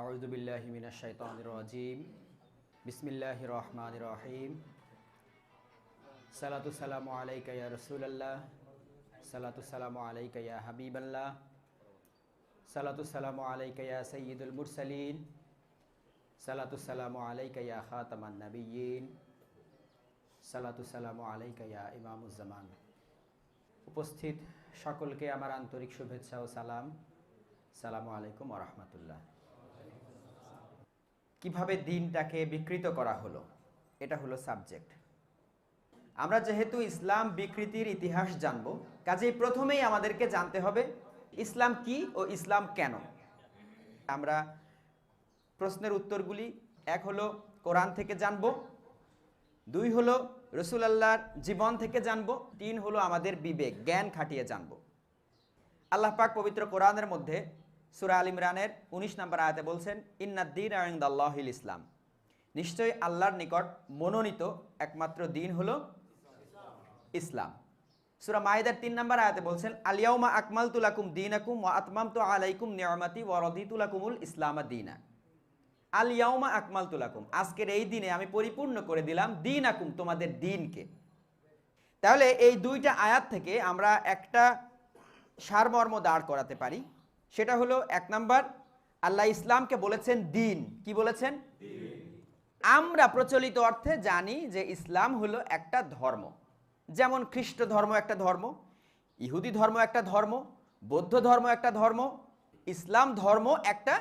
আউযু বিল্লাহি মিনাশ শাইতানির রাজিম। বিসমিল্লাহির রহমানির রহিম। সালাতু সালামু আলাইকা ইয়া রাসূলুল্লাহ, সালাতু সালামু আলাইকা ইয়া হাবিবাল্লাহ, সালাতু সালামু আলাইকা ইয়া সাইয়্যিদুল মুরসালিন, সালাতু সালামু আলাইকা ইয়া খাতামান নাবিয়্যিন, সালাতু সালামু আলাইকা ইয়া ইমামুজ জামান। উপস্থিত সকলকে আমার আন্তরিক শুভেচ্ছা ও সালাম। আসসালামু আলাইকুম ওয়া রাহমাতুল্লাহ। কিভাবে দিনটাকে বিকৃত করা হলো, এটা হলো সাবজেক্ট। আমরা যেহেতু ইসলাম বিকৃতির ইতিহাস জানব, কাজেই প্রথমেই আমাদেরকে জানতে হবে ইসলাম কি ও ইসলাম কেন। আমরা প্রশ্নের উত্তরগুলি, এক হলো কোরআন থেকে জানব, দুই হলো রাসূলুল্লাহর জীবন থেকে জানব, তিন হলো আমাদের বিবেক জ্ঞান খাটিয়ে জানব। আল্লাহ পাক পবিত্র কোরআনের মধ্যে সূরা আল ইমরানের 19 নম্বর আয়াতে বলছেন, ইন্নাদ-দীনা ইনদাল্লাহিল ইসলাম, নিশ্চয়ই আল্লাহর নিকট মনোনীত একমাত্র দিন হলো ইসলাম। সূরা মাইদার 3 নম্বর আয়াতে বলছেন, আল-ইয়াউমা আকমালতু লাকুম দীনাকুম ওয়া আতমামতু আলাইকুম নি'মাতি ওয়া রাদিতু লাকুমুল ইসলামা দীনা। আল-ইয়াউমা আকমালতু লাকুম, আজকের এই দিনে আমি পরিপূর্ণ করে দিলাম দীনাকুম, তোমাদের দিনকে। তাহলে এই দুইটা আয়াত থেকে আমরা একটা সারমর্ম দাঁড় করাতে পারি, সেটা হলো এক নাম্বার, আল্লাহ ইসলামকে বলেছেন দিন। কি বলেছেন? আমরা প্রচলিত অর্থে জানি যে ইসলাম হলো একটা ধর্ম, যেমন খ্রিস্ট ধর্ম একটা ধর্ম, ইহুদি ধর্ম একটা ধর্ম, বৌদ্ধ ধর্ম একটা ধর্ম, ইসলাম ধর্ম একটা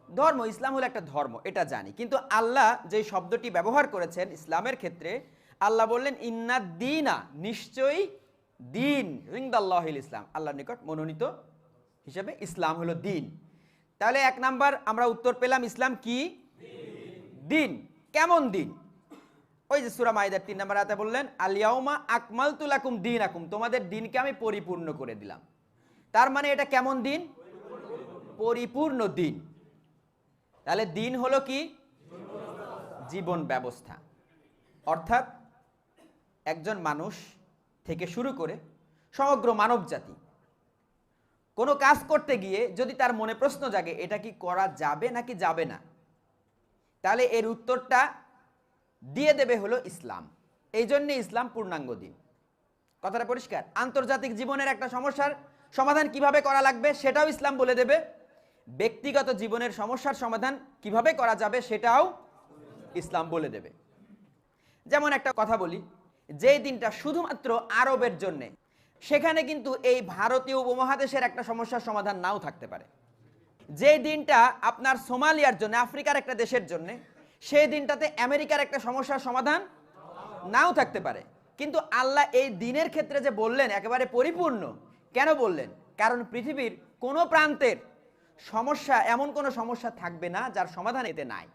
ধর্ম। ইসলাম হলো একটা ধর্ম, এটা জানি। কিন্তু আল্লাহ যে শব্দটি ব্যবহার করেছেন ইসলামের ক্ষেত্রে, আল্লাহ বললেন ইন্নাদ-দীনা, নিশ্চয়ই দিন ইনদাল্লাহিল ইসলাম, আল্লাহর নিকট মনোনীত হিসেবে ইসলাম হলো দিন। তাহলে এক নাম্বার আমরা উত্তর পেলাম, ইসলাম কি? দিন। কেমন দিন? ওই যে সূরা মাইদার 3 নম্বর আয়াতে বললেন, আল-ইয়াউমা আকমালতু লাকুম দীনাকুম, তোমাদের দিনকে আমি পরিপূর্ণ করে দিলাম। তার মানে এটা কেমন দিন? পরিপূর্ণ দিন। তাহলে দিন হলো কি? জীবন ব্যবস্থা। অর্থাৎ একজন মানুষ থেকে শুরু করে সমগ্র মানব জাতি কোনো কাজ করতে গিয়ে যদি তার মনে প্রশ্ন জাগে এটা কি করা যাবে নাকি যাবে না, তাহলে এর উত্তরটা দিয়ে দেবে হলো ইসলাম। এই জন্যে ইসলাম পূর্ণাঙ্গ দিন। কথাটা পরিষ্কার? আন্তর্জাতিক জীবনের একটা সমস্যার সমাধান কিভাবে করা লাগবে সেটাও ইসলাম বলে দেবে, ব্যক্তিগত জীবনের সমস্যার সমাধান কিভাবে করা যাবে সেটাও ইসলাম বলে দেবে। যেমন একটা কথা বলি, যেই দিনটা শুধুমাত্র আরবের জন্যে, সেখানে কিন্তু এই ভারতীয় উপমহাদেশের একটা সমস্যার সমাধান নাও থাকতে পারে। যে দিনটা আপনার সোমালিয়ার জন্য, আফ্রিকার একটা দেশের জন্য, সেই দিনটাতে আমেরিকার একটা সমস্যার সমাধান নাও থাকতে পারে। কিন্তু আল্লাহ এই দিনের ক্ষেত্রে যে বললেন একেবারে পরিপূর্ণ, কেন বললেন? কারণ পৃথিবীর কোনো প্রান্তের সমস্যা, এমন কোনো সমস্যা থাকবে না যার সমাধান এতে নাই।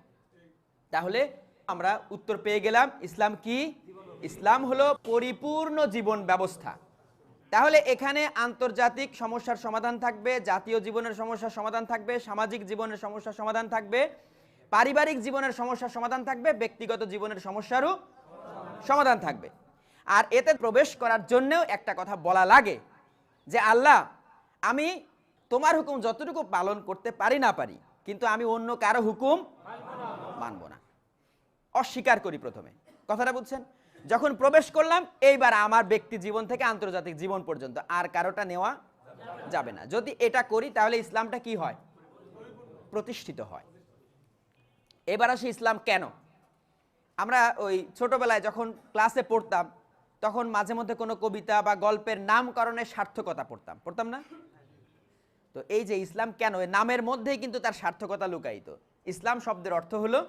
তাহলে আমরা উত্তর পেয়ে গেলাম, ইসলাম কি? ইসলাম হলো পরিপূর্ণ জীবন ব্যবস্থা। তাহলে এখানে আন্তর্জাতিক সমস্যার সমাধান থাকবে, জাতীয় জীবনের সমস্যার সমাধান থাকবে, সামাজিক জীবনের সমস্যার সমাধান থাকবে, পারিবারিক জীবনের সমস্যার সমাধান থাকবে, ব্যক্তিগত জীবনের সমস্যারও সমাধান থাকবে। আর এতে প্রবেশ করার জন্যও একটা কথা বলা লাগে যে আল্লাহ, আমি তোমার হুকুম যতটুকু পালন করতে পারি না পারি, কিন্তু আমি অন্য কারো হুকুম মানব না, অস্বীকার করি প্রথমে। কথাটা বুঝছেন? যখন প্রবেশ করলাম, এইবার আমার ব্যক্তি জীবন থেকে আন্তর্জাতিক জীবন পর্যন্ত আর কারোটা নেওয়া যাবে না। যদি এটা করি তাহলে ইসলামটা কি হয়? প্রতিষ্ঠিত হয়। এবার আসি ইসলাম কেন। আমরা ওই ছোটবেলায় যখন ক্লাসে পড়তাম, তখন মাঝে মধ্যে কোনো কবিতা বা গল্পের নামকরণের সার্থকতা পড়তাম না? তো এই যে ইসলাম কেন, এই নামের মধ্যেই কিন্তু তার সার্থকতা লুকায়িত। ইসলাম শব্দের অর্থ হলো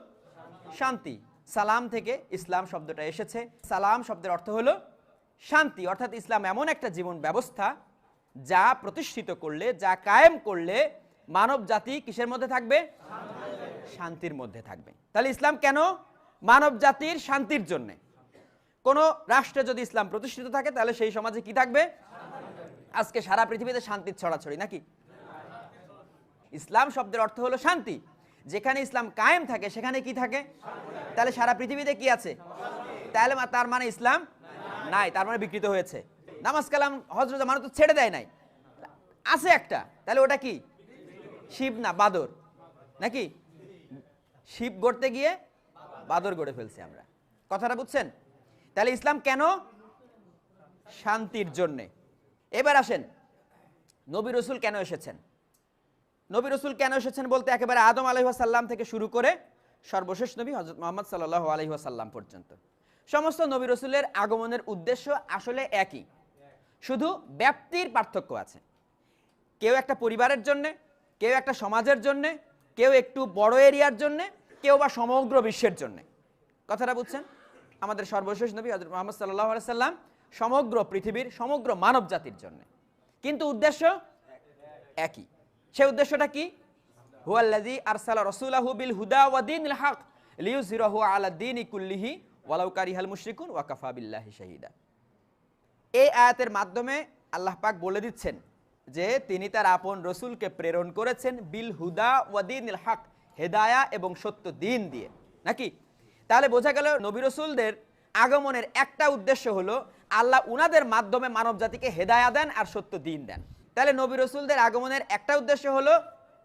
শান্তি। সালাম থেকে ইসলাম শব্দটা এসেছে। সালাম শব্দের অর্থ হলো শান্তি। অর্থাৎ ইসলাম এমন একটা জীবন ব্যবস্থা যা প্রতিষ্ঠিত করলে, যা কায়েম করলে মানব জাতি কিসের মধ্যে থাকবে? শান্তির মধ্যে থাকবে। তাহলে ইসলাম কেন? মানব জাতির শান্তির জন্য। কোন রাষ্ট্রে যদি ইসলাম প্রতিষ্ঠিত থাকে তাহলে সেই সমাজে কি থাকবে? আজকে সারা পৃথিবীতে শান্তির ছড়াছড়ি নাকি? ইসলাম শব্দের অর্থ হলো শান্তি। যেখানে ইসলাম কায়েম থাকে সেখানে কি থাকে? তাহলে সারা পৃথিবীতে কি আছে? তাহলে তার মানে ইসলাম নাই, তার মানে বিকৃত হয়েছে। নামাজ কালাম হজ রোজা মানুষ তো ছেড়ে দেয় নাই, আছে একটা, তাহলে ওটা কি? শিব না বাদর নাকি? শিব গড়তে গিয়ে বাদর গড়ে ফেলছি আমরা। কথাটা বুঝছেন? তাহলে ইসলাম কেন? শান্তির জন্যে। এবার আসেন, নবী রসুল কেন এসেছেন? নবী রসুল কেন এসেছেন বলতে একেবারে আদম আলাইহিস সালাম থেকে শুরু করে সর্বশেষ নবী হযরত মুহাম্মদ সাল্লাল্লাহু আলাইহি ওয়াসাল্লাম পর্যন্ত সমস্ত নবী রসুলের আগমনের উদ্দেশ্য আসলে একই, শুধু ব্যাপ্তির পার্থক্য আছে। কেউ একটা পরিবারের জন্যে, কেউ একটা সমাজের জন্যে, কেউ একটু বড় এরিয়ার জন্যে, কেউ বা সমগ্র বিশ্বের জন্যে। কথাটা বুঝছেন? আমাদের সর্বশেষ নবী হযরত মুহাম্মদ সাল্লাল্লাহু আলাইহি সাল্লাম সমগ্র পৃথিবীর সমগ্র মানব জাতির জন্য, কিন্তু উদ্দেশ্য একই। সেই উদ্দেশ্যটা কি? হুয়াল্লাযী আরসালা রাসূলাহু বিল হুদা ওয়া দীনিল হক লিইয়ুযহিরাহু আলা দীনি কুল্লিহি ওয়ালাউ কারিহাল মুশরিকুন ওয়া কাফা বিল্লাহি শাহীদা। এই আয়াতের মাধ্যমে আল্লাহ পাক বলে দিচ্ছেন যে তিনি তার আপন রসুলকে প্রেরণ করেছেন বিল হুদা ওয়া দীনিল হক, হেদায়া এবং সত্য দিন দিয়ে, নাকি? তাহলে বোঝা গেল নবী রসুলদের আগমনের একটা উদ্দেশ্য হলো আল্লাহ উনাদের মাধ্যমে মানব জাতিকে হেদায়া দেন আর সত্য দিন দেন। তাহলে নবী রসুলদের আগমনের একটা উদ্দেশ্য হলো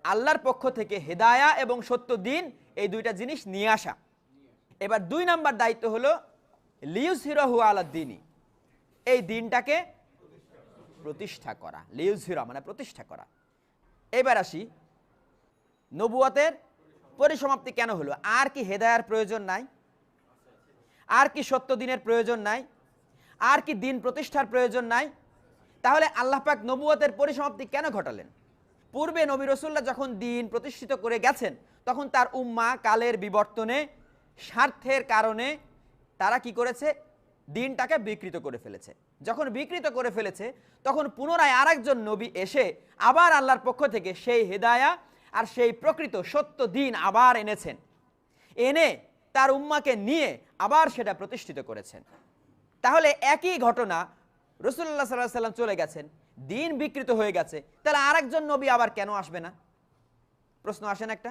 আল্লাহর পক্ষ থেকে হেদায়া এবং সত্য দিন, এই দুইটা জিনিস নিয়ে আসা। এবার 2 নাম্বার দায়িত্ব হলো লিইয়ুযহিরাহু আলা দীনি, এই দিনটাকে প্রতিষ্ঠা করা। লিইয়ুযহিরা মানে প্রতিষ্ঠা করা। এবার আসি, নবুয়তের পরিসমাপ্তি কেন হলো? আর কি হেদায়ার প্রয়োজন নাই? আর কি সত্য দিনের প্রয়োজন নাই? আর কি দিন প্রতিষ্ঠার প্রয়োজন নাই? তাহলে আল্লাহ পাক নবুয়তের পরিসমাপ্তি কেন ঘটালেন? পূর্বে নবী রাসূলরা যখন দিন প্রতিষ্ঠিত করে গেছেন, তখন তার উম্মাহ কালের বিবর্তনে স্বার্থের কারণে তারা কি করেছে? দিনটাকে বিকৃত করে ফেলেছে। যখন বিকৃত করে ফেলেছে, তখন পুনরায় আরেকজন নবী এসে আবার আল্লাহর পক্ষ থেকে সেই হেদায়া আর সেই প্রকৃত সত্য দিন আবার এনেছেন, এনে তার উম্মাকে নিয়ে আবার সেটা প্রতিষ্ঠিত করেছেন। তাহলে একই ঘটনা, রাসূলুল্লাহ সাল্লাল্লাহু আলাইহি ওয়াসাল্লাম চলে গেছেন, দিন বিকৃত হয়ে গেছে, তাহলে আরেকজন নবী আবার কেন আসবে না? প্রশ্ন আসে না একটা?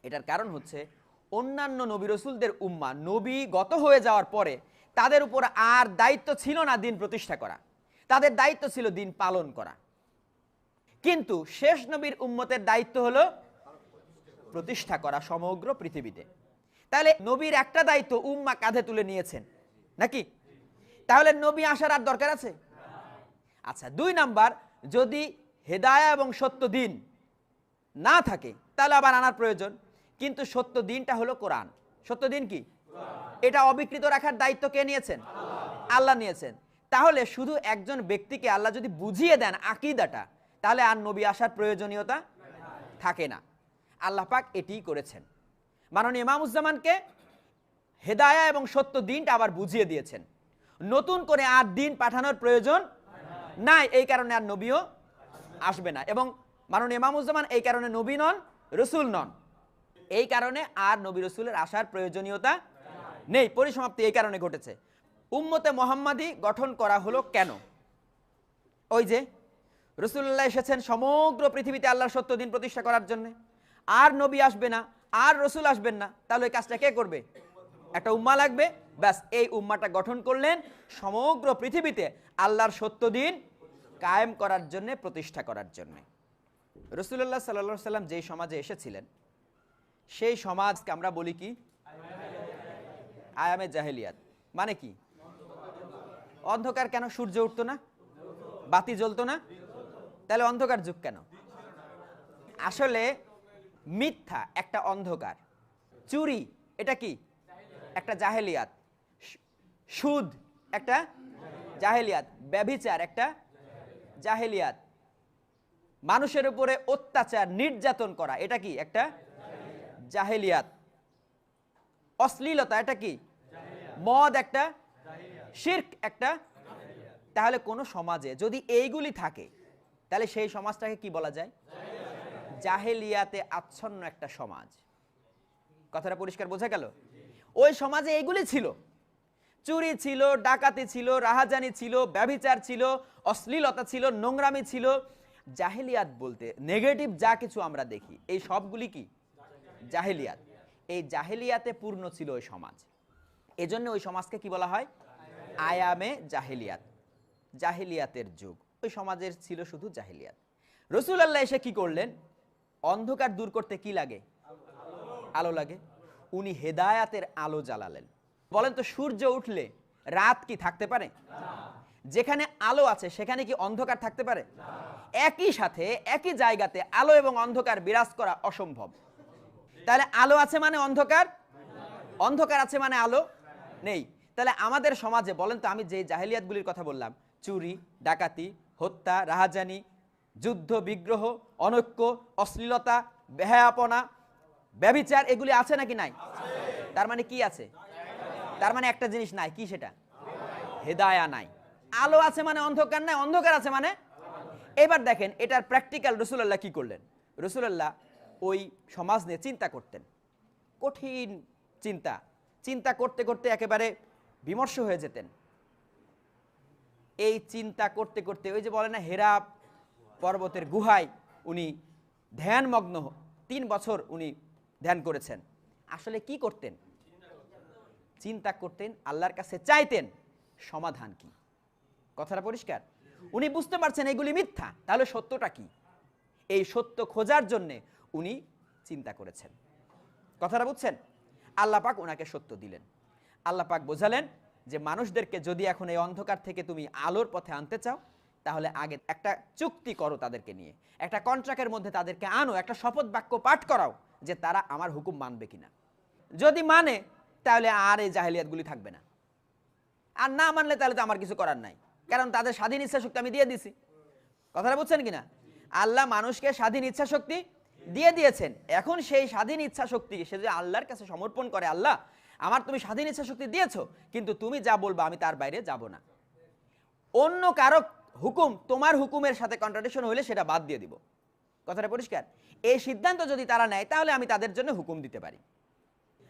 এটার কারণ হচ্ছে অন্যান্য নবী রসুলদের উম্মাহ নবীগত হয়ে যাওয়ার পরে তাদের উপর আর দায়িত্ব ছিল না দিন প্রতিষ্ঠা করা, তাদের দায়িত্ব ছিল দিন পালন করা। কিন্তু শেষ নবীর উম্মতের দায়িত্ব হলো প্রতিষ্ঠা করা সমগ্র পৃথিবীতে। তাহলে নবীর একটা দায়িত্ব উম্মাহ কাঁধে তুলে নিয়েছেন, নাকি? তাহলে নবী আসার আর দরকার আছে? আচ্ছা, 2 নাম্বার, যদি হেদায়া এবং সত্য দিন না থাকে তাহলে আবার আনার প্রয়োজন। কিন্তু সত্য দিনটা হলো কোরআন। সত্য দিন কি? এটা অবিকৃত রাখার দায়িত্ব কে নিয়েছেন? আল্লাহ নিয়েছেন। তাহলে শুধু একজন ব্যক্তিকে আল্লাহ যদি বুঝিয়ে দেন আকীদাটা, তাহলে আর নবী আসার প্রয়োজনীয়তা থাকে না। আল্লাহ পাক এটিই করেছেন, মাননীয় ইমামুজ্জামানকে হেদায়া এবং সত্য দিনটা আবার বুঝিয়ে দিয়েছেন। নতুন করে আর দিন পাঠানোর প্রয়োজন নাই, এই কারণে আর নবীও আসবে না। এবং মাননীয় ইমামুজ্জামান এই কারণে নবী নন, রসুল নন, এই কারণে আর নবী রসুলের আসার প্রয়োজনীয়তা নেই। পরিসমাপ্তি এই কারণে ঘটেছে। উম্মতে মুহাম্মাদি গঠন করা হলো কেন? ওই যে রাসূলুল্লাহ এসেছেন সমগ্র পৃথিবীতে আল্লাহর সত্য দিন প্রতিষ্ঠা করার জন্য, আর নবী আসবে না, আর রসুল আসবেন না, তাহলে ওই কাজটা কে করবে? একটা উম্মাহ লাগবে। ব্যাস, এই উম্মাহটা গঠন করলেন সমগ্র পৃথিবীতে আল্লাহর সত্য দিন কায়েম করার জন্য, প্রতিষ্ঠা করার জন্য। রাসূলুল্লাহ সাল্লাল্লাহু আলাইহি সাল্লাম যেই সমাজে এসেছিলেন, সেই সমাজকে আমরা বলি কি? আয়ামে জাহেলিয়াত। মানে কি? অন্ধকার। কেন? সূর্য উঠতো না, বাতি জ্বলতো না, তাহলে অন্ধকার যুগ কেন? আসলে মিথ্যা একটা অন্ধকার, চুরি এটা কি? একটা জাহেলিয়াত, সুদ একটা জাহেলিয়াত, ব্যভিচার একটা জাহেলিয়াত, মানুষের উপরে অত্যাচার নির্যাতন করা এটা কি? একটা জাহেলিয়াত। অশ্লীলতা এটা কি? মদ একটা, শিরক একটা। তাহলে কোন সমাজে যদি এইগুলি থাকে, তাহলে সেই সমাজটাকে কি বলা যায়? জাহেলিয়াতে আচ্ছন্ন একটা সমাজ। কথাটা পরিষ্কার বোঝা গেল? ওই সমাজে এইগুলি ছিল, চুরি ছিল, ডাকাতি ছিল, রাহাজানি ছিল, ব্যভিচার ছিল, অশ্লীলতা ছিল, নোংরামি ছিল। জাহেলিয়াত বলতে নেগেটিভ যা কিছু আমরা দেখি, এই সবগুলি কি? জাহেলিয়াত। এই জাহেলিয়াতে পূর্ণ ছিল ওই সমাজ, এজন্য ওই সমাজকে কি বলা হয়? আয়ামে জাহেলিয়াত, জাহেলিয়াতের যুগ। ওই সমাজের ছিল শুধু জাহেলিয়াত। রাসূলুল্লাহ এসে কি করলেন? অন্ধকার দূর করতে কি লাগে? আলো লাগে। উনি হেদায়াতের আলো জ্বালালেন। বলেন তো সূর্য উঠলে রাত কি থাকতে পারে? যেখানে আলো আছে সেখানে কি অন্ধকার থাকতে পারে? একই সাথে একই জায়গাতে আলো এবং অন্ধকার বিরাজ করা অসম্ভব। তাহলে আলো আছে মানে অন্ধকার, অন্ধকার আছে মানে আলো নেই। তাহলে আমাদের সমাজে বলেন তো, আমি যে জাহেলিয়াতগুলির কথা বললাম, চুরি, ডাকাতি, হত্যা, রাহাজানি, যুদ্ধ বিগ্রহ, অনৈক্য, অশ্লীলতা, বেহায়াপনা, ব্যভিচার, এগুলি আছে নাকি নাই? তার মানে কি আছে? তার মানে একটা জিনিস নাই, কি সেটা? হেদায়া নাই। আলো আছে মানে অন্ধকার নাই, অন্ধকার আছে মানে। এবার দেখেন এটার প্র্যাকটিক্যাল রাসূলুল্লাহ কি করলেন। রাসূলুল্লাহ ওই সমাজ নিয়ে চিন্তা করতেন, কঠিন চিন্তা, চিন্তা করতে করতে একেবারে বিমর্ষ হয়ে যেতেন। এই চিন্তা করতে করতে ওই যে বলে না, হেরা পর্বতের গুহায় উনি ধ্যানমগ্ন, 3 বছর উনি ধ্যান করেছেন। আসলে কি করতেন? চিন্তা করতেন, আল্লাহর কাছে চাইতেন সমাধান কি। কথাটা পরিষ্কার? উনি বুঝতে পারছেন এগুলি মিথ্যা, তাহলে সত্যটা কি? এই সত্য খোঁজার জন্য উনি চিন্তা করেছেন। কথাটা বুঝছেন? আল্লাহ পাক ওনাকে সত্য দিলেন। আল্লাহ পাক বোঝালেন যে মানুষদেরকে যদি এখন এই অন্ধকার থেকে তুমি আলোর পথে আনতে চাও, তাহলে আগে একটা চুক্তি করো তাদেরকে নিয়ে, একটা কন্ট্রাক্টের মধ্যে তাদেরকে আনো, একটা শপথ বাক্য পাঠ করাও যে তারা আমার হুকুম মানবে কিনা। যদি মানে তাহলে আর এই জাহেলিয়াতগুলি থাকবে না, আর না মানলে তাহলে তো আমার কিছু করার নাই, কারণ তাদের স্বাধীন ইচ্ছা শক্তি আমি দিয়ে দিছি। কথাটা বুঝছেন কিনা? আল্লাহ মানুষকে স্বাধীন ইচ্ছা শক্তি দিয়ে দিয়েছেন। এখন সেই স্বাধীন ইচ্ছা শক্তি সে যদি আল্লাহর কাছে সমর্পণ করে, আল্লাহ আমার তুমি স্বাধীন ইচ্ছা শক্তি দিয়েছো, কিন্তু তুমি যা বলবা আমি তার বাইরে যাব না। অন্য কারো হুকুম তোমার হুকুমের সাথে কন্ট্রাডিকশন হলে সেটা বাদ দিয়ে দিব। কথাটা পরিষ্কার? এই সিদ্ধান্ত যদি তারা নেয় তাহলে আমি তাদের জন্য হুকুম দিতে পারি।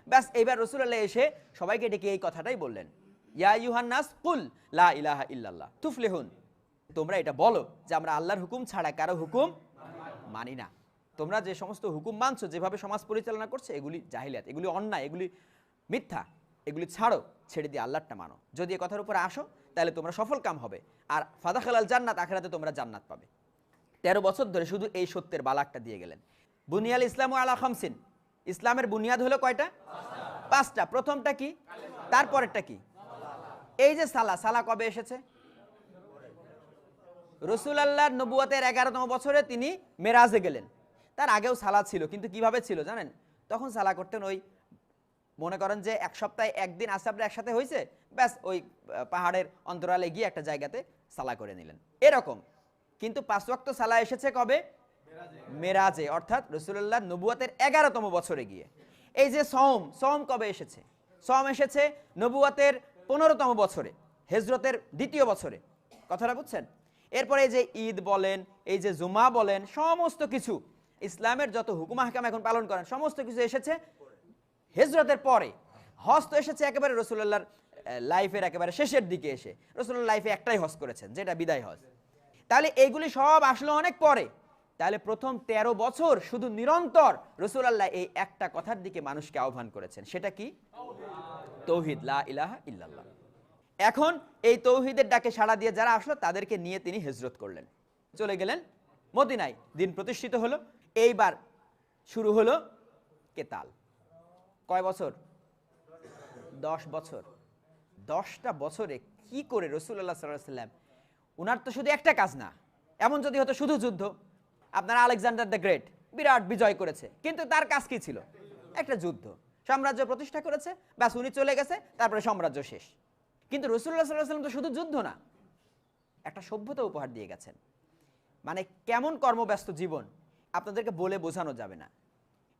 ব্যাস, এইবার রাসূলুল্লাহ এসে সবাইকে ডেকে এই কথাটাই বললেন, ইয়া আইয়ুহান নাস কুল লা ইলাহা ইল্লাল্লাহ তুফলিহুন। তোমরা এটা বলো যে আমরা আল্লাহর হুকুম ছাড়া কারো হুকুম মানি না। তোমরা যে সমস্ত হুকুম মানছো, যেভাবে সমাজ পরিচালনা করছে, এগুলি জাহিলিয়াত, এগুলি অন্যায়, এগুলি মিথ্যা, এগুলি ছাড়ো, ছেড়ে দিয়ে আল্লাহরটা মানো। যদি এই কথার উপরে আসো তাহলে তোমরা সফল কাম হবে, আর ফাদাখালাল জান্নাত, আখিরাতে তোমরা জান্নাত পাবে। 13 বছর ধরে শুধু এই সত্যের বালাকটা দিয়ে গেলেন। বুনিয়াল ইসলামু আলা খামসিন, ইসলামের বুনিয়াদ হলো কয়টা? 5টা। প্রথমটা কি? তারপরেরটা কি? এই যে সালা, সালা কবে এসেছে? রাসূলুল্লাহর নবুয়তের 11তম বছরে তিনি মেরাজে গেলেন। তার আগেও সালা ছিল, কিন্তু কিভাবে ছিল জানেন? তখন সালা করতেন ওই, মনে করেন যে এক সপ্তাহে একদিন আসহাবরা একসাথে হয়েছে, ব্যাস ওই পাহাড়ের অন্তরালে গিয়ে একটা জায়গাতে সালা করে নিলেন, এরকম। কিন্তু 5 ওয়াক্ত সালা এসেছে কবে? মেরাজে, অর্থাৎ রাসূলুল্লাহর নবুয়তের 11তম বছরে গিয়ে। এই যে সওম, সওম কবে এসেছে? সওম এসেছে নবুয়তের 15তম বছরে, হিজরতের 2য় বছরে। কথাটা বুঝছেন? এরপরে এই যে ঈদ বলেন, এই যে জুমা বলেন, সমস্ত কিছু ইসলামের যত হুকুম আহকাম এখন পালন করেন, সমস্ত কিছু এসেছে হিজরতের পরে। হজ তো এসেছে একেবারে রাসূলুল্লাহর লাইফের একেবারে শেষের দিকে এসে। রাসূলুল্লাহ লাইফে একটাই হজ করেছেন, যেটা বিদায় হজ। তাহলে এইগুলি সব আসলো অনেক পরে। তাহলে প্রথম 13 বছর শুধু নিরন্তর রাসূলুল্লাহ এই একটা কথার দিকে মানুষকে আহ্বান করেছেন, সেটা কি? তাওহীদ, লা ইলাহা ইল্লাল্লাহ। এখন এই তাওহীদের ডাকে সাড়া দিয়ে যারা আসলো তাদেরকে নিয়ে তিনি হিজরত করলেন, চলে গেলেন মদিনায়। দিন প্রতিষ্ঠিত হলো। এইবার শুরু হলো কেতাল। কয় বছর? 10 বছর। 10টা বছরে কি করে রাসূলুল্লাহ সাল্লাল্লাহু আলাইহি ওয়াসাল্লাম, উনার তো শুধু একটা কাজ না, এমন যদি হতো শুধু যুদ্ধ, আপনার আলেকজান্ডার দ্য গ্রেট বিরাট বিজয় করেছে, কিন্তু তার কাজ কি ছিল? একটা যুদ্ধ, সাম্রাজ্য প্রতিষ্ঠা করেছে, ব্যাস উনি চলে গেছে, তারপরে সাম্রাজ্য শেষ। কিন্তু রাসূলুল্লাহ সাল্লাল্লাহু আলাইহি ওয়াসাল্লাম তো শুধু যুদ্ধ না, একটা সভ্যতা উপহার দিয়ে গেছেন। মানে কেমন কর্মব্যস্ত জীবন আপনাদেরকে বলে বোঝানো যাবে না।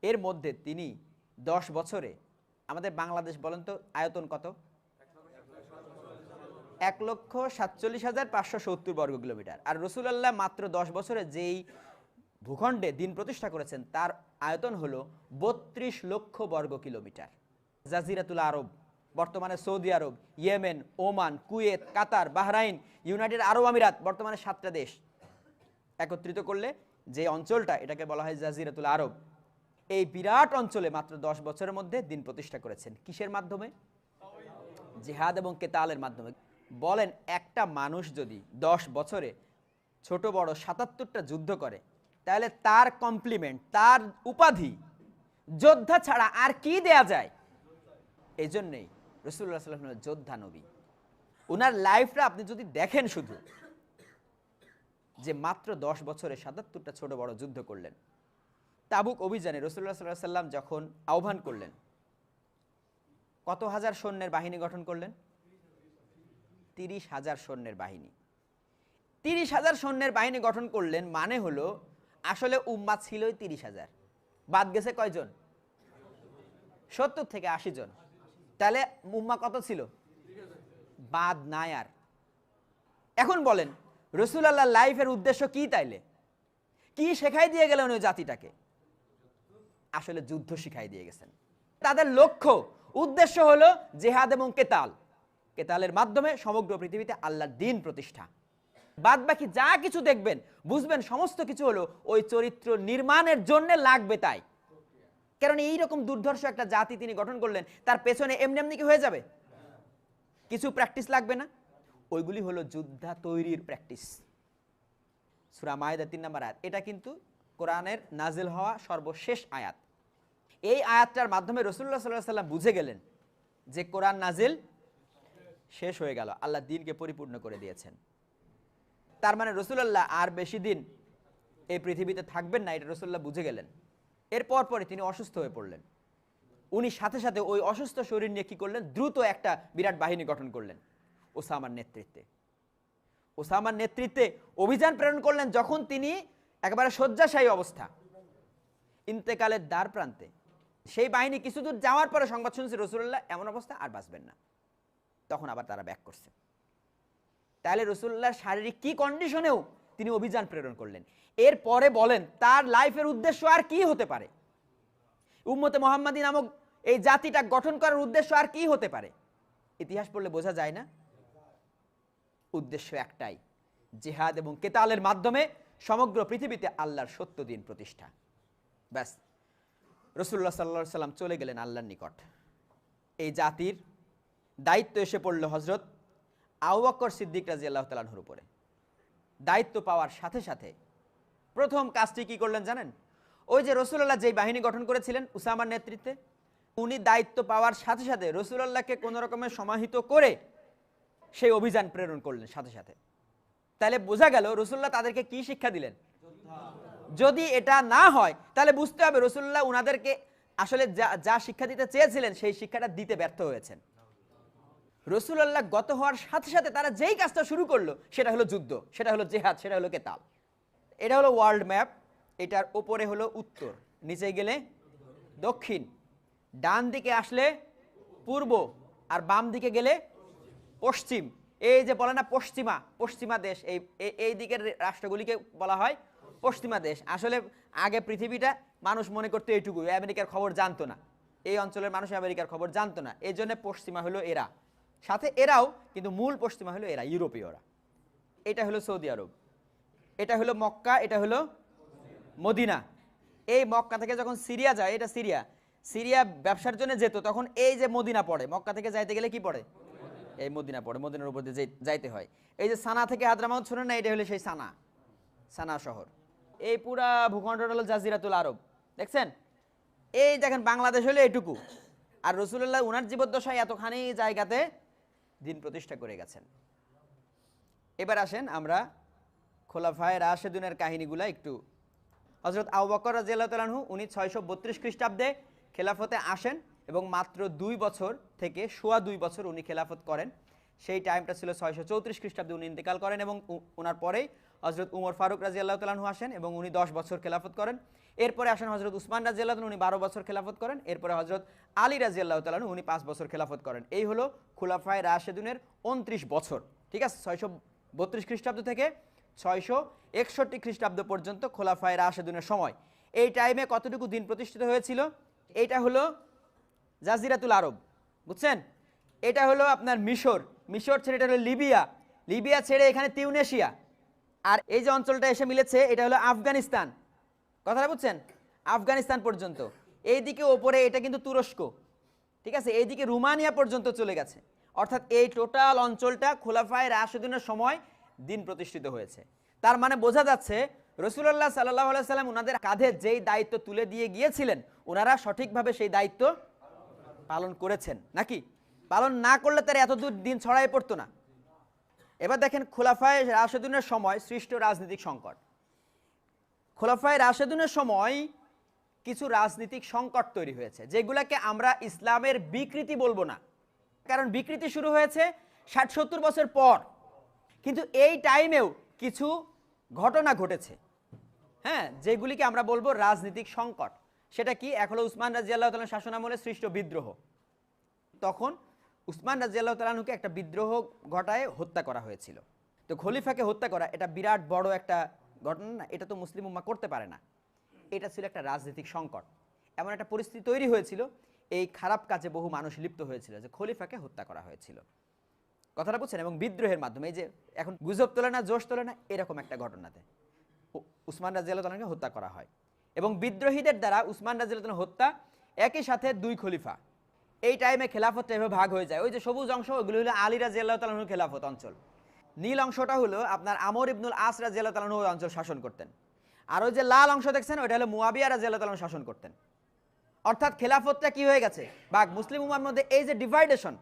এর মধ্যে তিনি 10 বছরে, আমাদের বাংলাদেশ বলেন তো আয়তন কত? 1,47,570 বর্গ কিলোমিটার। আর রাসূলুল্লাহ মাত্র 10 বছরে যেই ভূখণ্ডে দিন প্রতিষ্ঠা করেছেন তার আয়তন হলো 32 লক্ষ বর্গ কিলোমিটার। জাজিরাতুল আরব, বর্তমানে সৌদি আরব, ইয়েমেন, ওমান, কুয়েত, কাতার, বাহরাইন, ইউনাইটেড আরব আমিরাত, বর্তমানে 7টা দেশ একত্রিত করলে যে অঞ্চলটা, এটাকে বলা হয় জাজিরাতুল আরব। এই বিরাট অঞ্চলে মাত্র 10 বছরের মধ্যে দিন প্রতিষ্ঠা করেছেন। কিসের মাধ্যমে? জিহাদ এবং কেতালের মাধ্যমে। বলেন, একটা মানুষ যদি 10 বছরে ছোট বড় 77টা যুদ্ধ করে, তাহলে তার কমপ্লিমেন্ট, তার উপাধি যোদ্ধা ছাড়া আর কি দেয়া যায়? এই জন্যেই রাসূলুল্লাহ সাল্লাল্লাহু আলাইহি ওয়াসাল্লাম যোদ্ধা নবী। ওনার লাইফটা আপনি যদি দেখেন, শুধু যে মাত্র 10 বছরে ৭৭টা ছোট বড় যুদ্ধ করলেন। তাবুক অভিযানে রাসূলুল্লাহ সাল্লাল্লাহু আলাইহি ওয়াসাল্লাম যখন আহ্বান করলেন, কত হাজার সৈন্যের বাহিনী গঠন করলেন? ৩০,০০০ সৈন্যের বাহিনী। ৩০,০০০ সৈন্যের বাহিনী গঠন করলেন, মানে হলো আসলে উম্মাহ ছিলই ৩০,০০০, বাদ গেছে কয়জন? ৭০ থেকে ৮০ জন। তাহলে উম্মাহ কত ছিল? বাদ নাই আর। এখন বলেন রাসূলুল্লাহ লাইফের উদ্দেশ্য কি? তাইলে কি শেখাই দিয়ে গেলেন ওই জাতিটাকে? আসলে যুদ্ধ শিখাই দিয়ে গেছেন। তাদের লক্ষ্য উদ্দেশ্য হলো জিহাদ এবং কেতাল। কেতালের মাধ্যমে সমগ্র পৃথিবীতে আল্লাহর দ্বীন প্রতিষ্ঠা। বাদ বাকি যা কিছু দেখবেন, বুঝবেন সমস্ত কিছু হলো ওই চরিত্র নির্মাণের জন্য লাগবে। তাই কারণ এইরকম দুর্ধর্ষ একটা জাতি তিনি গঠন করলেন, তার পেছনে এমনি এমনি কি হয়ে যাবে? কিছু প্র্যাকটিস লাগবে না? ওইগুলি হলো যোদ্ধা তৈরির প্র্যাকটিস। সূরা মায়েদা ৩ নম্বর আয়াত। এটা কিন্তু কোরআনের নাজিল হওয়া সর্বশেষ আয়াত। এই আয়াতটার মাধ্যমে রাসূলুল্লাহ সাল্লাল্লাহু আলাইহি ওয়াসাল্লাম বুঝে গেলেন যে কোরআন নাজিল শেষ হয়ে গেল, আল্লাহ দ্বীনকে পরিপূর্ণ করে দিয়েছেন। তার মানে রাসূলুল্লাহ আর বেশি দিন এই পৃথিবীতে থাকবেন না, এটা রাসূলুল্লাহ বুঝে গেলেন। এরপর পরে তিনি অসুস্থ হয়ে পড়লেন। উনি সাথে সাথে ওই অসুস্থ শরীর নিয়ে কি করলেন? দ্রুত একটা বিরাট বাহিনী গঠন করলেন ওসামার নেতৃত্বে। ওসামার নেতৃত্বে অভিযান প্রেরণ করলেন যখন তিনি একেবারে শয্যাশায়ী অবস্থা, ইন্তেকালের দ্বার প্রান্তে। সেই বাহিনী কিছু দূর যাওয়ার পরে সংবাদ শুনছে রাসূলুল্লাহ এমন অবস্থা, আর বাঁচবেন না। তখন আবার তারা ব্যাক করছে। তাহলে রাসূলুল্লাহর শারীরিক কি কন্ডিশনেও তিনি অভিযান প্রেরণ করলেন। এরপরে বলেন তার লাইফের উদ্দেশ্য আর কি হতে পারে? উম্মতে মুহাম্মাদী নামক এই জাতিটা গঠন করার উদ্দেশ্য আর কি হতে পারে? ইতিহাস পড়লে বোঝা যায় না? উদ্দেশ্য একটাই, জিহাদ এবং কেতালের মাধ্যমে সমগ্র পৃথিবীতে আল্লাহর সত্য দ্বীন প্রতিষ্ঠা। ব্যাস, রাসূলুল্লাহ সাল্লাল্লাহু আলাইহি ওয়াসাল্লাম চলে গেলেন আল্লাহর নিকট। এই জাতির দায়িত্ব এসে পড়ল হযরত আবু বকর সিদ্দিক রাদিয়াল্লাহু তাআলা আনহুর উপরে। দায়িত্ব পাওয়ার সাথে সাথে প্রথম কাজটি কি করলেন জানেন? ওই যে রাসূলুল্লাহ যেই বাহিনী গঠন করেছিলেন উসামার নেতৃত্বে, উনি দায়িত্ব পাওয়ার সাথে সাথে রাসূলুল্লাহকে কোনো রকমের সমাহিত করে সেই অভিযান প্রেরণ করলেন সাথে সাথে। তাহলে বোঝা গেল রাসূলুল্লাহ তাদেরকে কি শিক্ষা দিলেন? যদি এটা না হয় তাহলে বুঝতে হবে রাসূলুল্লাহ উনাদেরকে আসলে যা শিক্ষা দিতে চেয়েছিলেন সেই শিক্ষাটা দিতে ব্যর্থ হয়েছেন। রাসূলুল্লাহ গত হওয়ার সাথে সাথে তারা যেই কাজটা শুরু করলো সেটা হলো যুদ্ধ, সেটা হলো জিহাদ, সেটা হলো কেতাল। এটা হলো ওয়ার্ল্ড ম্যাপ। এটার উপরে হলো উত্তর, নিচে গেলে দক্ষিণ, ডান দিকে আসলে পূর্ব, আর বাম দিকে গেলে পশ্চিম। এই যে বলে না পশ্চিমা, পশ্চিমা দেশ, এই দিকের রাষ্ট্রগুলিকে বলা হয় পশ্চিমা দেশ। আসলে আগে পৃথিবীটা মানুষ মনে করতো এইটুকু, আমেরিকার খবর জানতো না, এই অঞ্চলের মানুষ আমেরিকার খবর জানতো না। এই জন্য পশ্চিমা হলো এরা, সাথে এরাও, কিন্তু মূল পশ্চিমা হলো এরা, ইউরোপীয়রা। এটা হলো সৌদি আরব, এটা হলো মক্কা, এটা হলো মদিনা। এই মক্কা থেকে যখন সিরিয়া যায়, এটা সিরিয়া, সিরিয়া ব্যবসার জন্য যেত, তখন এই যে মদিনা পড়ে, মক্কা থেকে যাইতে গেলে কি পড়ে? এই মদিনা পড়ে, মদিনার উপর দিয়ে যাইতে হয়। এই যে সানা থেকে হাদরামাউত শুনেন না, এটা হলো সেই সানা, সানা শহর। এই পুরা ভূখণ্ডটা হলো জাজিরাতুল আরব, দেখছেন? এই দেখেন বাংলাদেশ হলো এটুকু। আর রাসূলুল্লাহ উনার জীবদ্দশায় এতখানি জায়গাতে দ্বীন প্রতিষ্ঠা করে গেছেন। এবার আসেন আমরা খোলাফায়ে রাশেদুনের কাহিনীগুলা একটু। হযরত আবু বকর রাদিয়াল্লাহু তাআলা আনহু উনি 632 খ্রিস্টাব্দে খেলাফতে আসেন এবং মাত্র 2 বছর থেকে সোয়া 2 বছর উনি খেলাফত করেন। সেই টাইমটা ছিল 634 খ্রিস্টাব্দে উনি ইন্তেকাল করেন এবং ওনার পরেই হযরত উমর ফারুক রাদিয়াল্লাহু তাআলা আনহু আসেন এবং উনি 10 বছর খেলাফত করেন। এরপরে আসেন হযরত উসমান রাদিয়াল্লাহু তাআলা, উনি 12 বছর খেলাফত করেন। এরপরে হযরত আলী রাদিয়াল্লাহু তাআলা উনি 5 বছর খেলাফত করেন। এই হলো খোলাফায়ে রাশেদুনের 29 বছর। ঠিক আছে, 632 খ্রিস্টাব্দ থেকে 661 খ্রিস্টাব্দ পর্যন্ত খোলাফায়ে রাশেদুনের সময়। এই টাইমে কতটুকু দিন প্রতিষ্ঠিত হয়েছিল? এইটা হলো জাজিরাতুল আরব, বুঝছেন? এটা হলো আপনার মিশর, মিশর ছেড়ে এটা হলো লিবিয়া, লিবিয়া ছেড়ে এখানে তিউনেশিয়া, আর এই যে অঞ্চলটা এসে মিলেছে এটা হলো আফগানিস্তান। কথাটা বুঝছেন? আফগানিস্তান পর্যন্ত। এইদিকে ওপরে এটা কিন্তু তুরস্ক, ঠিক আছে? এইদিকে রোমানিয়া পর্যন্ত চলে গেছে। অর্থাৎ এই টোটাল অঞ্চলটা খোলাফায়ে রাশেদুনের সময় দিন প্রতিষ্ঠিত হয়েছে। তার মানে বোঝা যাচ্ছে রাসূলুল্লাহ সাল্লাল্লাহু আলাইহি সাল্লাম ওনাদের কাঁধে যেই দায়িত্ব তুলে দিয়ে গিয়েছিলেন ওনারা সঠিকভাবে সেই দায়িত্ব পালন করেছেন নাকি? পালন না করলে তার এতদূর দিন ছড়াই পড়তো না। এবার দেখেন খোলাফায়ে রাশেদুনের সময় সৃষ্ট রাজনৈতিক সংকট। খোলাফায়ে রাশেদুনের সময় কিছু রাজনৈতিক সংকট তৈরি হয়েছে যেগুলোকে আমরা ইসলামের বিকৃতি বলবো না, কারণ বিকৃতি শুরু হয়েছে ৬০-৭০ বছর পর, কিন্তু এই টাইমেও কিছু ঘটনা ঘটেছে, হ্যাঁ, যেগুলিকে আমরা বলবো রাজনৈতিক সংকট। সেটা কি? এক হলো উসমান রাদিয়াল্লাহু তাআলা শাসনামলে সৃষ্ট বিদ্রোহ। তখন উসমান রাদিয়াল্লাহু তাআলা আনহুকে একটা বিদ্রোহ ঘটায় হত্যা করা হয়েছিল। তো খলিফাকে হত্যা করা এটা বিরাট বড় একটা ঘটনা না, এটা তো মুসলিম উম্মাহ করতে পারে না। এটা ছিল একটা রাজনৈতিক সংকট, এমন একটা পরিস্থিতি তৈরি হয়েছিল, এই খারাপ কাজে বহু মানুষ লিপ্ত হয়েছিল যে খলিফাকে হত্যা করা হয়েছিল। কথাটা বুঝছেন? এবং বিদ্রোহের মাধ্যমে, এই যে এখন গুজব তোলে না, জোশ তোলে না, এরকম একটা ঘটনাতে উসমান রাদিয়াল্লাহু তাআলাকে হত্যা করা হয়। এবং বিদ্রোহীদের দ্বারা উসমান রাদিয়াল্লাহু তাআলা হত্যা, একই সাথে দুই খলিফা। এই টাইমে খেলাফতটা এভাবে ভাগ হয়ে যায়। ওই যে সবুজ অংশ ওইগুলো হলো আলী রাদিয়াল্লাহু তাআলার খেলাফত অঞ্চল, নীল অংশটা হলো আপনার আমর ইবনুল আস রাদিয়াল্লাহু তাআলা অঞ্চল শাসন করতেন, আর ওই যে লাল অংশ দেখছেন ওইটা হলো মুয়াবিয়া রাদিয়াল্লাহু তাআলা শাসন করতেন। অর্থাৎ খেলাফতটা কি হয়ে গেছে? ভাগ। মুসলিম উম্মাহর মধ্যে এই যে ডিভাইডেশন,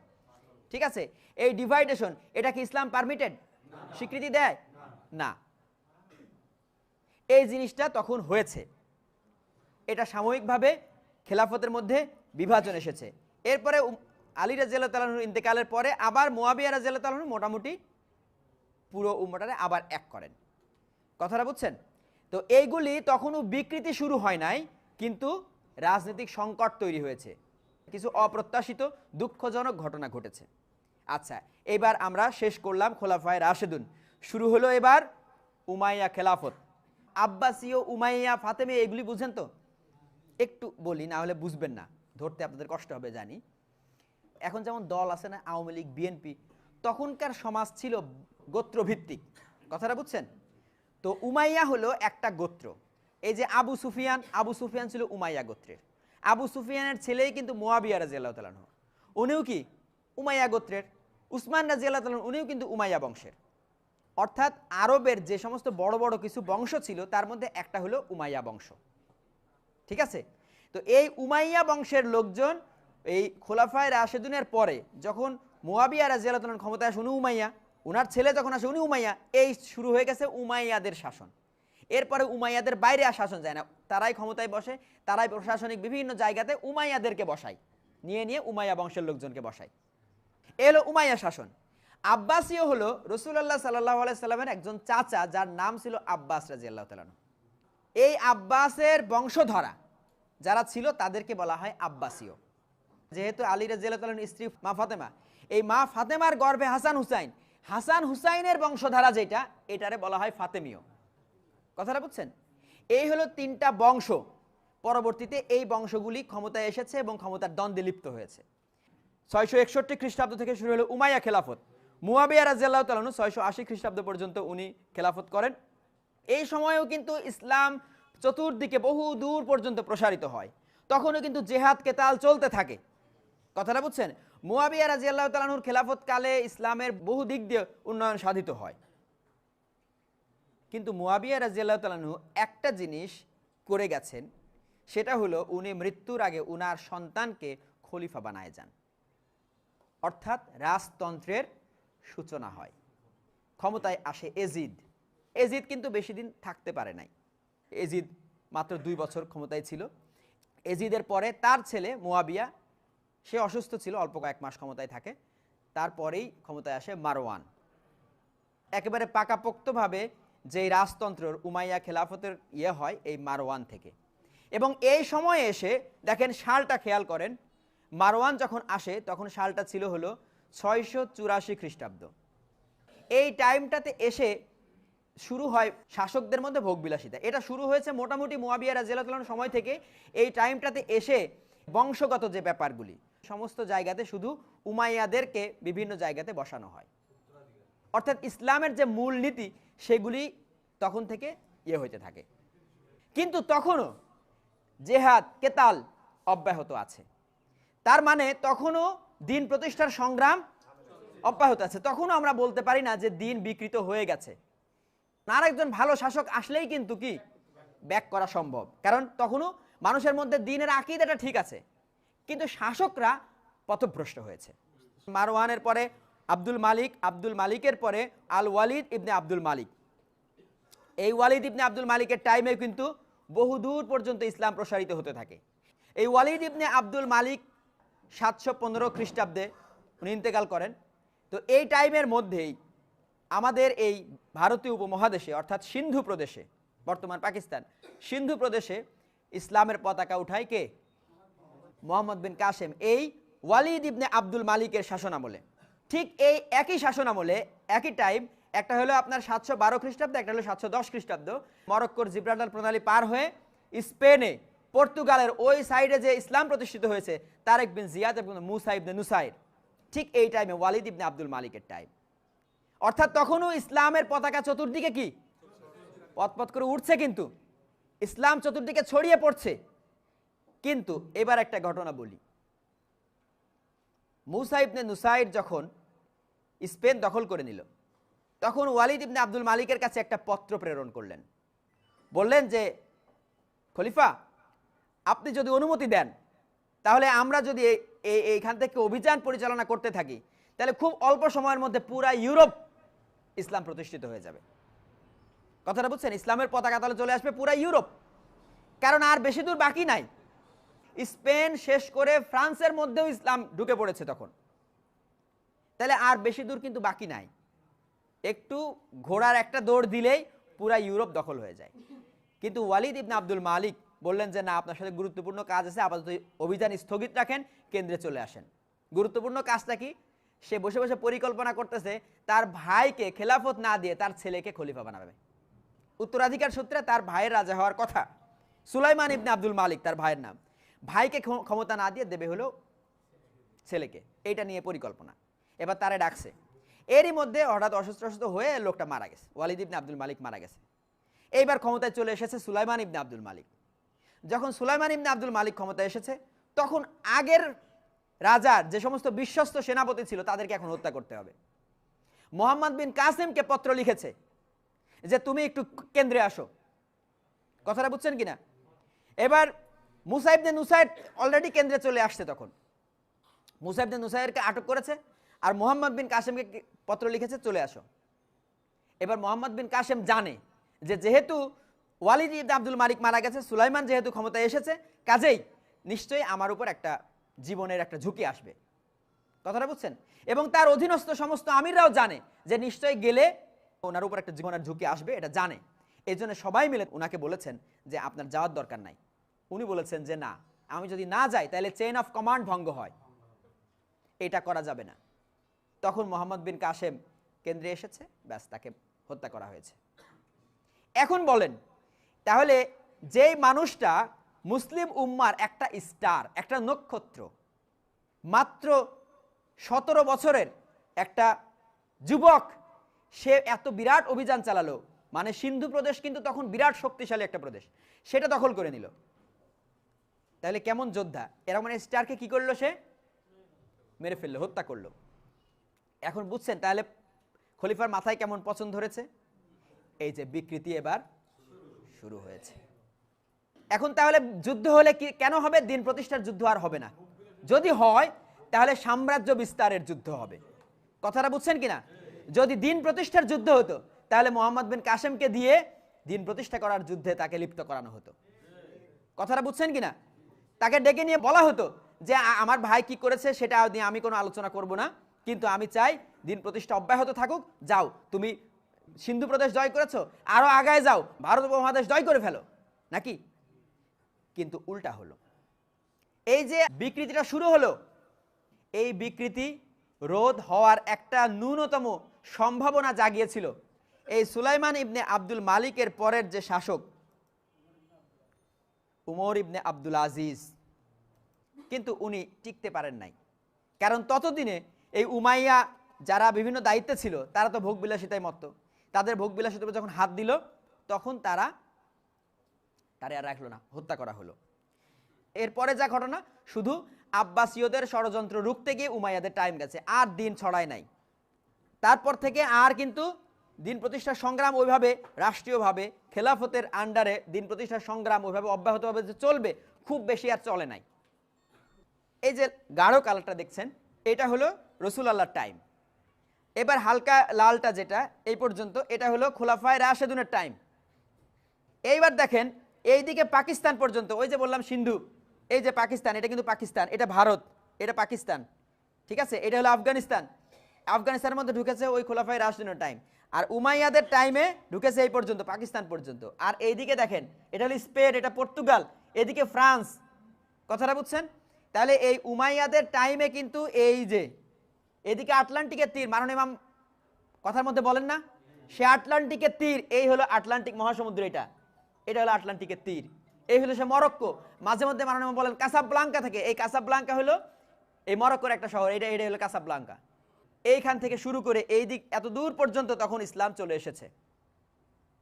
ঠিক আছে, এই ডিভাইডেশন এটা কি ইসলাম পারমিটেড? স্বীকৃতি দেয় না। এই জিনিসটা তখন হয়েছে, এটা সাময়িকভাবে খেলাফতের মধ্যে বিভাজন এসেছে। এরপরে আলী রাদিয়াল্লাহু তাআলার ইন্তেকালের পরে আবার মুয়াবিয়া রাদিয়াল্লাহু তাআলা মোটামুটি পুরো উম্মতটারে আবার এক করেন। কথাটা বুঝছেন? তো এইগুলি তখনও বিকৃতি শুরু হয় নাই, কিন্তু রাজনৈতিক সংকট তৈরি হয়েছে, কিছু অপ্রত্যাশিত দুঃখজনক ঘটনা ঘটেছে। আচ্ছা, এবার আমরা শেষ করলাম খোলাফায়ে রাশেদুন, শুরু হলো এবার উমাইয়া খেলাফত। আব্বাসীয়, উমাইয়া, ফাতেমি এগুলি বুঝেন তো? একটু বলি, না হলে বুঝবেন না, ধরতে আপনাদের কষ্ট হবে জানি। এখন যেমন দল আছে না, আওয়ামী লীগ, বিএনপি, তখনকার সমাজ ছিল গোত্রভিত্তিক। কথাটা বুঝছেন? তো উমাইয়া হলো একটা গোত্র। এই যে আবু সুফিয়ান, আবু সুফিয়ান ছিল উমাইয়া গোত্রের। আবু সুফিয়ানের ছেলেই কিন্তু মুয়াবিয়া রাদিয়াল্লাহু তাআলা আনহু, উনিও কি উমাইয়া গোত্রের। উসমান রাদিয়াল্লাহু তাআলা উনিও কিন্তু উমাইয়া বংশের। অর্থাৎ আরবের যে সমস্ত বড় বড় কিছু বংশ ছিল তার মধ্যে একটা হলো উমাইয়া বংশ, ঠিক আছে? তো এই উমাইয়া বংশের লোকজন এই খোলাফায়ে রাশেদুনের পরে যখন মুয়াবিয়া রাদিয়াল্লাহু তাআলা ক্ষমতায় আসে, উনি উমাইয়া, উনার ছেলে যখন আসে উনি উমাইয়া, এই শুরু হয়ে গেছে উমাইয়াদের শাসন। এরপরে উমাইয়াদের বাইরে আর শাসন যায় না, তারাই ক্ষমতায় বসে, তারাই প্রশাসনিক বিভিন্ন জায়গাতে উমাইয়াদেরকে বসায়, নিয়ে নিয়ে উমাইয়া বংশের লোকজনকে বসায়। এ হলো উমাইয়া শাসন। আব্বাসীয় হলো রাসূলুল্লাহ সাল্লাল্লাহু আলাইহি সাল্লামের একজন চাচা, যার নাম ছিল আব্বাস রাদিয়াল্লাহু তাআলা। এই আব্বাসের বংশধরা যারা ছিল তাদেরকে বলা হয় আব্বাসীয়। যেহেতু আলী রাদিয়াল্লাহু তাআলার স্ত্রী মা ফাতেমা, এই মা ফাতেমার গর্ভে হাসান হুসাইন, হাসান হুসাইনের বংশধারা যেটা, এটারে বলা হয় ফাতেমীয়। কথাটা বুঝছেন? এই হলো তিনটা বংশ। পরবর্তীতে এই বংশগুলি ক্ষমতায় এসেছে এবং ক্ষমতার দ্বন্দ্বে লিপ্ত হয়েছে। 661 খ্রিস্টাব্দ থেকে শুরু হলো উমাইয়া খেলাফত। মুয়াবিয়া রাদিয়াল্লাহু তাআলা 680 খ্রিস্টাব্দ পর্যন্ত উনি খেলাফত করেন। এই সময়েও কিন্তু ইসলাম চতুর্দিকে বহু দূর পর্যন্ত প্রসারিত হয়, তখনও কিন্তু জেহাদ কেতাল চলতে থাকে। কথাটা বুঝছেন? মুয়াবিয়া রাদিয়াল্লাহু তাআলার খেলাফত কালে ইসলামের বহু দিক দিয়ে উন্নয়ন সাধিত হয়, কিন্তু মুয়াবিয়া রাদিয়াল্লাহু তাআলা একটা জিনিস করে গেছেন, সেটা হলো উনি মৃত্যুর আগে উনার সন্তানকে খলিফা বানায় যান, অর্থাৎ রাজতন্ত্রের সূচনা হয়। ক্ষমতায় আসে এজিদ। এজিদ কিন্তু বেশি দিন থাকতে পারে নাই, এজিদ মাত্র 2 বছর ক্ষমতায় ছিল। এজিদের পরে তার ছেলে মুয়াবিয়া, সে অসুস্থ ছিল, অল্প কয়েক মাস ক্ষমতায় থাকে, তারপরেই ক্ষমতায় আসে মারওয়ান। একেবারে পাকাপোক্তভাবে যেই রাজতন্ত্রের উমাইয়া খেলাফতের হয় এই মারওয়ান থেকে। এবং এই সময়ে এসে দেখেন সালটা খেয়াল করেন, মারওয়ান যখন আসে তখন সালটা ছিল হলো 684 খ্রিস্টাব্দ। এই টাইমটাতে এসে শুরু হয় শাসকদের মধ্যে ভোগবিলাসিতা। এটা শুরু হয়েছে মোটামুটি মুয়াবিয়া রাদিয়াল্লাহু তাআলার সময় থেকে। এই টাইমটাতে এসে বংশগত যে ব্যাপারগুলি সমস্ত জায়গাতে শুধু উমাইয়াদেরকে বিভিন্ন জায়গাতে বসানো হয়, অর্থাৎ ইসলামের যে মূল নীতি সেগুলি তখন থেকে হইতে থাকে। কিন্তু তখনও জেহাদ কেতাল অব্যাহত আছে, তার মানে তখনও দিন প্রতিষ্ঠার সংগ্রাম অব্যাহত আছে। তখনও আমরা বলতে পারি না যে দিন বিকৃত হয়ে গেছে, আর একজন ভালো শাসক আসলেই কিন্তু কি ব্যাক করা সম্ভব, কারণ তখনও মানুষের মধ্যে দ্বীনের আকীদাটা ঠিক আছে, কিন্তু শাসকরা পথভ্রষ্ট হয়েছে। মারওয়ানের পরে আব্দুল মালিক, আব্দুল মালিকের পরে আল ওয়ালিদ ইবনে আব্দুল মালিক। এই ওয়ালিদ ইবনে আব্দুল মালিকের টাইমে কিন্তু বহুদূর পর্যন্ত ইসলাম প্রসারিত হতে থাকে। এই ওয়ালিদ ইবনে আব্দুল মালিক 715 খ্রিস্টাব্দে উনি ইন্তেকাল করেন। তো এই টাইমের মধ্যেই আমাদের এই ভারতীয় উপমহাদেশে অর্থাৎ সিন্ধু প্রদেশে, বর্তমান পাকিস্তান, সিন্ধু প্রদেশে ইসলামের পতাকা উঠায় কে? মোহাম্মদ বিন কাসেম, এই ওয়ালিদ ইবনে আব্দুল মালিকের শাসনামলে। ঠিক এই একই শাসনামলে একই টাইম, একটা হলো আপনার 712 খ্রিস্টাব্দ, একটা হলো 710 খ্রিস্টাব্দ, মরক্কোর জিব্রাল্টার প্রণালী পার হয়ে স্পেনে পর্তুগালের ওই সাইডে যে ইসলাম প্রতিষ্ঠিত হয়েছে তারেক বিন জিয়াদ এবং মুসা ইবনে নুসাইর, ঠিক এই টাইমে ওয়ালিদ ইবনে আব্দুল মালিকের টাইম। অর্থাৎ তখনও ইসলামের পতাকা চতুর্দিকে কি পথ করে উঠছে, কিন্তু ইসলাম চতুর্দিকে ছড়িয়ে পড়ছে। কিন্তু এবার একটা ঘটনা বলি, মুসা ইবনে নুসাইর যখন স্পেন দখল করে নিল, তখন ওয়ালিদ ইবনে আব্দুল মালিকের কাছে একটা পত্র প্রেরণ করলেন। বললেন যে খলিফা, আপনি যদি অনুমতি দেন তাহলে আমরা যদি এইখান থেকে অভিযান পরিচালনা করতে থাকি তাহলে খুব অল্প সময়ের মধ্যে পুরা ইউরোপ ইসলাম প্রতিষ্ঠিত হয়ে যাবে। কথাটা বুঝছেন? ইসলামের পতাকা তলে চলে আসবে পুরা ইউরোপ, কারণ আর বেশি দূর বাকি নাই। স্পেন শেষ করে ফ্রান্সের মধ্যেও ইসলাম ঢুকে পড়েছে তখন, তাহলে আর বেশি দূর কিন্তু বাকি নাই। একটু ঘোড়ার একটা দৌড় দিলেই পুরা ইউরোপ দখল হয়ে যায়। কিন্তু ওয়ালিদ ইবনে আব্দুল মালিক বললেন যে না, আপনার সাথে গুরুত্বপূর্ণ কাজ আছে, আপাতত অভিযান স্থগিত রাখেন, কেন্দ্রে চলে আসেন। গুরুত্বপূর্ণ কাজটা কি? সে বসে বসে পরিকল্পনা করতেছে তার ভাইকে খেলাফত না দিয়ে তার ছেলেকে খলিফা বানাবে। উত্তরাধিকার সূত্রে তার ভাইয়ের রাজা হওয়ার কথা, সুলাইমান ইবনে আব্দুল মালিক তার ভাইয়ের নাম, ভাইকে ক্ষমতা না দিয়ে দেবে হলো ছেলেকে। এইটা নিয়ে পরিকল্পনা। এবার তারে ডাকছে, এরই মধ্যে হঠাৎ অসুস্থ হয়ে লোকটা মারা গেছে, ওয়ালিদ ইবনে আব্দুল মালিক মারা গেছে। এইবার ক্ষমতায় চলে এসেছে সুলাইমান ইবনে আব্দুল মালিক। যখন সুলাইমান ইবনে আব্দুল মালিক ক্ষমতায় এসেছে, তখন আগের রাজার যে সমস্ত বিশ্বস্ত সেনাপতি ছিল তাদেরকে এখন হত্যা করতে হবে। মোহাম্মদ বিন কাসেমকে পত্র লিখেছে যে তুমি একটু কেন্দ্রে আসো। কথাটা বুঝছেন কিনা? এবার মুসা ইবনে নুসাইর অলরেডি কেন্দ্রে চলে আসছে। তখন মুসা ইবনে নুসাইরকে আটক করেছে আর মোহাম্মদ বিন কাসেমকে পত্র লিখেছে চলে আসো। এবার মোহাম্মদ বিন কাসেম জানে যে যেহেতু ওয়ালিদ ইবনে আব্দুল মালিক মারা গেছে, সুলাইমান যেহেতু ক্ষমতায় এসেছে, কাজেই নিশ্চয়ই আমার উপর একটা জীবনের একটা ঝুঁকি আসবে। কথাটা বুঝছেন? এবং তার অধীনস্থ সমস্ত আমিররাও জানে যে নিশ্চয়ই গেলে ওনার উপর একটা জীবনের ঝুঁকি আসবে, এটা জানে। এই জন্য সবাই মিলে ওনাকে বলেছেন যে আপনার যাওয়ার দরকার নাই। উনি বলেছেন যে না, আমি যদি না যাই তাহলে চেইন অফ কমান্ড ভঙ্গ হয়, এটা করা যাবে না। তখন মোহাম্মদ বিন কাসেম কেন্দ্রে এসেছে, ব্যাস তাকে হত্যা করা হয়েছে। এখন বলেন তাহলে যেই মানুষটা মুসলিম উম্মার একটা স্টার, একটা নক্ষত্র, মাত্র 17 বছরের একটা যুবক, সে এত বিরাট অভিযান চালালো, মানে সিন্ধু প্রদেশ কিন্তু তখন বিরাট শক্তিশালী একটা প্রদেশ, সেটা দখল করে নিল। তাহলে কেমন যোদ্ধা! এরকম মানে স্টারকে কি করলো? সে মেরে ফেললো, হত্যা করলো। এখন বুঝছেন তাহলে খলিফার মাথায় কেমন পছন্দ ধরেছে? এই যে বিকৃতি এবার শুরু হয়েছে। এখন তাহলে যুদ্ধ হলে কি কেন হবে? দিন প্রতিষ্ঠার যুদ্ধ আর হবে না। যদি হয় তাহলে সাম্রাজ্য বিস্তারের যুদ্ধ হবে। কথাটা বুঝছেন কিনা? যদি দিন প্রতিষ্ঠার যুদ্ধ হতো তাহলে মোহাম্মদ বিন কাসেমকে দিয়ে দিন প্রতিষ্ঠা করার যুদ্ধে তাকে লিপ্ত করানো হতো। কথাটা বুঝছেন কিনা? তাকে ডেকে নিয়ে বলা হতো যে আমার ভাই কি করেছে সেটা নিয়ে আমি কোনো আলোচনা করব না, কিন্তু আমি চাই দিন প্রতিষ্ঠা অব্যাহত থাকুক। যাও, তুমি সিন্ধু প্রদেশ জয় করেছো, আরো আগায় যাও, ভারত উপমহাদেশ জয় করে ফেলো, নাকি? কিন্তু উল্টা হলো। এই যে বিকৃতিটা শুরু হলো, এই বিকৃতি রোধ হওয়ার একটা ন্যূনতম সম্ভাবনা জাগিয়েছিল এই সুলাইমান ইবনে আব্দুল মালিকের পরের যে শাসক উমর ইবনে আব্দুল আজিজ। কিন্তু উনি টিকতে পারেন নাই, কারণ ততদিনে এই উমাইয়া যারা বিভিন্ন দায়িত্বে ছিল তারা তো ভোগ বিলাসিতায় মত্ত। তাদের ভোগ বিলাসিতায় যখন হাত দিল তখন তারা আর রাখলো না, হত্যা করা হলো। এরপরে যা ঘটনা, শুধু আব্বাসীয়দের ষড়যন্ত্র রুখতে গিয়ে উমাইয়াদের টাইম গেছে, আর দিন ছড়ায় নাই। তারপর থেকে আর কিন্তু দিন প্রতিষ্ঠার সংগ্রাম ওইভাবে রাষ্ট্রীয়ভাবে খেলাফতের আন্ডারে দিন প্রতিষ্ঠার সংগ্রাম ওইভাবে অব্যাহতভাবে যে চলবে খুব বেশি আর চলে নাই। এই যে গাঢ় কালারটা দেখছেন এটা হলো রসুল আল্লাহর টাইম। এবার হালকা লালটা যেটা এই পর্যন্ত এটা হলো খোলাফায়ে রাশেদুনের টাইম। এইবার দেখেন এইদিকে পাকিস্তান পর্যন্ত, ওই যে বললাম সিন্ধু, এই যে পাকিস্তান, এটা কিন্তু পাকিস্তান, এটা ভারত, এটা পাকিস্তান, ঠিক আছে, এটা হলো আফগানিস্তান। আফগানিস্তানের মধ্যে ঢুকেছে ওই খোলাফায়ে রাশেদুনের টাইম। আর উমাইয়াদের টাইমে ঢুকেছে এই পর্যন্ত, পাকিস্তান পর্যন্ত। আর এইদিকে দেখেন এটা হলো স্পেন, এটা পর্তুগাল, এদিকে ফ্রান্স। কথাটা বুঝছেন? তাহলে এই উমাইয়াদের টাইমে কিন্তু এই যে এদিকে আটলান্টিকের তীর, মাননীয় ইমাম কথার মধ্যে বলেন না, সে আটলান্টিকের তীর, এই হলো আটলান্টিক মহাসমুদ্র, এটা হলো আটলান্টিকের তীর, এই হলো সে মরক্কো। মাঝে মধ্যে মাননীয় ইমাম বলেন কাসাব্লাঙ্কা থেকে, এই কাসাব্লাঙ্কা হলো এই মরক্কোর একটা শহর, এটা হলো কাসাব্লাঙ্কা। এইখান থেকে শুরু করে এই দিক এত দূর পর্যন্ত তখন ইসলাম চলে এসেছে।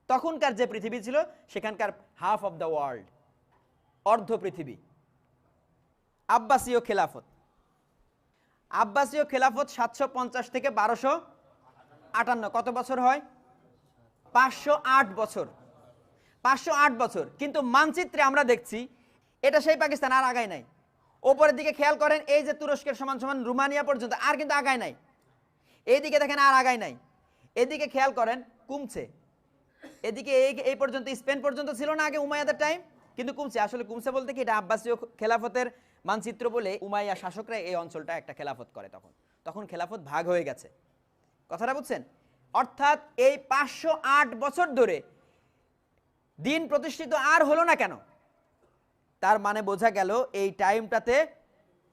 তখনকার যে পৃথিবী ছিল সেখানকার হাফ অফ দ্য ওয়ার্ল্ড, অর্ধ পৃথিবী। আব্বাসীয় খেলাফত, আব্বাসীয় খেলাফত 750 থেকে 1258, কত বছর হয়? 508 বছর, 508 বছর। কিন্তু মানচিত্রে আমরা দেখছি এটা সেই পাকিস্তান, আর আগায় নাই। ওপরের দিকে খেয়াল করেন এই যে তুরস্কের সমান সমান রোমানিয়া পর্যন্ত, আর কিন্তু আগায় নাই। এইদিকে দেখেন আর আগায় নাই। এদিকে খেয়াল করেন কমছে, এদিকে এই পর্যন্ত স্পেন পর্যন্ত ছিল না আগে উমাইয়াদের টাইম, কিন্তু কমছে। আসলে কমছে বলতে কি, এটা আব্বাসীয় খেলাফতের মানচিত্র বলে উমাইয়া শাসকরা এই অঞ্চলটা একটা খেলাফত করে, তখন খেলাফত ভাগ হয়ে গেছে। কথাটা বুঝছেন? অর্থাৎ এই 508 বছর ধরে দিন প্রতিষ্ঠিত আর হলো না কেন? তার মানে বোঝা গেল এই টাইমটাতে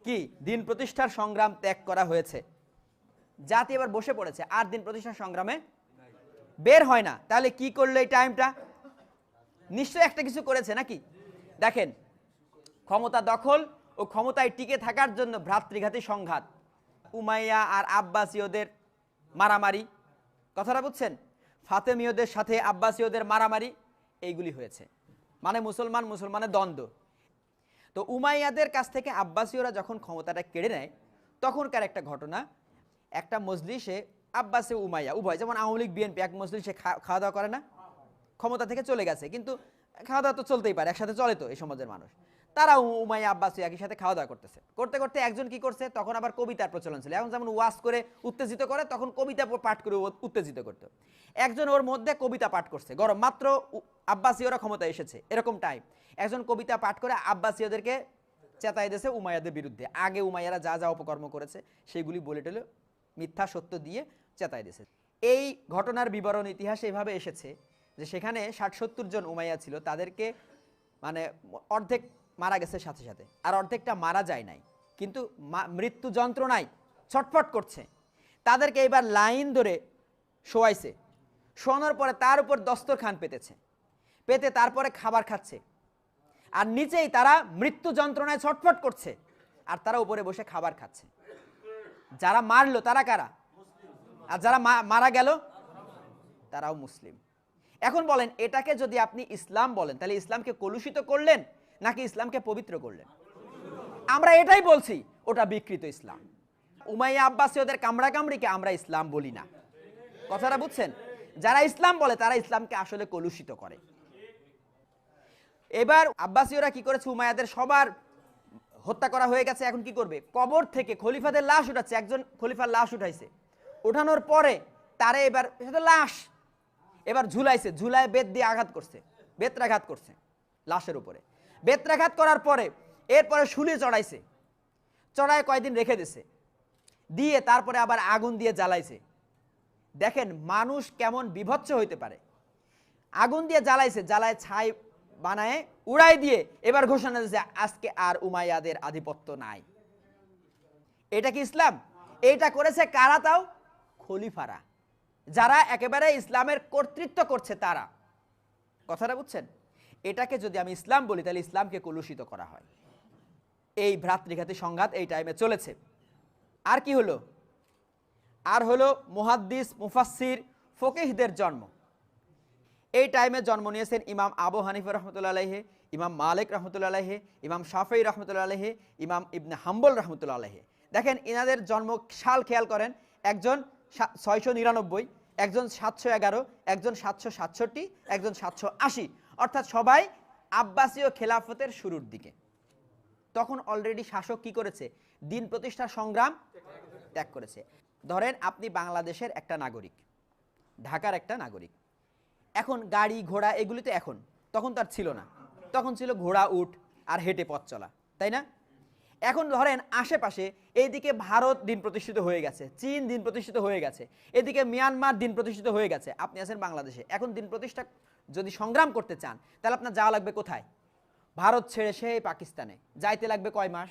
কি দিন প্রতিষ্ঠার সংগ্রাম ত্যাগ করা হয়েছে। জাতি এবার বসে পড়েছে, আর দিন প্রতিষ্ঠার সংগ্রামে বের হয় না। তাহলে কি করলো এই টাইমটা? নিশ্চয়ই একটা কিছু করেছে নাকি? দেখেন, ক্ষমতা দখল ও ক্ষমতায় টিকে থাকার জন্য ভ্রাতৃঘাতী সংঘাত, উমাইয়া আর আব্বাসীয়দের মারামারি, কথাটা বুঝছেন? ফাতেমীয়দের সাথে আব্বাসীয়দের মারামারি, এইগুলি হয়েছে, মানে মুসলমানের দ্বন্দ্ব। তো উমাইয়াদের কাছ থেকে আব্বাসীয়রা যখন ক্ষমতাটা কেড়ে নেয়, তখনকার একটা ঘটনা, একটা মজলিসে আব্বাসে উমাইয়া উভয়, যেমন আওয়ামী লীগ বিএনপি এক মজলিসে খাওয়া দাওয়া করে না, ক্ষমতা থেকে চলে গেছে, কিন্তু খাওয়া দাওয়া তো চলতেই পারে, একসাথে চলে তো এই সমাজের মানুষ। তারা উমাইয়া আব্বাসী একই সাথে খাওয়া দাওয়া করতেছে, করতে করতে একজন কি করছে, তখন আবার কবিতার প্রচলন ছিল। এখন যেমন ওয়াজ করে উত্তেজিত করে, তখন কবিতা পাঠ করে উত্তেজিত করতো। একজন ওর মধ্যে কবিতা পাঠ করছে, গরম মাত্র আব্বাসীয়রা ক্ষমতা এসেছে এরকম টাইম, একজন কবিতা পাঠ করে আব্বাসীয়দেরকে চেতাই দিয়েছে উমাইয়াদের বিরুদ্ধে। আগে উমাইয়ারা যা যা অপকর্ম করেছে সেগুলি বলে টলে মিথ্যা সত্য দিয়ে চেতাই দিয়েছে। এই ঘটনার বিবরণ ইতিহাসে এভাবে এসেছে যে সেখানে 60-70 জন উমাইয়া ছিল, তাদেরকে মানে অর্ধেক মারা গেছে সাথে সাথে, আর অর্ধেকটা মারা যায় নাই, কিন্তু মৃত্যু যন্ত্রণায় ছটফট করছে। তাদেরকে এবার লাইন ধরে শোয়াইছে, শোয়ানোর পরে তার উপর দস্তরখান পেতেছে, পেতে তারপরে খাবার খাচ্ছে, আর নিচেই তারা মৃত্যু যন্ত্রণায় ছটফট করছে, আর তারা উপরে বসে খাবার খাচ্ছে। যারা মারলো তারা কারা? আর যারা মারা গেল তারাও মুসলিম। এখন বলেন, এটাকে যদি আপনি ইসলাম বলেন, তাহলে ইসলামকে কলুষিত করলেন নাকি ইসলামকে পবিত্র করলেন? আমরা এটাই বলছি, ওটা বিকৃত ইসলাম। উমাইয়া আব্বাসীয়দের কামড়াকামড়িকে আমরা ইসলাম বলি না, কথাটা বুঝছেন? যারা ইসলাম বলে তারা ইসলামকে আসলে কলুষিত করে। এবার আব্বাসীয়রা কি করেছে, উমাইয়াদের সবার হত্যা করা হয়ে গেছে, এখন কি করবে? কবর থেকে খলিফাদের লাশ উঠাচ্ছে, একজন খলিফার লাশ উঠাইছে, উঠানোর পরে তারে এবার লাশ এবার ঝুলাইছে, ঝুলায় বেত দিয়ে আঘাত করছে, বেত্রাঘাত করছে লাশের উপরে। বেত্রাঘাত করার পরে এরপরে শুলি চড়াইছে, চড়ায় কয়েকদিন রেখে দিছে, দিয়ে তারপরে আবার আগুন দিয়ে জ্বালাইছে। দেখেন মানুষ কেমন বিভৎস হইতে পারে। আগুন দিয়ে জ্বালাইছে, জ্বালায় ছাই বানায় উড়াই দিয়ে এবার ঘোষণা দিয়েছে আজকে আর উমাইয়াদের আধিপত্য নাই। এটা কি ইসলাম? এইটা করেছে কারা? তাও খলিফারা, যারা একেবারে ইসলামের কর্তৃত্ব করছে তারা। কথাটা বুঝছেন? এটাকে যদি আমি ইসলাম বলি তাহলে ইসলামকে কলুষিত করা হয়। এই ভ্রাতৃঘাতী সংঘাত এই টাইমে চলেছে। আর কি হলো? আর হলো মুহাদ্দিস, মুফাসসির, ফকিহদের জন্ম। এই টাইমে জন্ম নিয়েছেন ইমাম আবু হানিফা রহমতুল্লাহ আলাইহি, ইমাম মালিক রহমতুল্লাহ আলাইহি, ইমাম শাফিঈ রহমতুল্লাহ আলাইহি, ইমাম ইবনে হাম্বল রহমতুল্লাহ আলাইহি। দেখেন ইনাদের জন্ম সাল খেয়াল করেন, একজন 699, একজন 711, একজন 767, একজন 780, অর্থাৎ সবাই আব্বাসীয় খেলাফতের শুরুর দিকে। তখন অলরেডি শাসক কি করেছে? দিন প্রতিষ্ঠার সংগ্রাম ত্যাগ করেছে। ধরেন আপনি বাংলাদেশের একটা নাগরিক, ঢাকার একটা নাগরিক। এখন গাড়ি ঘোড়া এগুলি তো এখন, তখন তো আর ছিল না। তখন ছিল ঘোড়া, উট আর হেঁটে পথ চলা, তাই না? এখন ধরেন আশেপাশে এইদিকে ভারত দিন প্রতিষ্ঠিত হয়ে গেছে, চীন দিন প্রতিষ্ঠিত হয়ে গেছে, এদিকে মিয়ানমার দিন প্রতিষ্ঠিত হয়ে গেছে, আপনি আছেন বাংলাদেশে। এখন দিন প্রতিষ্ঠা যদি সংগ্রাম করতে চান তাহলে আপনার যাওয়া লাগবে কোথায়? ভারত ছেড়ে সেই পাকিস্তানে যাইতে লাগবে কয় মাস?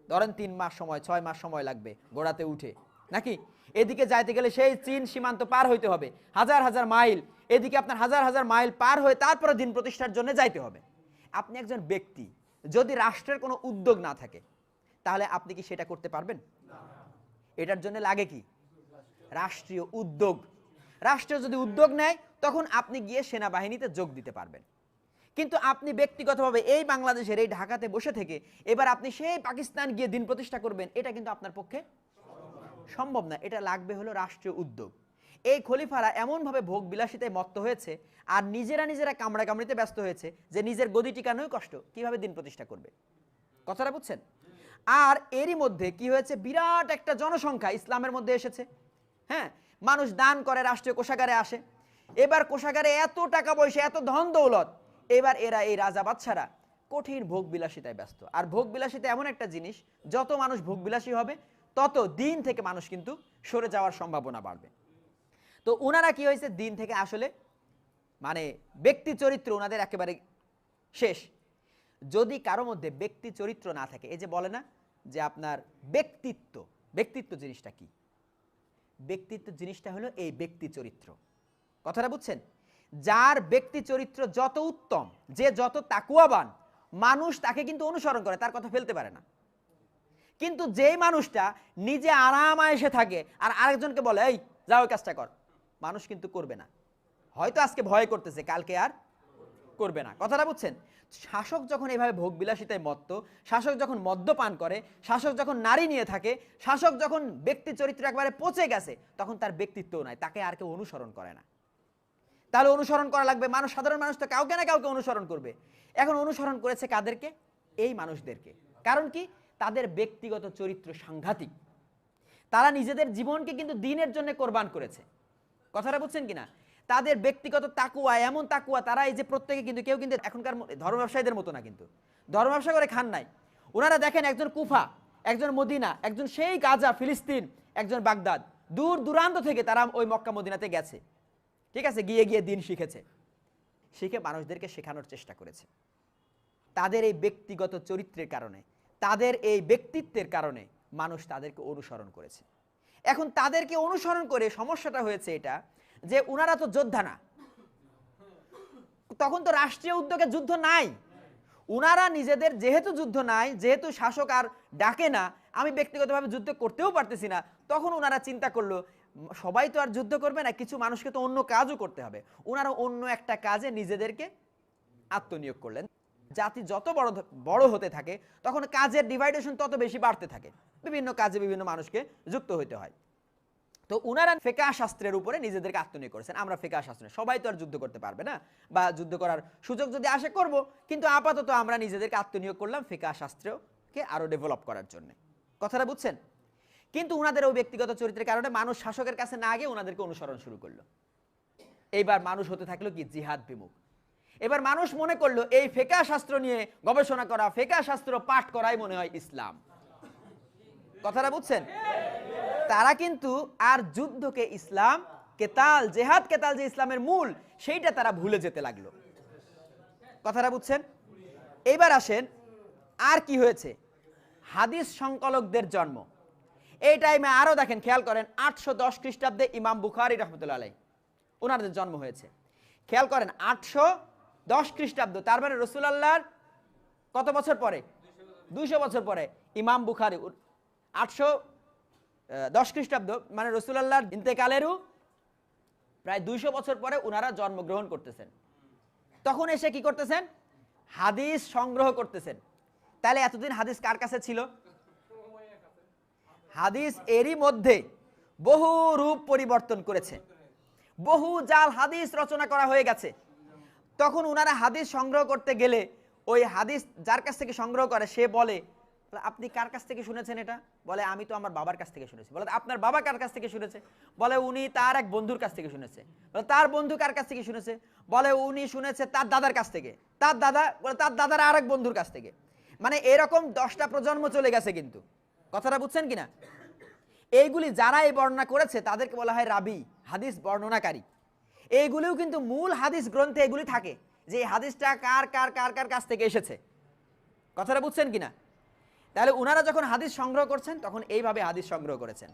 ধরেন 3 মাস সময়, 6 মাস সময় লাগবে ঘোড়াতে উঠে, নাকি? এদিকে যাইতে গেলে সেই চীন সীমান্ত পার হইতে হবে, হাজার হাজার মাইল। এদিকে আপনার হাজার হাজার মাইল পার হয়ে তারপরে দিন প্রতিষ্ঠার জন্য যাইতে হবে। আপনি একজন ব্যক্তি, যদি রাষ্ট্রের কোনো উদ্যোগ না থাকে তাহলে আপনি কি সেটা করতে পারবেন? এটার জন্য লাগে কি? রাষ্ট্রীয় উদ্যোগ। রাষ্ট্রীয় যদি উদ্যোগ নেয় তখন আপনি গিয়ে সেনাবাহিনীতে যোগ দিতে পারবেন। কিন্তু আপনি ব্যক্তিগতভাবে এই বাংলাদেশের এই ঢাকাতে বসে থেকে এবার আপনি সেই পাকিস্তান গিয়ে দিন প্রতিষ্ঠা করবেন, এটা কিন্তু আপনার পক্ষে সম্ভব না। এটা লাগবে হলো রাষ্ট্রীয় উদ্যোগ। এই খলিফারা এমনভাবে ভোগ বিলাসিতায় মত্ত হয়েছে আর নিজেরা কামড়া কামড়িতে ব্যস্ত হয়েছে যে নিজের গদি টিকানোই কষ্ট, কিভাবে দিন প্রতিষ্ঠা করবে। কথাটা বুঝছেন? আর এরই মধ্যে কি হয়েছে, বিরাট একটা জনসংখ্যা ইসলামের মধ্যে এসেছে। হ্যাঁ, মানুষ দান করে, রাষ্ট্রীয় কোষাগারে আসে। এবার কোষাগারে এত টাকা পয়সা, এত ধন দৌলত, এবার এরা এই রাজা বাদশারা কঠিন ভোগ বিলাসিতায় ব্যস্ত। আর ভোগ বিলাসিতা এমন একটা জিনিস, যত মানুষ ভোগ বিলাসী হবে তত দিন থেকে মানুষ কিন্তু সরে যাওয়ার সম্ভাবনা বাড়বে। তো ওনারা কি হয়েছে, দিন থেকে আসলে মানে ব্যক্তি চরিত্র ওনাদের একেবারে শেষ। যদি কারো মধ্যে ব্যক্তি চরিত্র না থাকে, এই যে বলে না যে আপনার ব্যক্তিত্ব, ব্যক্তিত্ব জিনিসটা কি? ব্যক্তিত্ব জিনিসটা হলো এই ব্যক্তি চরিত্র। কথাটা বুঝছেন? যার ব্যক্তি চরিত্র যত উত্তম, যে যত তাকুয়াবান, মানুষ তাকে কিন্তু অনুসরণ করে, তার কথা ফেলতে পারে না। কিন্তু যেই মানুষটা নিজে আরামায়েশে থাকে আর আরেকজনকে বলে এই যাও ওই কাজটা কর, মানুষ কিন্তু করবে না। হয়তো আজকে ভয় করতেছে, কালকে আর করবে না। কথাটা বুঝছেন? শাসক যখন এইভাবে ভোগ বিলাসিতায় মত্ত, শাসক যখন মদ্যপান করে, শাসক যখন নারী নিয়ে থাকে, শাসক যখন ব্যক্তি চরিত্র একবারে পচে গেছে, তখন তার ব্যক্তিত্ব নাই, তাকে আর কেউ অনুসরণ করে না। তাহলে অনুসরণ করা লাগবে মানুষ, সাধারণ মানুষ তো কাউকে না কাউকে অনুসরণ করবে। এখন অনুসরণ করেছে কাদেরকে? এই মানুষদেরকে। কারণ কি? তাদের ব্যক্তিগত চরিত্র সাংঘাতিক। তারা নিজেদের জীবনকে কিন্তু দিনের জন্য কোরবান করেছে। কথাটা বুঝছেন কিনা? তাদের ব্যক্তিগত তাকুয়া এমন তাকুয়া, তারা এই যে প্রত্যেকে কিন্তু, কেউ কিন্তু এখনকার ধর্ম ব্যবসায়ীদের মতো না, কিন্তু ধর্ম ব্যবসা করে খান নাই। ওনারা দেখেন, একজন কুফা, একজন মদিনা, একজন সেই গাজা ফিলিস্তিন, একজন বাগদাদ, দূর দূরান্ত থেকে তারা ওই মক্কা মদিনাতে গেছে। ঠিক আছে, গিয়ে গিয়ে দিন শিখেছে, শিখে মানুষদেরকে শেখানোর চেষ্টা করেছে। তাদের এই ব্যক্তিগত চরিত্রের কারণে, তাদের এই ব্যক্তিত্বের কারণে মানুষ তাদেরকে অনুসরণ করেছে। এখন তাদেরকে অনুসরণ করে সমস্যাটা হয়েছে এটা যে ওনারা তো যোদ্ধা না, তখন তো রাষ্ট্রীয় উদ্যোগে যুদ্ধ নাই। ওনারা নিজেদের যেহেতু যুদ্ধ নাই, যেহেতু শাসক আর ডাকে না, আমি ব্যক্তিগতভাবে যুদ্ধ করতেও পারতেছি না, তখন ওনারা চিন্তা করলো সবাই তো আর যুদ্ধ করবে না, কিছু মানুষকে তো অন্য কাজও করতে হবে। ওনারা অন্য একটা কাজে নিজেদেরকে আত্মনিয়োগ করলেন। জাতি যত বড় হতে থাকে তখন কাজের ডিভাইডেশন তত বেশি বাড়তে থাকে, বিভিন্ন কাজে বিভিন্ন মানুষকে যুক্ত হইতে হয়। তো ওনারা ফিকহ শাস্ত্রের উপরে নিজেদেরকে আত্মনিয়োগ করেছেন। আমরা ফিকহ শাস্ত্রে, সবাই তো আর যুদ্ধ করতে পারবে না, বা যুদ্ধ করার সুযোগ যদি আসে করব, কিন্তু আপাতত আমরা নিজেদেরকে আত্মনিয়োগ করলাম ফিকহ শাস্ত্রকে আরো ডেভেলপ করার জন্য। কথাটা বুঝছেন? কিন্তু ওনাদের ওই ব্যক্তিগত চরিত্রের কারণে মানুষ শাসকের কাছে না গিয়ে ওনাদেরকে অনুসরণ শুরু করলো। এইবার মানুষ হতে থাকলো কি? জিহাদ বিমুখ। এবার মানুষ মনে করলো এই ফিকহ শাস্ত্র নিয়ে গবেষণা করা, ফিকহ শাস্ত্র পাঠ করাই মনে হয় ইসলাম। কথাটা বুঝছেন? তারা কিন্তু আর যুদ্ধকে ইসলাম, কেতাল, জেহাদ কেতাল যে ইসলামের মূল, সেইটা তারা ভুলে যেতে লাগলো। কথাটা বুঝছেন? এইবার আসেন, আর কি হয়েছে? হাদিস সংকলকদের জন্ম। এই টাইমে আরো দেখেন, খেয়াল করেন, 810 খ্রিস্টাব্দে ইমাম বুখারী রাহমাতুল্লাহ আলাইহি ওনাদের জন্ম হয়েছে। খেয়াল করেন, 810 খ্রিস্টাব্দ, তার মানে রাসূলুল্লাহর কত বছর পরে? 200 বছর পরে ইমাম বুখারী। 810 খ্রিস্টাব্দ মানে রাসূলুল্লাহর ইন্তেকালেরও প্রায় 200 বছর পরে ওনারা জন্মগ্রহণ করতেছেন। তখন এসে কি করতেছেন? হাদিস সংগ্রহ করতেছেন। তাহলে এতদিন হাদিস কার কাছে ছিল? হাদিস এরই মধ্যে বহু রূপ পরিবর্তন করেছে, বহু জাল হাদিস রচনা করা হয়ে গেছে। তখন ওনারা হাদিস সংগ্রহ করতে গেলে ওই হাদিস যার কাছ থেকে সংগ্রহ করে সে বলে, আপনি কার কাছ থেকে শুনেছেন এটা? বলে আমি তো আমার বাবার কাছ থেকে শুনেছি। বলে আপনার বাবা কার কাছ থেকে শুনেছে? বলে উনি তার এক বন্ধুর কাছ থেকে শুনেছে। বলে তার বন্ধু কার কাছ থেকে শুনেছে? বলে উনি শুনেছে তার দাদার কাছ থেকে। তার দাদা, বলে তার দাদার আরেক বন্ধুর কাছ থেকে। মানে এরকম 10টা প্রজন্ম চলে গেছে। কিন্তু কথাটা বুঝছেন কিনা? এইগুলি যারা এই বর্ণনা করেছে তাদেরকে বলা হয় রাবি, হাদিস বর্ণনাকারী। এইগুলিও কিন্তু মূল হাদিস গ্রন্থে এগুলি থাকে যে এই হাদিসটা কার কার কার কার কাছ থেকে এসেছে। কথাটা বুঝছেন কিনা? তাহলে ওনারা যখন হাদিস সংগ্রহ করছেন তখন এইভাবে হাদিস সংগ্রহ করেছেন।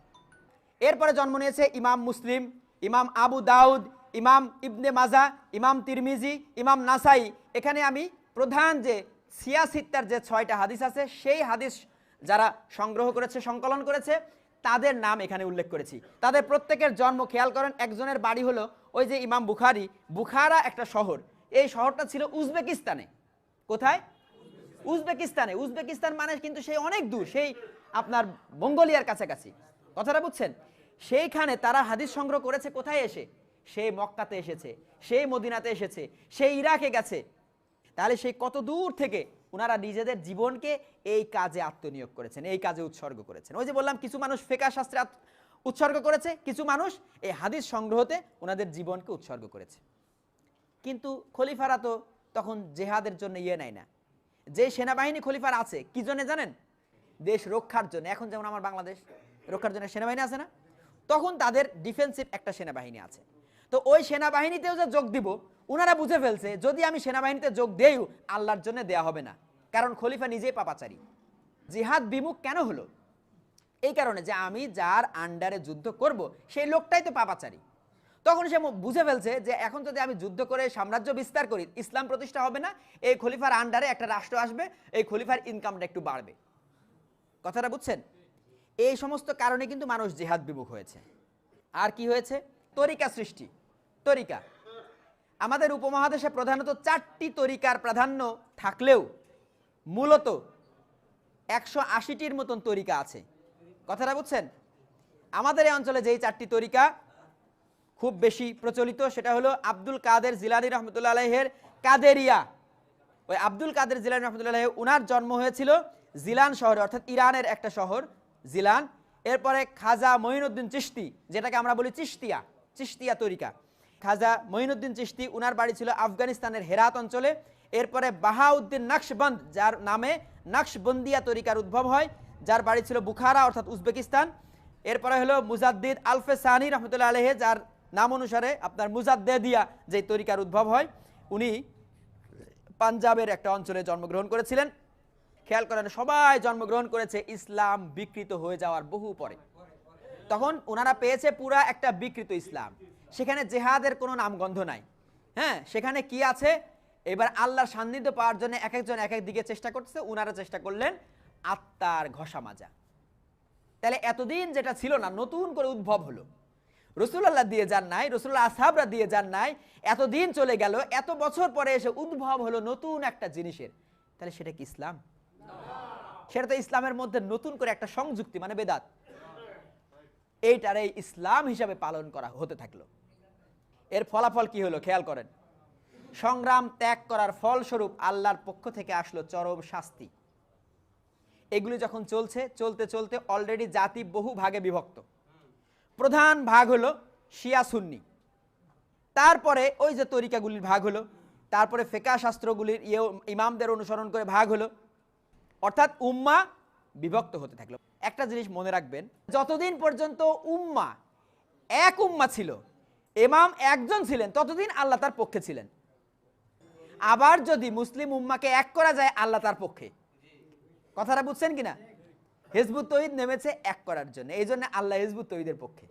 এরপরে জন্ম নিয়েছে ইমাম মুসলিম, ইমাম আবু দাউদ, ইমাম ইবনে মাজা, ইমাম তিরমিজি, ইমাম নাসাই। এখানে আমি প্রধান যে সিয়াসিত্তার যে 6টা হাদিস আছে সেই হাদিস যারা সংগ্রহ করেছে, সংকলন করেছে, তাদের নাম এখানে উল্লেখ করেছি। তাদের প্রত্যেকের জন্ম খেয়াল করেন। একজনের বাড়ি হলো ওই যে ইমাম বুখারি, বুখারা একটা শহর, এই শহরটা ছিল উজবেকিস্তানে। কোথায়? উজবেকিস্তানে। উজবেকিস্তান মানে কিন্তু সেই অনেক দূর, সেই আপনার মঙ্গোলিয়ার কাছাকাছি। কথাটা বুঝছেন? সেইখানে তারা হাদিস সংগ্রহ করেছে কোথায় এসে? সেই মক্কাতে এসেছে, সেই মদিনাতে এসেছে, সেই ইরাকে গেছে। তাহলে সেই কত দূর থেকে ওনারা নিজেদের জীবনকে এই কাজে আত্মনিয়োগ করেছেন, এই কাজে উৎসর্গ করেছেন। ওই যে বললাম কিছু মানুষ ফিকহ শাস্ত্রে উৎসর্গ করেছে, কিছু মানুষ এই হাদিস সংগ্রহতে ওনাদের জীবনকে উৎসর্গ করেছে। কিন্তু খলিফারা তো তখন জেহাদের জন্য নেয় না। যে সেনাবাহিনী খলিফার আছে কি জন্য জানেন? দেশ রক্ষার জন্য। এখন যেমন আমার বাংলাদেশ রক্ষার জন্য সেনাবাহিনী আছে না, তখন তাদের ডিফেন্সিভ একটা সেনাবাহিনী আছে। তো ওই সেনাবাহিনীতেও যে যোগ দিব, ওনারা বুঝে ফেলছে যদি আমি সেনাবাহিনীতে যোগ দেই আল্লাহর জন্য দেয়া হবে না, কারণ খলিফা নিজেই পাপাচারী। জিহাদ বিমুখ কেন হলো? এই কারণে যে আমি যার আন্ডারে যুদ্ধ করব সেই লোকটাই তো পাপাচারী। তখন সে বুঝে ফেলছে যে এখন যদি আমি যুদ্ধ করে সাম্রাজ্য বিস্তার করি ইসলাম প্রতিষ্ঠা হবে না, এই খলিফার আন্ডারে একটা রাষ্ট্র আসবে, এই খলিফার ইনকামটা একটু বাড়বে। কথাটা বুঝছেন? এই সমস্ত কারণে কিন্তু মানুষ জিহাদ বিমুখ হয়েছে। আর কি হয়েছে? তরিকা সৃষ্টি। তরিকা আমাদের উপমহাদেশে প্রধানত 4টি তরিকার প্রাধান্য থাকলেও মূলত 180টির মতন তরিকা আছে। কথাটা বুঝছেন? আমাদের এই অঞ্চলে যেই 4টি তরিকা খুব বেশি প্রচলিত সেটা হলো আব্দুল কাদের জিলানী রহমতুল্লাহ আলাইহের কাদেরিয়া। ওই আব্দুল কাদের জিলানী রহমতুল্লাহ আলাইহ উনার জন্ম হয়েছিল জিলান শহরে, অর্থাৎ ইরানের একটা শহর জিলান। এরপরে খাজা মঈনুদ্দিন চিশতি, যেটাকে আমরা বলি চিশতিয়া, চিশতিয়া তরিকা। খাজা মঈনুদ্দিন চিশতি উনার বাড়ি ছিল আফগানিস্তানের হেরাত অঞ্চলে। এরপরে বাহাউদ্দিন নকশবন্দ, যার নামে নকশবন্দিয়া তরিকার উদ্ভব হয়, যার বাড়ি ছিল বুখারা অর্থাৎ উজবেকিস্তান। এরপরে হলো মুজাদ্দিদ আলফে সানি রহমতুল্লাহ আলাইহি, যার নাম অনুসারে আপনার মুজাদ্দেদিয়া যে তরিকার উদ্ভব হয়, উনি পাঞ্জাবের একটা অঞ্চলে জন্মগ্রহণ করেছিলেন। খেয়াল করেন সবাই জন্মগ্রহণ করেছে ইসলাম বিকৃত হয়ে যাওয়ার বহু পরে। তখন ওনারা পেয়েছে পুরা একটা বিকৃত ইসলাম, সেখানে জেহাদের কোনো নামগন্ধ নাই। হ্যাঁ, সেখানে কি আছে? এবার আল্লাহর সান্নিধ্য পাওয়ার জন্য এক একজন এক এক দিকে চেষ্টা করতেছে। ওনারা চেষ্টা করলেন আত্মার ঘষা মাজা। তাহলে এতদিন যেটা ছিল না নতুন করে উদ্ভব হলো। রাসূলুল্লাহ দিয়ে যান নাই, রাসূলুল্লাহ আসহাবরা দিয়ে যান নাই, এতদিন চলে গেল, এত বছর পরে এসে উদ্ভব হলো নতুন একটা জিনিসের। তাহলে সেটা কি ইসলাম? সেটা তো ইসলামের মধ্যে নতুন করে একটা সংযুক্তি, মানে বেদাত। এইটারে ইসলাম হিসাবে পালন করা হতে থাকলো। এর ফলাফল কি হলো খেয়াল করেন। সংগ্রাম ত্যাগ করার ফলস্বরূপ আল্লাহর পক্ষ থেকে আসলো চরম শাস্তি। এগুলি যখন চলছে, চলতে চলতে অলরেডি জাতি বহু ভাগে বিভক্ত। প্রধান ভাগ হলো শিয়া সুন্নি, তারপরে ওই যে তরিকাগুলির ভাগ হলো, তারপরে ফিকহ শাস্ত্রগুলির ইমামদের অনুসরণ করে ভাগ হলো, অর্থাৎ উম্মাহ বিভক্ত হতে থাকলো। একটা জিনিস মনে রাখবেন, যতদিন পর্যন্ত উম্মাহ এক উম্মাহ ছিল, ইমাম একজন ছিলেন, ততদিন আল্লাহ তার পক্ষে ছিলেন। আবার যদি মুসলিম উম্মাহকে এক করা যায় আল্লাহ তার পক্ষে। কথাটা বুঝছেন কিনা? হিজবুত তৌহিদ নেমেছে এক করার জন্য, এই জন্য আল্লাহ হিজবুত তৌহিদের পক্ষে।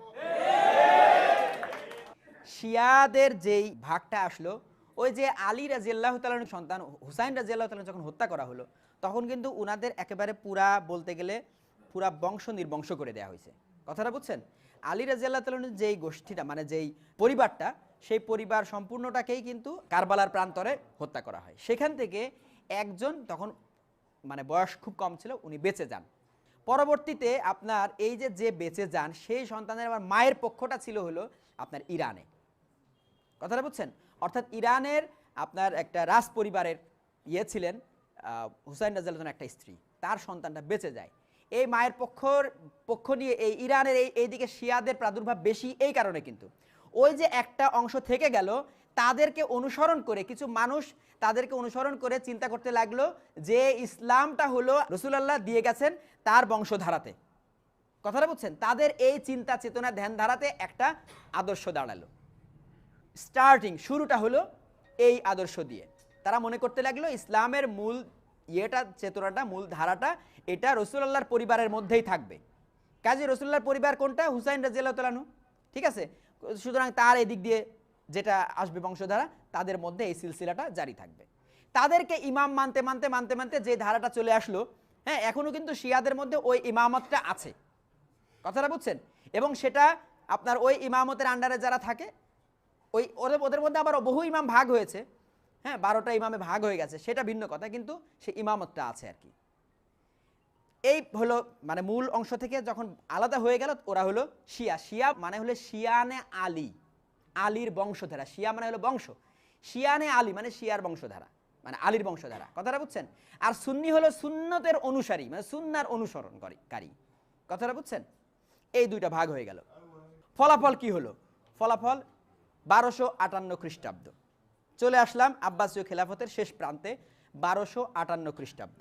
শিয়াদের যেই ভাগটা আসলো, ওই যে আলী রাদিয়াল্লাহু তাআলার সন্তান হুসাইন রাদিয়াল্লাহু তাআলা যখন হত্যা করা হলো, তখন কিন্তু উনাদের একেবারে পুরা বলতে গেলে পুরা বংশ নির্বংশ করে দেওয়া হয়েছে। কথাটা বুঝছেন? আলী রাদিয়াল্লাহু তাআলার যেই গোষ্ঠীটা, মানে যেই পরিবারটা, সেই পরিবার সম্পূর্ণটাকেই কিন্তু কারবালার প্রান্তরে হত্যা করা হয়। সেখান থেকে একজন তখন মানে বয়স খুব কম ছিল, উনি বেঁচে যান। পরবর্তীতে আপনার এই যে যে বেঁচে যান সেই সন্তানের আবার মায়ের পক্ষটা ছিল হলো আপনার ইরানে। কথাটা বুঝছেন? অর্থাৎ ইরানের আপনার একটা রাজ পরিবারের ছিলেন হুসাইন রাদিয়াল্লাহু একটা স্ত্রী, তার সন্তানটা বেঁচে যায়। এই মায়ের পক্ষ নিয়ে এই ইরানের এইদিকে শিয়াদের প্রাদুর্ভাব বেশি এই কারণে, কিন্তু ওই যে একটা অংশ থেকে গেল তাদেরকে অনুসরণ করে কিছু মানুষ তাদেরকে অনুসরণ করে চিন্তা করতে লাগলো যে ইসলামটা হলো রাসূলুল্লাহ দিয়ে গেছেন তার বংশধারাতে। কথাটা বুঝছেন? তাদের এই চিন্তা চেতনা ধ্যান ধারাতে একটা আদর্শ দাঁড়ালো। শুরুটা হলো এই আদর্শ দিয়ে। তারা মনে করতে লাগলো ইসলামের মূল চেতনাটা, মূল ধারাটা এটা রাসূলুল্লাহর পরিবারের মধ্যেই থাকবে। কাজে রাসূলুল্লাহর পরিবার কোনটা? হুসাইন রাদিয়াল্লাহু তাআলা আনহু। ঠিক আছে, সুতরাং তার এদিক দিয়ে যেটা আসবে বংশধারা, তাদের মধ্যে এই সিলসিলাটা জারি থাকবে। তাদেরকে ইমাম মানতে মানতে মানতে মানতে যে ধারাটা চলে আসলো, হ্যাঁ, এখনো কিন্তু শিয়াদের মধ্যে ওই ইমামতটা আছে। কথাটা বুঝছেন? এবং সেটা আপনার ওই ইমামতের আন্ডারে যারা থাকে ওদের মধ্যে আবার বহু ইমাম ভাগ হয়েছে, হ্যাঁ, 12টা ইমামে ভাগ হয়ে গেছে, সেটা ভিন্ন কথা, কিন্তু সেই ইমামতটা আছে আর কি। এই হলো মানে মূল অংশ থেকে যখন আলাদা হয়ে গেল ওরা হলো শিয়া। শিয়া মানে হলো শিয়ানে আলী, আলীর বংশধারা। শিয়া মানে হলো বংশ, শিয়ানে আলী মানে শিয়ার বংশধারা, মানে আলীর বংশধারা। কথাটা বুঝছেন? আর সুন্নি হলো সুন্নতের অনুসারী, মানে সুন্নার অনুসরণকারী। কথাটা বুঝছেন? এই দুইটা ভাগ হয়ে গেল। ফলাফল কি হলো? ফলাফল 1258 খ্রিস্টাব্দ চলে আসলাম আব্বাসীয় খেলাফতের শেষ প্রান্তে, 1258 খ্রিস্টাব্দ।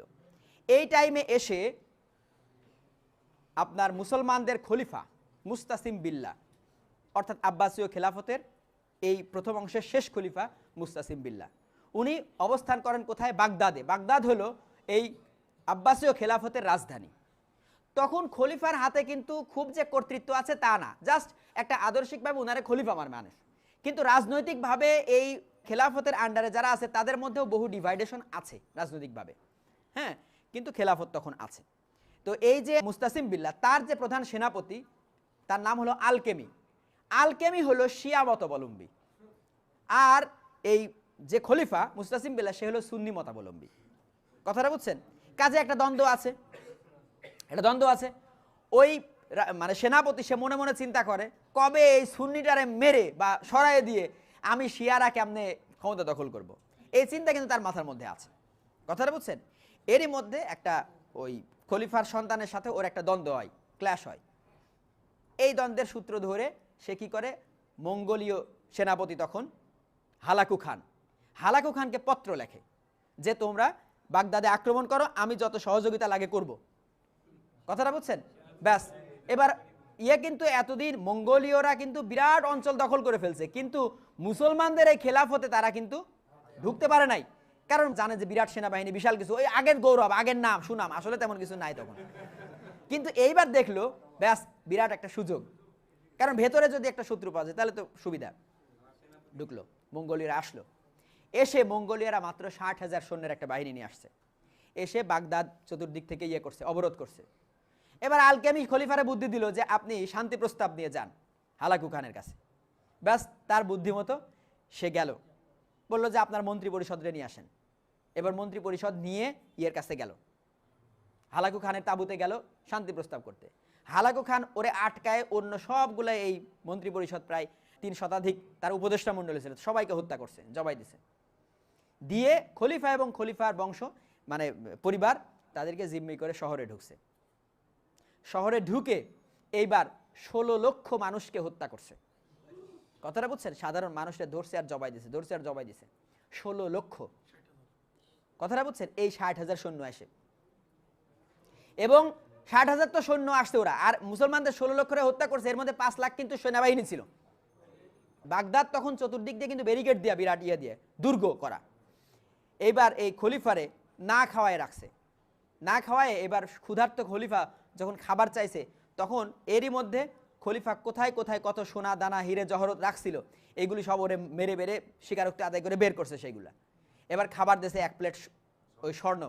এই টাইমে এসে আপনার মুসলমানদের খলিফা মুস্তাসিম বিল্লাহ, অর্থাৎ আব্বাসীয় খেলাফতের এই প্রথম অংশের শেষ খলিফা মুস্তাসিম বিল্লাহ, উনি অবস্থান করেন কোথায়? বাগদাদে। বাগদাদ হলো এই আব্বাসীয় খেলাফতের রাজধানী। তখন খলিফার হাতে কিন্তু খুব যে কর্তৃত্ব আছে তা না, জাস্ট একটা আদর্শিকভাবে উনারে খলিফা আমার মানুষ, কিন্তু রাজনৈতিকভাবে এই খেলাফতের আন্ডারে যারা আছে তাদের মধ্যেও বহু ডিভাইডেশন আছে রাজনৈতিকভাবে, হ্যাঁ, কিন্তু খেলাফত তখন আছে। তো এই যে মুস্তাসিম বিল্লাহ, তার যে প্রধান সেনাপতি তার নাম হলো আলকেমি। আলকেমি হলো শিয়া মতাবলম্বী, আর এই যে খলিফা মুস্তাসিম বিল্লাহ সে হলো সুন্নি মতাবলম্বী। কথাটা বুঝছেন? কাজে একটা দ্বন্দ্ব আছে। ওই মানে সেনাপতি সে মনে মনে চিন্তা করে কবে এই সুন্নিটারে মেরে বা সরাইয়ে দিয়ে আমি শিয়ারা কেমনে ক্ষমতা দখল করব, এই চিন্তা কিন্তু তার মাথার মধ্যে আছে। কথাটা বুঝছেন? এরই মধ্যে একটা ওই খলিফার সন্তানের সাথে ওর একটা দ্বন্দ্ব হয়, ক্ল্যাশ হয়। এই দ্বন্দ্বের সূত্র ধরে সে কি করে, মঙ্গোলীয় সেনাপতি তখন হালাকু খানকে পত্র লেখে যে তোমরা বাগদাদে আক্রমণ করো, আমি যত সহযোগিতা লাগে করব। কথাটা বুঝছেন? ব্যাস, এবার কিন্তু এতদিন মঙ্গোলীয়রা কিন্তু বিরাট অঞ্চল দখল করে ফেলছে, কিন্তু মুসলমানদের এই খেলাফতে তারা কিন্তু ঢুকতে পারে নাই, কারণ জানে যে বিরাট সেনাবাহিনী, বিশাল কিছু, ওই আগের গৌরব, আগের নাম সুনাম, আসলে তেমন কিছু নাই তখন। কিন্তু এইবার দেখলো ব্যাস বিরাট একটা সুযোগ, কারণ ভেতরে যদি একটা শত্রু পাওয়া যায় তাহলে তো সুবিধা। ঢুকলো, মঙ্গোলীয়রা আসলো, এসে মঙ্গোলীয়রা মাত্র 60,000 সৈন্যের একটা বাহিনী নিয়ে আসছে, এসে বাগদাদ চতুর্দিক থেকে করছে, অবরোধ করছে। এবার আলকেমি খলিফারে বুদ্ধি দিল যে আপনি শান্তি প্রস্তাব নিয়ে যান হালাকু খানের কাছে। ব্যাস তার বুদ্ধিমতো সে গেল, বলল যে আপনার মন্ত্রী পরিষদরে নিয়ে আসেন। এবার মন্ত্রী পরিষদ নিয়ে কাছে গেল, হালাকু খানের তাঁবুতে গেল শান্তি প্রস্তাব করতে। হালাকু খান ওরে আটকায়, অন্য সবগুলো এই মন্ত্রী পরিষদ প্রায় 3 শতাধিক তার উপদেষ্টা মণ্ডলী ছিল, সবাইকে হত্যা করছে, জবাই দিছে, দিয়ে খলিফা এবং খলিফার বংশ মানে পরিবার তাদেরকে জিম্মি করে শহরে ঢুকছে। শহরে ঢুকে এইবার 16 লক্ষ মানুষকে হত্যা করছে। কথাটা বুঝছেন? সাধারণ মানুষরা ধরছে আর জবাই দিছে 16 লক্ষ। কথাটা বুঝছেন? এই 60,000 সৈন্য আসে, এবং 60,000 তো সৈন্য আসছে ওরা, আর মুসলমানদের 16 লক্ষ হত্যা করছে, এর মধ্যে 5 লাখ কিন্তু সেনাবাহিনী ছিল। বাগদাদ তখন চতুর্দিক দিয়ে কিন্তু ব্যারিকেড দিয়া, বিরাট দিয়ে দুর্গ করা। এইবার এই খলিফারে না খাওয়ায় রাখছে, না খাওয়ায় এবার ক্ষুধার্ত খলিফা যখন খাবার চাইছে, তখন এরই মধ্যে খলিফা কোথায় কোথায় কত সোনা দানা হিরে জহরত রাখছিল এইগুলি সব ওরে মেরে মেরে স্বীকারোক্তি আদায় করে বের করছে সেইগুলা। এবার খাবার দিয়েছে 1 প্লেট ওই স্বর্ণ,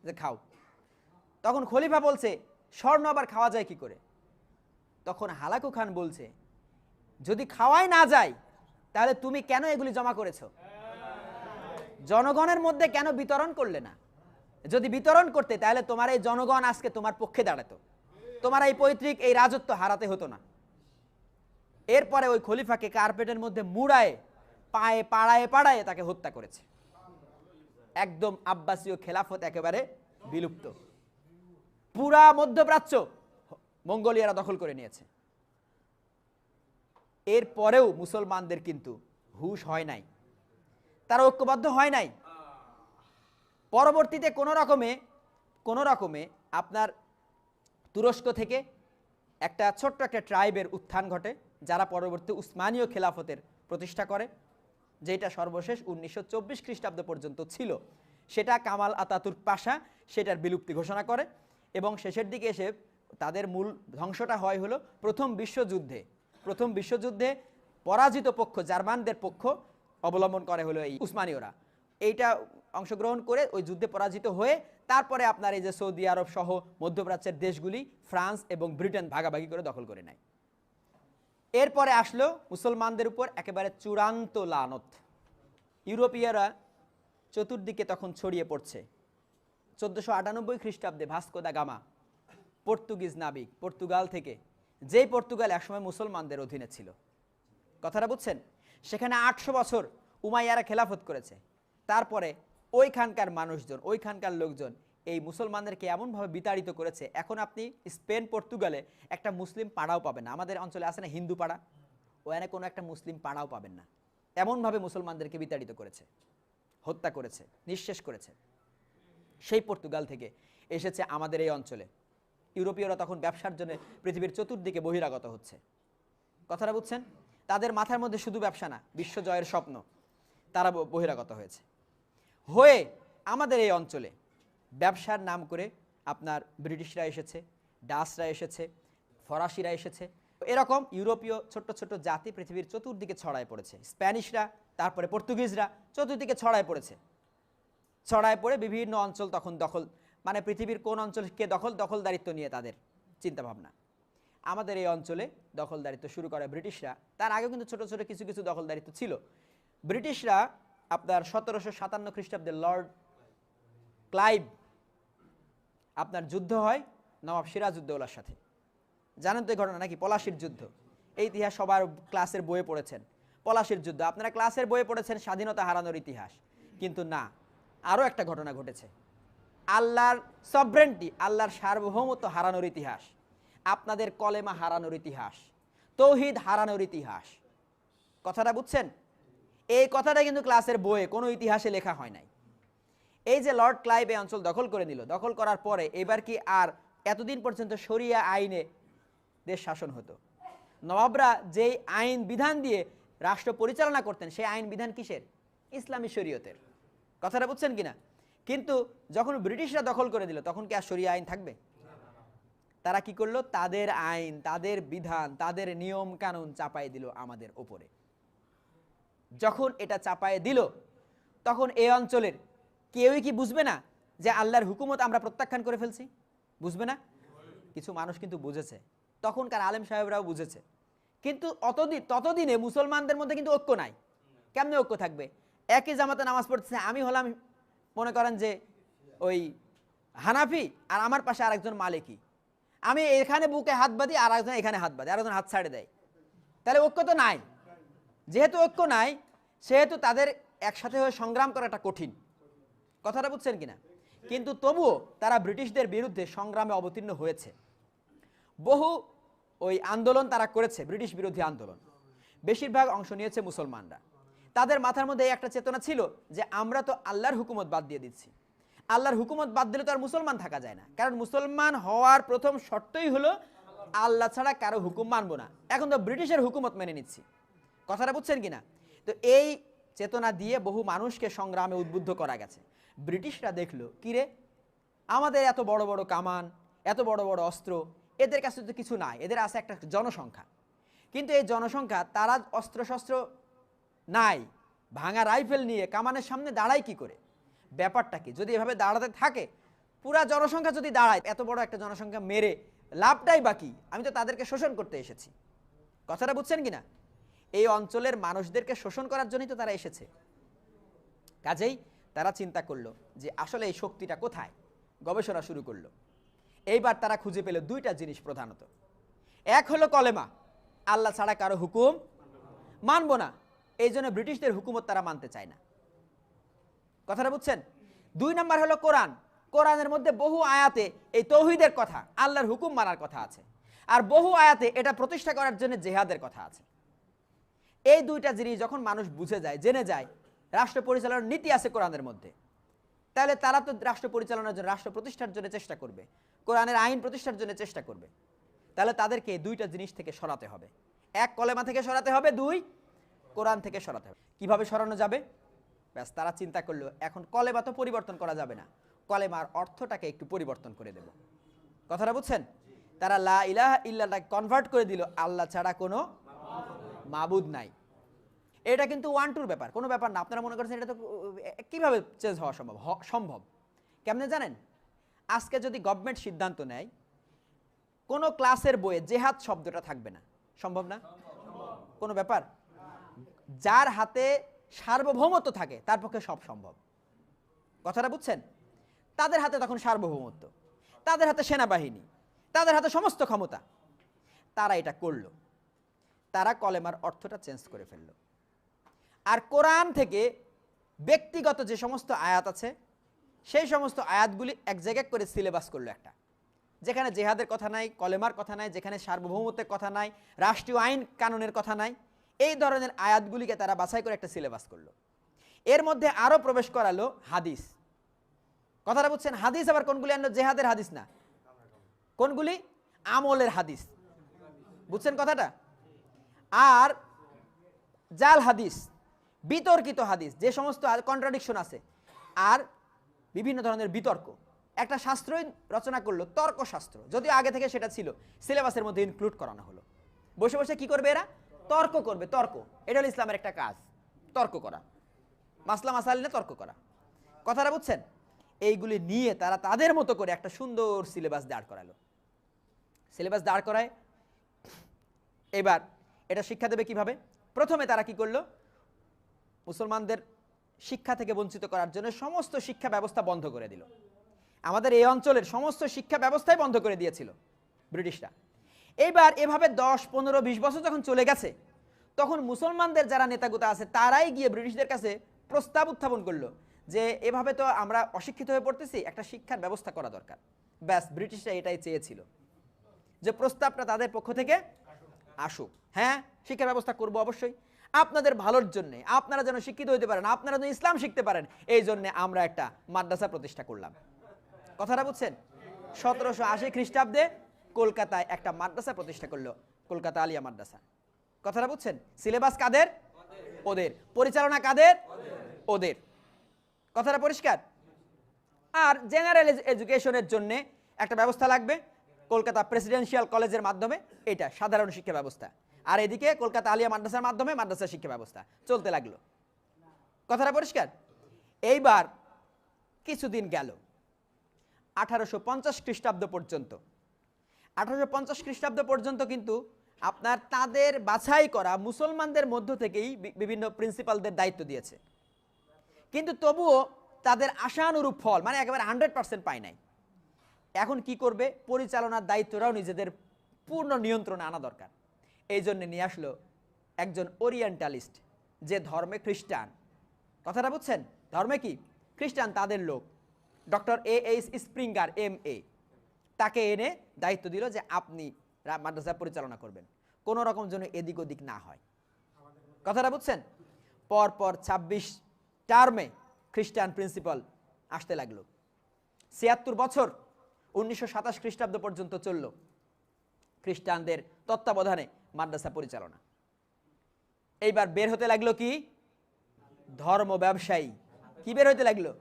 যে খাও। তখন খলিফা বলছে স্বর্ণ আবার খাওয়া যায় কি করে? তখন হালাকু খান বলছে যদি খাওয়াই না যায় তাহলে তুমি কেন এগুলি জমা করেছো, জনগণের মধ্যে কেন বিতরণ করলে না? যদি বিতরণ করতে, তাহলে তোমার এই জনগণ আজকে তোমার পক্ষে দাঁড়াতো, তোমার এই পৈতৃক এই রাজত্ব হারাতে হতো না। এরপরে ওই খলিফাকে কার্পেটের মধ্যে মুড়ায়, পায়ে পাড়ায় পাড়ায় তাকে হত্যা করেছে। একদম আব্বাসীয় খেলাফত একেবারে বিলুপ্ত। পুরা মধ্যপ্রাচ্য মঙ্গোলিয়ারা দখল করে নিয়েছে। এরপরেও মুসলমানদের কিন্তু হুঁশ হয় নাই, তারা ঐক্যবদ্ধ হয় নাই। পরবর্তীতে কোনো রকমে আপনার তুরস্ক থেকে একটা ছোট্ট একটা ট্রাইবের উত্থান ঘটে, যারা পরবর্তী উসমানীয় খেলাফতের প্রতিষ্ঠা করে, যেটা সর্বশেষ 1924 খ্রিস্টাব্দ পর্যন্ত ছিল। সেটা কামাল আতাতুর্ক পাশা সেটার বিলুপ্তি ঘোষণা করে, এবং শেষের দিকে এসে তাদের মূল ধ্বংসটা হয় হলো প্রথম বিশ্বযুদ্ধে পরাজিত পক্ষ জার্মানদের পক্ষ অবলম্বন করে হলো এই উসমানীয়রা। এইটা অংশগ্রহণ করে ওই যুদ্ধে পরাজিত হয়ে তারপরে আপনার এই যে সৌদি আরব সহ মধ্যপ্রাচ্যের দেশগুলি ফ্রান্স এবং ব্রিটেন ভাগাভাগি করে দখল করে নেয়। এরপরে আসলো মুসলমানদের উপর একেবারে চূড়ান্ত লানত। ইউরোপীয়রা চতুর্দিকে তখন ছড়িয়ে পড়ছে। 1498 খ্রিস্টাব্দে ভাস্কো দা গামা, পর্তুগিজ নাবিক, পর্তুগাল থেকে, যেই পর্তুগাল একসময় মুসলমানদের অধীনে ছিল, কথাটা বুঝছেন? সেখানে 800 বছর উমাইয়ারা খেলাফত করেছে। তারপরে ওইখানকার মানুষজন, ওইখানকার লোকজন এই মুসলমানদেরকে এমনভাবে বিতাড়িত করেছে, এখন আপনি স্পেন পর্তুগালে একটা মুসলিম পাড়াও পাবেন না। আমাদের অঞ্চলে আছে না হিন্দু পাড়া, ওখানে কোনো একটা মুসলিম পাড়াও পাবেন না। এমনভাবে মুসলমানদেরকে বিতাড়িত করেছে, হত্যা করেছে, নিঃশেষ করেছে। সেই পর্তুগাল থেকে এসেছে আমাদের এই অঞ্চলে। ইউরোপীয়রা তখন ব্যবসার জন্য পৃথিবীর চতুর্দিকে বহিরাগত হচ্ছে, কথাটা বুঝছেন? তাদের মাথার মধ্যে শুধু ব্যবসা না, বিশ্বজয়ের স্বপ্ন। তারা বহিরাগত হয়েছে, হয়ে আমাদের এই অঞ্চলে ব্যবসার নাম করে আপনার ব্রিটিশরা এসেছে, ডাচরা এসেছে, ফরাসিরা এসেছে। এরকম ইউরোপীয় ছোট্ট ছোট্ট জাতি পৃথিবীর চতুর্দিকে ছড়ায় পড়েছে। স্প্যানিশরা, তারপরে পর্তুগিজরা চতুর্দিকে ছড়ায় পড়েছে। ছড়ায় পড়ে বিভিন্ন অঞ্চল তখন দখল, মানে পৃথিবীর কোন অঞ্চলকে দখলদারিত্ব নিয়ে তাদের চিন্তাভাবনা। আমাদের এই অঞ্চলে দখলদারিত্ব শুরু করে ব্রিটিশরা। তার আগেও কিন্তু ছোট ছোট কিছু কিছু দখলদারিত্ব ছিল। ব্রিটিশরা আপনার 1757 খ্রিস্টাব্দে লর্ড ক্লাইভ আপনার যুদ্ধ হয় নবাব সিরাজউদ্দৌলার সাথে। জানেন তো এই ঘটনা নাকি? পলাশির যুদ্ধ। এই ইতিহাস সবার ক্লাসের বইয়ে পড়েছেন। পলাশির যুদ্ধ আপনারা ক্লাসের বইয়ে পড়েছেন, স্বাধীনতা হারানোর ইতিহাস। কিন্তু না, আরও একটা ঘটনা ঘটেছে, আল্লাহর সভরেন্টি, আল্লাহর সার্বভৌমত্ব হারানোর ইতিহাস, আপনাদের কলেমা হারানোর ইতিহাস, তৌহিদ হারানোর ইতিহাস। কথাটা বুঝছেন? এই কথাটা কিন্তু ক্লাসের বইয়ে কোনো ইতিহাসে লেখা হয় নাই। এই যে লর্ড ক্লাইভ এই অঞ্চল দখল করে নিল, দখল করার পরে এবার কি আর এতদিন পর্যন্ত শরিয়া আইনে দেশ শাসন হতো? নবাবরা যেই আইন বিধান দিয়ে রাষ্ট্র পরিচালনা করতেন, সেই আইন বিধান কিসের? ইসলামী শরীয়তের। কথাটা বুঝছেন কিনা? কিন্তু যখন ব্রিটিশরা দখল করে দিল, তখন কি আর শরিয়া আইন থাকবে? তারা কি করলো? তাদের আইন, তাদের বিধান, তাদের নিয়ম কানুন চাপাই দিল আমাদের ওপরে। যখন এটা চাপায় দিল, তখন এই অঞ্চলের কেউই কি বুঝবে না যে আল্লাহর হুকুমত আমরা প্রত্যাখ্যান করে ফেলছি? বুঝবে না? কিছু মানুষ কিন্তু বুঝেছে, তখনকার আলেম সাহেবরাও বুঝেছে। কিন্তু ততদিনে মুসলমানদের মধ্যে কিন্তু ঐক্য নাই। কেমনে ঐক্য থাকবে? একই জামাতে নামাজ পড়তেছে, আমি হলাম মনে করেন যে ওই হানাফি, আর আমার পাশে আরেকজন মালিকি। আমি এখানে বুকে হাত বাঁধি, আর একজন এখানে হাত বাঁধি, আরেকজন হাত ছাড়ে দেয়। তাহলে ঐক্য তো নাই। যেহেতু ঐক্য নাই, সেহেতু তাদের একসাথে হয়ে সংগ্রাম করাটা কঠিন। কথাটা বুঝছেন কিনা? কিন্তু তবুও তারা ব্রিটিশদের বিরুদ্ধে সংগ্রামে অবতীর্ণ হয়েছে। বহু ওই আন্দোলন তারা করেছে, ব্রিটিশ বিরোধী আন্দোলন। বেশিরভাগ অংশ নিয়েছে মুসলমানরা। তাদের মাথার মধ্যে একটা চেতনা ছিল যে আমরা তো আল্লাহর হুকুমত বাদ দিয়ে দিচ্ছি। আল্লাহর হুকুমত বাদ দিলে তো আর মুসলমান থাকা যায় না, কারণ মুসলমান হওয়ার প্রথম শর্তই হলো আল্লাহ ছাড়া কারো হুকুম মানবো না। এখন তো ব্রিটিশের হুকুমত মেনে নিচ্ছি। কথাটা বুঝছেন কিনা? তো এই চেতনা দিয়ে বহু মানুষকে সংগ্রামে উদ্বুদ্ধ করা গেছে। ব্রিটিশরা দেখলো, কিরে আমাদের এত বড় বড় কামান, এত বড় বড় অস্ত্র, এদের কাছে তো কিছু নাই, এদের আছে একটা জনসংখ্যা। কিন্তু এই জনসংখ্যা, তারা অস্ত্রশস্ত্র নাই, ভাঙা রাইফেল নিয়ে কামানের সামনে দাঁড়ায় কি করে? ব্যাপারটা কি? যদি এভাবে দাঁড়াতে থাকে, পুরা জনসংখ্যা যদি দাঁড়ায়, এত বড় একটা জনসংখ্যা মেরে লাভটাই বাকি, আমি তো তাদেরকে শোষণ করতে এসেছি। কথাটা বুঝছেন কিনা? এই অঞ্চলের মানুষদেরকে শোষণ করার জন্যই তো তারা এসেছে। কাজেই তারা চিন্তা করলো যে আসলে এই শক্তিটা কোথায়, গবেষণা শুরু করলো। এইবার তারা খুঁজে পেল দুইটা জিনিস প্রধানত। এক হলো কলেমা, আল্লাহ ছাড়া কারো হুকুম মানবো না, এই জন্য ব্রিটিশদের হুকুমত তারা মানতে চায় না। কথাটা বুঝছেন? 2 নম্বর হলো কোরআন। কোরআনের মধ্যে বহু আয়াতে এই তৌহিদের কথা, আল্লাহর হুকুম মানার কথা আছে, আর বহু আয়াতে এটা প্রতিষ্ঠা করার জন্য জিহাদের কথা আছে। এই দুইটা জিনিস যখন মানুষ বুঝে যায়, জেনে যায় রাষ্ট্র পরিচালনার নীতি আছে কোরআনের মধ্যে, তাহলে তারা তো রাষ্ট্র পরিচালনার জন্য, রাষ্ট্র প্রতিষ্ঠার জন্য চেষ্টা করবে, কোরআনের আইন প্রতিষ্ঠার জন্য চেষ্টা করবে। তাহলে তাদেরকে এই দুইটা জিনিস থেকে সরাতে হবে। 1 কলেমা থেকে সরাতে হবে, 2 কোরআন থেকে সরাতে হবে। কিভাবে সরানো যাবে? ব্যাস, তারা চিন্তা করলো এখন কলেমা তো পরিবর্তন করা যাবে না, কলেমার অর্থটাকে একটু পরিবর্তন করে দেব। কথাটা বুঝছেন? তারা লা ইলাহা ইল্লাল্লাহ কনভার্ট করে দিল আল্লাহ ছাড়া কোনো মাবুদ নাই। এটা কিন্তু 1-2 ব্যাপার, কোনো ব্যাপার না। আপনারা মনে করছেন এটা তো কিভাবে চেঞ্জ হওয়া সম্ভব? সম্ভব। কেমনে জানেন? আজকে যদি গভর্নমেন্ট সিদ্ধান্ত নেয় কোনো ক্লাসের বইয়ে জেহাদ শব্দটা থাকবে না, সম্ভব না? কোনো ব্যাপার? যার হাতে সার্বভৌমত্ব থাকে তার পক্ষে সব সম্ভব। কথাটা বুঝছেন? তাদের হাতে তখন সার্বভৌমত্ব, তাদের হাতে সেনাবাহিনী, তাদের হাতে সমস্ত ক্ষমতা। তারা এটা করলো, তারা কলেমার অর্থটা চেঞ্জ করে ফেললো। আর কোরআন থেকে ব্যক্তিগত যে সমস্ত আয়াত আছে সেই সমস্ত আয়াতগুলি এক জায়গায় করে সিলেবাস করলো একটা, যেখানে জেহাদের কথা নাই, কলেমার কথা নাই, যেখানে সার্বভৌমত্বের কথা নাই, রাষ্ট্রীয় আইন কানুনের কথা নাই, এই ধরনের আয়াতগুলিকে তারা বাছাই করে একটা সিলেবাস করলো। এর মধ্যে আরও প্রবেশ করালো হাদিস। কথাটা বুঝছেন? হাদিস আবার কোনগুলি আনলো? জেহাদের হাদিস না, কোনগুলি? আমলের হাদিস। বুঝছেন কথাটা? আর জাল হাদিস, বিতর্কিত হাদিস, যে সমস্ত কন্ট্রাডিকশন আছে, আর বিভিন্ন ধরনের বিতর্ক, একটা শাস্ত্রই রচনা করলো, তর্কশাস্ত্র। যদিও আগে থেকে সেটা ছিল, সিলেবাসের মধ্যে ইনক্লুড করানো হলো। বসে বসে কি করবে এরা? তর্ক করবে। তর্ক, এটা হলো ইসলামের একটা কাজ, তর্ক করা, মাসলা মাসাইল নিয়ে তর্ক করা। কথাটা বুঝছেন? এইগুলি নিয়ে তারা তাদের মতো করে একটা সুন্দর সিলেবাস দাঁড় করালো। সিলেবাস দাঁড় করায় এবার এটা শিক্ষা দেবে কিভাবে? প্রথমে তারা কি করলো? মুসলমানদের শিক্ষা থেকে বঞ্চিত করার জন্য সমস্ত শিক্ষা ব্যবস্থা বন্ধ করে দিল। আমাদের এই অঞ্চলের সমস্ত শিক্ষা ব্যবস্থাই বন্ধ করে দিয়েছিল ব্রিটিশরা। এইবার এভাবে 10, 15, 20 বছর যখন চলে গেছে, তখন মুসলমানদের যারা নেতাগুতা আছে তারাই গিয়ে ব্রিটিশদের কাছে প্রস্তাব উত্থাপন করলো যে এভাবে তো আমরা অশিক্ষিত হয়ে পড়তেছি, একটা শিক্ষার ব্যবস্থা করা দরকার। ব্যাস, ব্রিটিশরা এটাই চেয়েছিল যে প্রস্তাবটা তাদের পক্ষ থেকে আসুক। হ্যাঁ, শিক্ষা ব্যবস্থা করব অবশ্যই, আপনাদের ভালোর জন্য, আপনারা যেন শিক্ষিত হইতে পারেন, আপনারা যেন ইসলাম শিখতে পারেন, এই জন্য আমরা একটা মাদ্রাসা প্রতিষ্ঠা করলাম। কথাটা বুঝছেন? 1780 খ্রিস্টাব্দে কলকাতায় একটা মাদ্রাসা প্রতিষ্ঠা করলো, কলকাতা আলিয়া মাদ্রাসা। কথাটা বুঝছেন? সিলেবাস কাদের? ওদের। পরিচালনা কাদের? ওদের। কথাটা পরিষ্কার? আর জেনারেল এডুকেশনের জন্য একটা ব্যবস্থা লাগবে, কলকাতা প্রেসিডেন্সিয়াল কলেজের মাধ্যমে, এটা সাধারণ শিক্ষা ব্যবস্থা। আর এদিকে কলকাতা আলিয়া মাদ্রাসার মাধ্যমে মাদ্রাসা শিক্ষা ব্যবস্থা চলতে লাগলো। কথাটা পরিষ্কার? এইবার কিছুদিন গেল, 1850 খ্রিস্টাব্দ পর্যন্ত। 1850 খ্রিস্টাব্দ পর্যন্ত কিন্তু আপনার তাদের বাছাই করা মুসলমানদের মধ্য থেকেই বিভিন্ন প্রিন্সিপালদের দায়িত্ব দিয়েছে, কিন্তু তবুও তাদের আশানুরূপ ফল, মানে একেবারে 100% পায় নাই। এখন কি করবে? পরিচালনার দায়িত্বটাও নিজেদের পূর্ণ নিয়ন্ত্রণে আনা দরকার। এই জন্য নিয়ে আসলো একজন ওরিয়েন্টালিস্ট, যে ধর্মে খ্রিস্টান। কথাটা বুঝছেন? ধর্মে কি খ্রিস্টান, তাদের লোক, ডক্টর A.H. Springer MA। তাকে এনে দায়িত্ব দিল যে আপনি মাদ্রাসা পরিচালনা করবেন, কোনো রকম যেন এদিক ওদিক না হয়। কথাটা বুঝছেন? পরপর 26 টার্মে খ্রিস্টান প্রিন্সিপাল আসতে লাগলো। 76 বছর 1927 খ্রিস্টাব্দ পর্যন্ত চলল খ্রিস্টানদের তত্ত্বাবধানে মাদ্রাসা পরিচালনা। এইবার বের হতে লাগলো কি? ধর্ম ব্যবসায়ী। কি বের হতে লাগলো?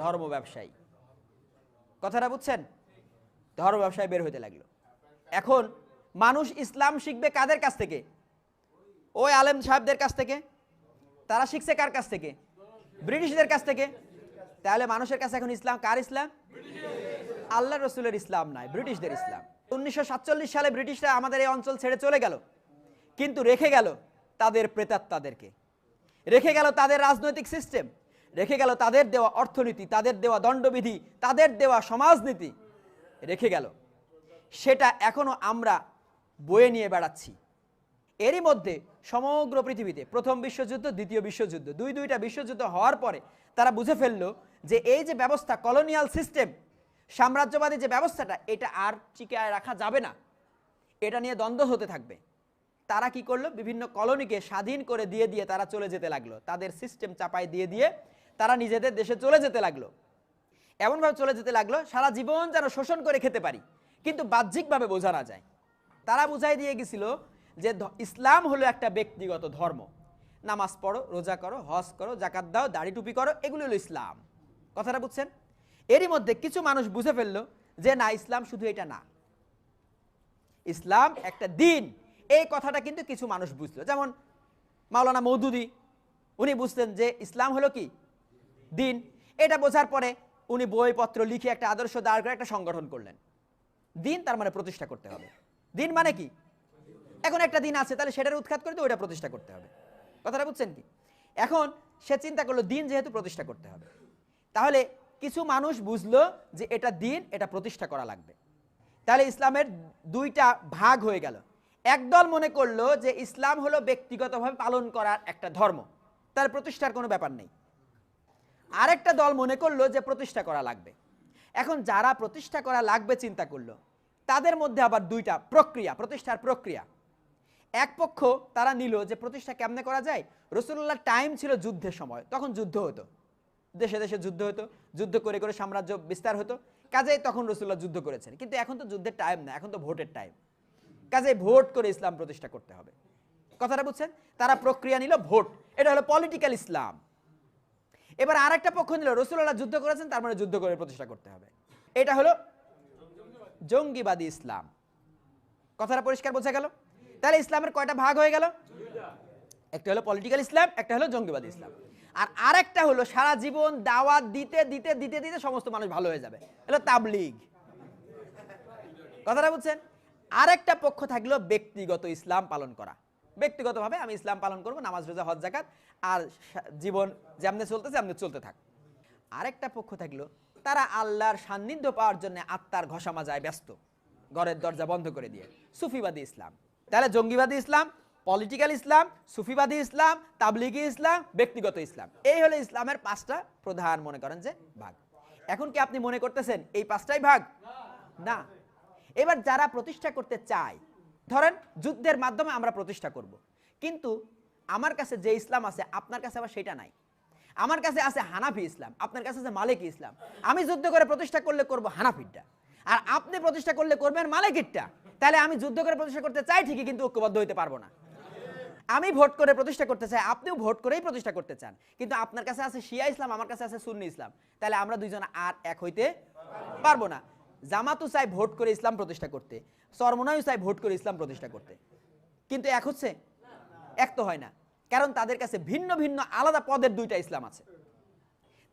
ধর্ম ব্যবসায়ী। কথাটা বুঝছেন? ধর্ম ব্যবসায়ী বের হতে লাগলো। এখন মানুষ ইসলাম শিখবে কাদের কাছ থেকে? ওই আলেম সাহেবদের কাছ থেকে। তারা শিখছে কার কাছ থেকে? ব্রিটিশদের কাছ থেকে। তাহলে মানুষের কাছে এখন ইসলাম কার ইসলাম? আল্লাহ রসুলের ইসলাম নাই, ব্রিটিশদের ইসলাম। 1947 সালে ব্রিটিশরা আমাদের এই অঞ্চল ছেড়ে চলে গেল, কিন্তু রেখে গেল তাদের প্রেতাত্মাদেরকে, রেখে গেল তাদের রাজনৈতিক সিস্টেম, রেখে গেল তাদের দেওয়া অর্থনীতি, তাদের দেওয়া দণ্ডবিধি, তাদের দেওয়া সমাজনীতি রেখে গেল। সেটা এখনো আমরা বয়ে নিয়ে বেড়াচ্ছি। এরই মধ্যে সমগ্র পৃথিবীতে প্রথম বিশ্বযুদ্ধ, দ্বিতীয় বিশ্বযুদ্ধ, দুইটা বিশ্বযুদ্ধ হওয়ার পরে তারা বুঝে ফেললো যে এই যে ব্যবস্থা, কলোনিয়াল সিস্টেম, সাম্রাজ্যবাদী যে ব্যবস্থাটা, এটা আর টিকায় রাখা যাবে না, এটা নিয়ে দ্বন্দ্ব হতে থাকবে। তারা কি করলো, বিভিন্ন কলোনিকে স্বাধীন করে দিয়ে দিয়ে তারা চলে যেতে লাগলো, তাদের সিস্টেম চাপাই দিয়ে দিয়ে তারা নিজেদের দেশে চলে যেতে লাগলো। এমনভাবে চলে যেতে লাগলো সারা জীবন যেন শোষণ করে খেতে পারি, কিন্তু বাহ্যিকভাবে বোঝা না যায়। তারা বুঝাই দিয়ে গেছিল যে ইসলাম হলো একটা ব্যক্তিগত ধর্ম, নামাজ পড়ো, রোজা করো, হজ করো, জাকাত দাও, দাড়ি টুপি করো, এগুলো হলো ইসলাম। কথাটা বুঝছেন? এরই মধ্যে কিছু মানুষ বুঝে ফেললো যে না, ইসলাম শুধু এটা না, ইসলাম একটা দিন। এই কথাটা কিন্তু কিছু মানুষ বুঝলো, যেমন মাওলানা মওদুদি, উনি বুঝতেন যে ইসলাম হলো কি দিন। এটা বোঝার পরে উনি বইপত্র লিখে একটা আদর্শ দাঁড় করে একটা সংগঠন করলেন। দিন তার মানে প্রতিষ্ঠা করতে হবে। দিন মানে কি? এখন একটা দিন আছে, তাহলে সেটার উৎখাত করে তো ওইটা প্রতিষ্ঠা করতে হবে। কথাটা বুঝছেন কি? এখন সে চিন্তা করলো দিন যেহেতু প্রতিষ্ঠা করতে হবে, তাহলে কিছু মানুষ বুঝলো যে এটা দিন, এটা প্রতিষ্ঠা করা লাগবে। তাহলে ইসলামের দুইটা ভাগ হয়ে গেল। একদল মনে করলো যে ইসলাম হলো ব্যক্তিগতভাবে পালন করার একটা ধর্ম, তার প্রতিষ্ঠার কোনো ব্যাপার নেই। আরেকটা দল মনে করলো যে প্রতিষ্ঠা করা লাগবে। এখন যারা প্রতিষ্ঠা করা লাগবে চিন্তা করলো, তাদের মধ্যে আবার দুইটা প্রক্রিয়া, প্রতিষ্ঠার প্রক্রিয়া। এক পক্ষ তারা নিল যে প্রতিষ্ঠা কেমনে করা যায়। রাসূলুল্লাহর টাইম ছিল যুদ্ধের সময়, তখন যুদ্ধ হতো, দেশে দেশে যুদ্ধ হতো, যুদ্ধ করে করে সাম্রাজ্য বিস্তার হতো, কাজেই তখন রাসূলুল্লাহ যুদ্ধ করেছেন। কিন্তু এখন তো যুদ্ধের টাইম না, এখন তো ভোটের টাইম, কাজেই ভোট করে ইসলাম প্রতিষ্ঠা করতে হবে। কথাটা বুঝছেন? তারা প্রক্রিয়া নিল ভোট, এটা হলো পলিটিক্যাল ইসলাম। এবার আরেকটা পক্ষ নিল রাসূলুল্লাহ যুদ্ধ করেছেন, তার মানে যুদ্ধ করে প্রতিষ্ঠা করতে হবে, এটা হলো জঙ্গিবাদী ইসলাম। কথাটা পরিষ্কার বোঝা গেল? তাহলে ইসলামের কয়টা ভাগ হয়ে গেল? একটা হলো পলিটিক্যাল ইসলাম, একটা হলো জঙ্গিবাদী ইসলাম, আর আরেকটা হলো সারা জীবন দাওয়াত দিতে দিতে দিতে দিতে সমস্ত মানুষ ভালো হয়ে যাবে, হলো তাবলীগ। কথাটা বুঝছেন? আরেকটা পক্ষ থাকলো ব্যক্তিগত ইসলাম পালন করা, ব্যক্তিগতভাবে আমি ইসলাম পালন করব, নামাজ রোজা হজ জাকাত, আর জীবন যেমনে চলতেছে এমনি চলতে থাক। আরেকটা পক্ষ থাকলো তারা আল্লাহর সান্নিধ্য পাওয়ার জন্য আত্মার ঘষা মাজায় ব্যস্ত, ঘরের দরজা বন্ধ করে দিয়ে, সুফিবাদী ইসলাম। তাহলে জঙ্গিবাদী ইসলাম, পলিটিক্যাল ইসলাম, সুফিবাদী ইসলাম, তাবলিগি ইসলাম, ব্যক্তিগত ইসলাম, এই হলো ইসলামের পাঁচটা প্রধান মনে করেন যে ভাগ। এখন কি আপনি মনে করতেছেন এই পাঁচটাই ভাগ? না। এবার যারা প্রতিষ্ঠা করতে চায়, ধরেন যুদ্ধের মাধ্যমে আমরা প্রতিষ্ঠা করব, কিন্তু আমার কাছে যে ইসলাম আছে আপনার কাছে আবার সেটা নাই। আমার কাছে আছে হানাফি ইসলাম, আপনার কাছে আছে মালিকি ইসলাম। আমি যুদ্ধ করে প্রতিষ্ঠা করলে করব হানাফিরটা, আর আপনি প্রতিষ্ঠা করলে করবেন মালিকিরটা। তাহলে আমি যুদ্ধ করে প্রতিষ্ঠা করতে চাই ঠিকই, কিন্তু ঐক্যবদ্ধ হইতে পারবো না। আমি ভোট করে প্রতিষ্ঠা করতে চাই, আপনিও ভোট করেই প্রতিষ্ঠা করতে চান, কিন্তু আপনার কাছে আছে শিয়া ইসলাম, আমার কাছে আছে সুন্নি ইসলাম, তাহলে আমরা দুইজন আর এক হইতে পারবো না। জামাতও চাই ভোট করে ইসলাম প্রতিষ্ঠা করতে, চরমনাইও চাই ভোট করে ইসলাম প্রতিষ্ঠা করতে, কিন্তু এক হচ্ছে? এক তো হয় না, কারণ তাদের কাছে ভিন্ন ভিন্ন আলাদা পদের দুইটা ইসলাম আছে।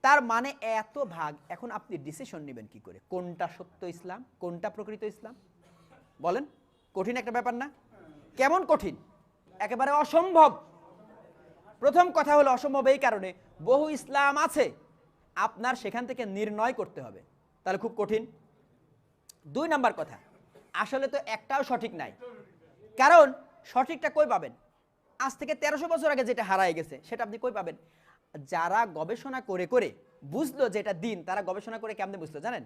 তার মানে এত ভাগ, এখন আপনি ডিসিশন নেবেন কি করে, কোনটা সত্য ইসলাম, কোনটা প্রকৃত ইসলাম? বলেন, কঠিন একটা ব্যাপার না? কেমন কঠিন? একেবারে অসম্ভব। প্রথম কথা হলো অসম্ভব এই কারণে, বহু ইসলাম আছে, আপনার সেখান থেকে নির্ণয় করতে হবে, তাহলে খুব কঠিন। দুই নাম্বার কথা, আসলে তো একটাও সঠিক নাই, কারণ সঠিকটা কই পাবেন? আজ থেকে 1300 বছর আগে যেটা হারায় গেছে সেটা আপনি কই পাবেন? যারা গবেষণা করে করে বুঝলো যেটা দিন, তারা গবেষণা করে কেমনে বুঝলো জানেন?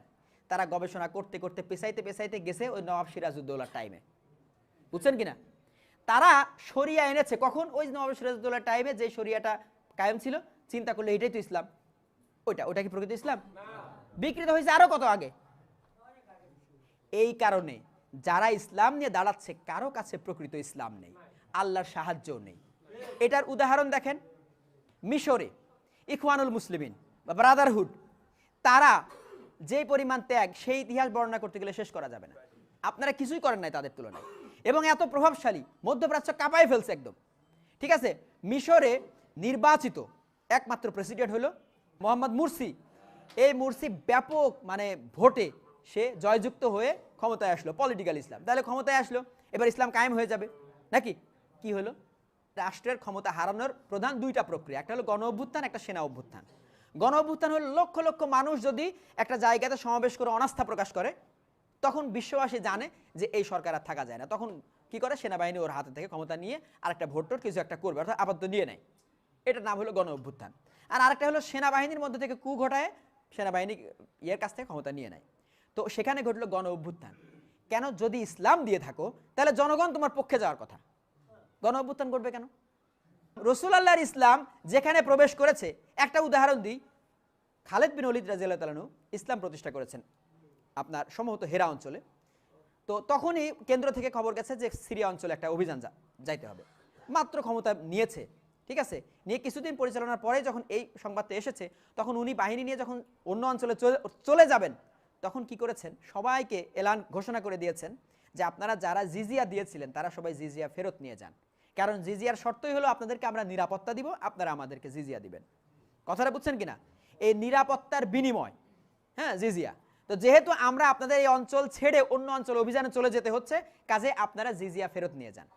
তারা গবেষণা করতে করতে পেছাইতে পেছাইতে গেছে ওই নবাব সিরাজউদ্দৌলার টাইমে, বুঝছেন কিনা? তারা শরিয়া এনেছে কখন? ওই নবাব সিরাজউদ্দৌলার টাইমে যে শরিয়াটা কায়েম ছিল, চিন্তা করলে এটাই তো ইসলাম। ওইটা কি প্রকৃত ইসলাম? বিকৃত হয়েছে আরো কত আগে। এই কারণে যারা ইসলাম নিয়ে দাঁড়াচ্ছে, কারো কাছে প্রকৃত ইসলাম নেই, আল্লাহর সাহায্য নেই। এটার উদাহরণ দেখেন, মিশরে ইখওয়ানুল মুসলিমিন বা ব্রাদারহুড, তারা যে পরিমাণ ত্যাগ, সেই ইতিহাস বর্ণনা করতে গেলে শেষ করা যাবে না। আপনারা কিছুই করেন নাই তাদের তুলনায়, এবং এত প্রভাবশালী, মধ্যপ্রাচ্য কাঁপায় ফেলছে একদম। ঠিক আছে, মিশরে নির্বাচিত একমাত্র প্রেসিডেন্ট হলো মোহাম্মদ মুরসি। এই মুরসি ব্যাপক মানে ভোটে সে জয়যুক্ত হয়ে ক্ষমতায় আসলো, পলিটিক্যাল ইসলাম। তাহলে ক্ষমতায় আসলো, এবার ইসলাম কায়েম হয়ে যাবে নাকি? কি হলো? রাষ্ট্রের ক্ষমতা হারানোর প্রধান দুইটা প্রক্রিয়া, একটা হলো গণ অভ্যুত্থান, একটা সেনা অভ্যুত্থান। গণ অভ্যুত্থান হলো লক্ষ লক্ষ মানুষ যদি একটা জায়গাতে সমাবেশ করে অনাস্থা প্রকাশ করে, তখন বিশ্ববাসী জানে যে এই সরকার আর থাকা যায় না। তখন কি করে, সেনাবাহিনী ওর হাতে থেকে ক্ষমতা নিয়ে আরেকটা ভোট কিছু একটা করবে, অর্থাৎ আপাতত নিয়ে নেয়। এটার নাম হলো গণ অভ্যুত্থান। আর আরেকটা হলো সেনাবাহিনীর মধ্যে থেকে কু ঘটায় সেনাবাহিনী ইয়ের কাছ থেকে ক্ষমতা নিয়ে নেয়। তো সেখানে ঘটলো গণ অভ্যুত্থান। কেন? যদি ইসলাম দিয়ে থাকো তাহলে জনগণ তোমার পক্ষে যাওয়ার কথা, গণ অভ্যুত্থান ঘটবে কেন? রাসূলুল্লাহর ইসলাম যেখানে প্রবেশ করেছে, একটা উদাহরণ দিই, খালিদ বিন ওলীদ রাদিয়াল্লাহু তাআলা আনহু ইসলাম প্রতিষ্ঠা করেছেন আপনার সম্ভবত হেরা অঞ্চলে। তো তখনই কেন্দ্র থেকে খবর গেছে যে সিরিয়া অঞ্চলে একটা অভিযান যাইতে হবে। মাত্র ক্ষমতা নিয়েছে, ঠিক আছে, নিয়ে কিছুদিন পরিচালনার পরে যখন এই সংবাদটা এসেছে, তখন উনি বাহিনী নিয়ে যখন অন্য অঞ্চলে চলে যাবেন, তখন কি করেছেন, সবাইকে এলান ঘোষণা করে দিয়েছেন যে আপনারা যারা জিজিয়া দিয়েছিলেন তারা সবাই জিজিয়া ফেরত নিয়ে যান। কারণ জিজিয়ার শর্তই হলো আপনাদেরকে আমরা নিরাপত্তা দিব, আপনারা আমাদেরকে জিজিয়া দিবেন। কথাটা বুঝছেন কিনা? এই নিরাপত্তার বিনিময়, হ্যাঁ, জিজিয়া। তো যেহেতু আমরা আপনাদের এই অঞ্চল ছেড়ে অন্য অঞ্চল অভিযানে চলে যেতে হচ্ছে, কাজে আপনারা জিজিয়া ফেরত নিয়ে যান।